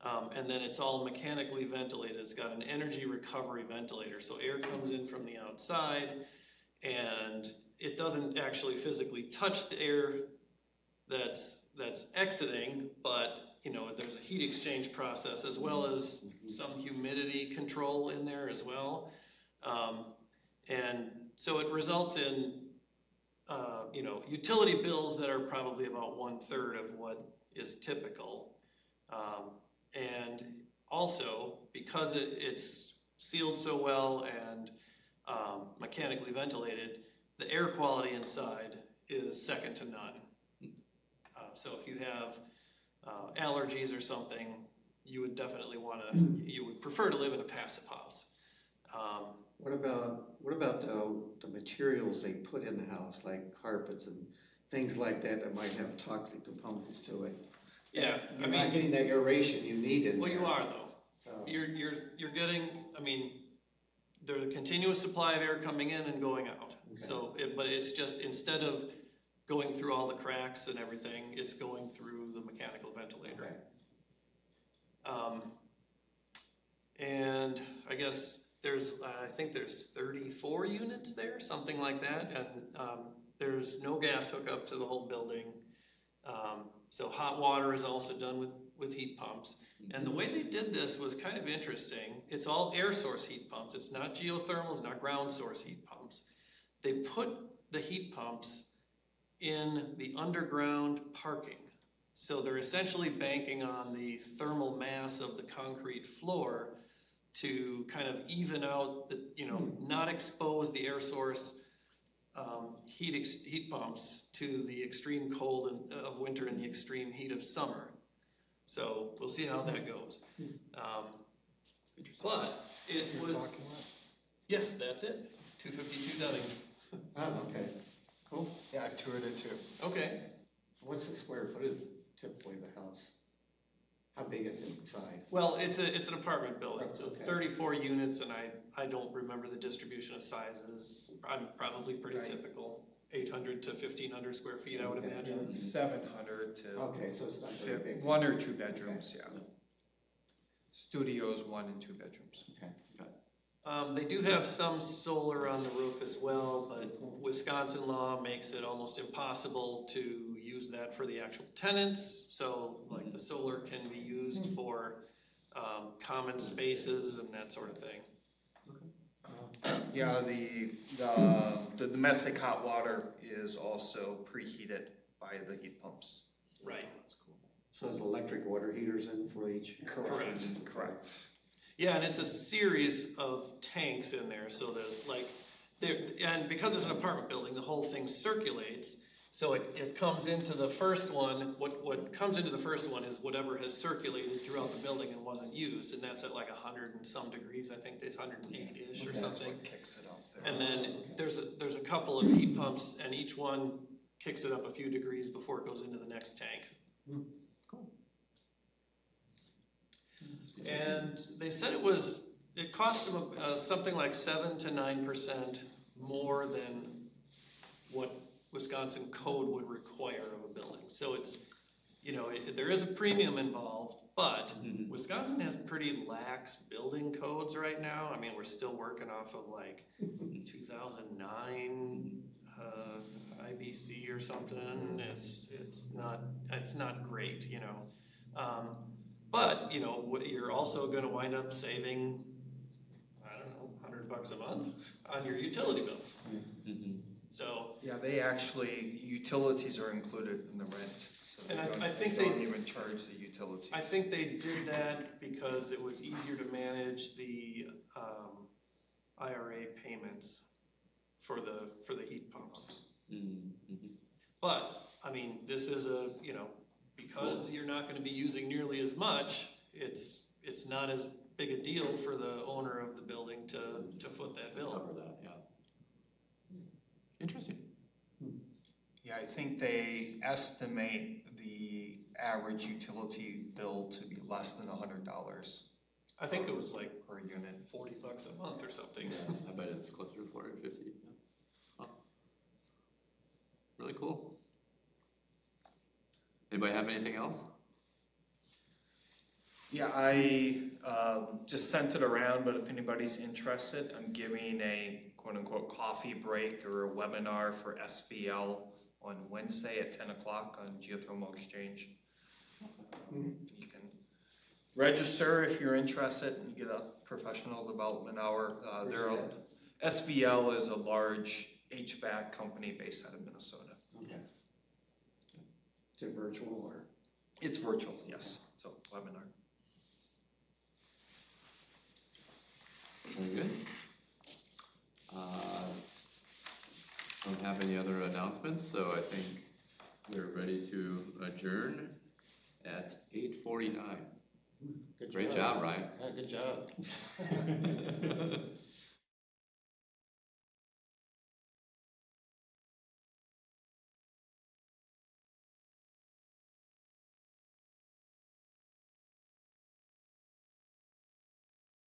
And then it's all mechanically ventilated. It's got an energy recovery ventilator, so air comes in from the outside, and it doesn't actually physically touch the air that's exiting, but you know, there's a heat exchange process as well as some humidity control in there as well. And so it results in, you know, utility bills that are probably about 1/3 of what is typical. And also, because it's sealed so well and mechanically ventilated, the air quality inside is second to none. So if you have allergies or something, you would definitely you would prefer to live in a passive house. What about the materials they put in the house, like carpets and things like that might have toxic components to it? Yeah, You're not getting that aeration you need in there. Well, you are though. So, You're getting, I mean, there's a continuous supply of air coming in and going out. Okay. So, but it's just, instead of going through all the cracks and everything, it's going through the mechanical ventilator. okay. And I guess I think there's 34 units there, something like that, and there's no gas hookup to the whole building. So hot water is also done with heat pumps. And the way they did this was kind of interesting. It's all air source heat pumps. It's not geothermal, it's not ground source heat pumps. They put the heat pumps in the underground parking. So they're essentially banking on the thermal mass of the concrete floor to kind of even out the, not expose the air source heat pumps to the extreme cold of winter and the extreme heat of summer. So we'll see how that goes. But it was, yes, that's it. 252 Dunning. Oh, okay, cool. Yeah, I've toured it too. Okay. What's the square footage typically of the house? How big is it inside? Well, it's an apartment building, so Okay. 34 units, and I don't remember the distribution of sizes. I'm probably pretty typical, 800 to 1,500 square feet, I would imagine. 700 to. Okay, so it's not very big. 1 or 2 bedrooms, yeah. Studios, 1 and 2 bedrooms. Okay. They do have some solar on the roof as well, but Wisconsin law makes it almost impossible to use that for the actual tenants. So like the solar can be used for common spaces and that sort of thing. Yeah, the domestic hot water is also preheated by the heat pumps. Right. That's cool. So there's electric water heaters in for each? Correct. Correct. Yeah, and it's a series of tanks in there, so that and because it's an apartment building, the whole thing circulates. So it comes into the first one. What comes into the first one is whatever has circulated throughout the building and wasn't used, and that's at like 100 and some degrees. I think it's 108-ish or something. That's what kicks it up there. And then there's a couple of heat pumps, and each one kicks it up a few degrees before it goes into the next tank. Cool. And they said it cost them something like 7 to 9% more than what Wisconsin code would require of a building. So it's, there is a premium involved, but Wisconsin has pretty lax building codes right now. I mean, we're still working off of like 2009 IBC or something. It's not great, But, you're also going to wind up saving, I don't know, $100 a month on your utility bills. So. Yeah, utilities are included in the rent. So And I think they don't even charge the utilities. I think they did that because it was easier to manage the IRA payments for the heat pumps. But, I mean, this is because you're not going to be using nearly as much, it's not as big a deal for the owner of the building to foot that bill. Cover that, yeah. Interesting. Yeah, I think they estimate the average utility bill to be less than $100 I think it was like per unit. $40 a month or something. Yeah, I bet it's closer to 40 or 50. Yeah. Huh. Really cool. Anybody have anything else? Yeah, I just sent it around, but if anybody's interested, I'm giving a quote-unquote coffee break or a webinar for SVL on Wednesday at 10 o'clock on geothermal exchange. You can register if you're interested and you get a professional development hour. SVL is a large HVAC company based out of Minnesota. Okay. Is it virtual or? It's virtual, yes. So webinar. Very good. Don't have any other announcements, so I think we're ready to adjourn at 8:49. Good Great job, Ryan. Yeah, good job.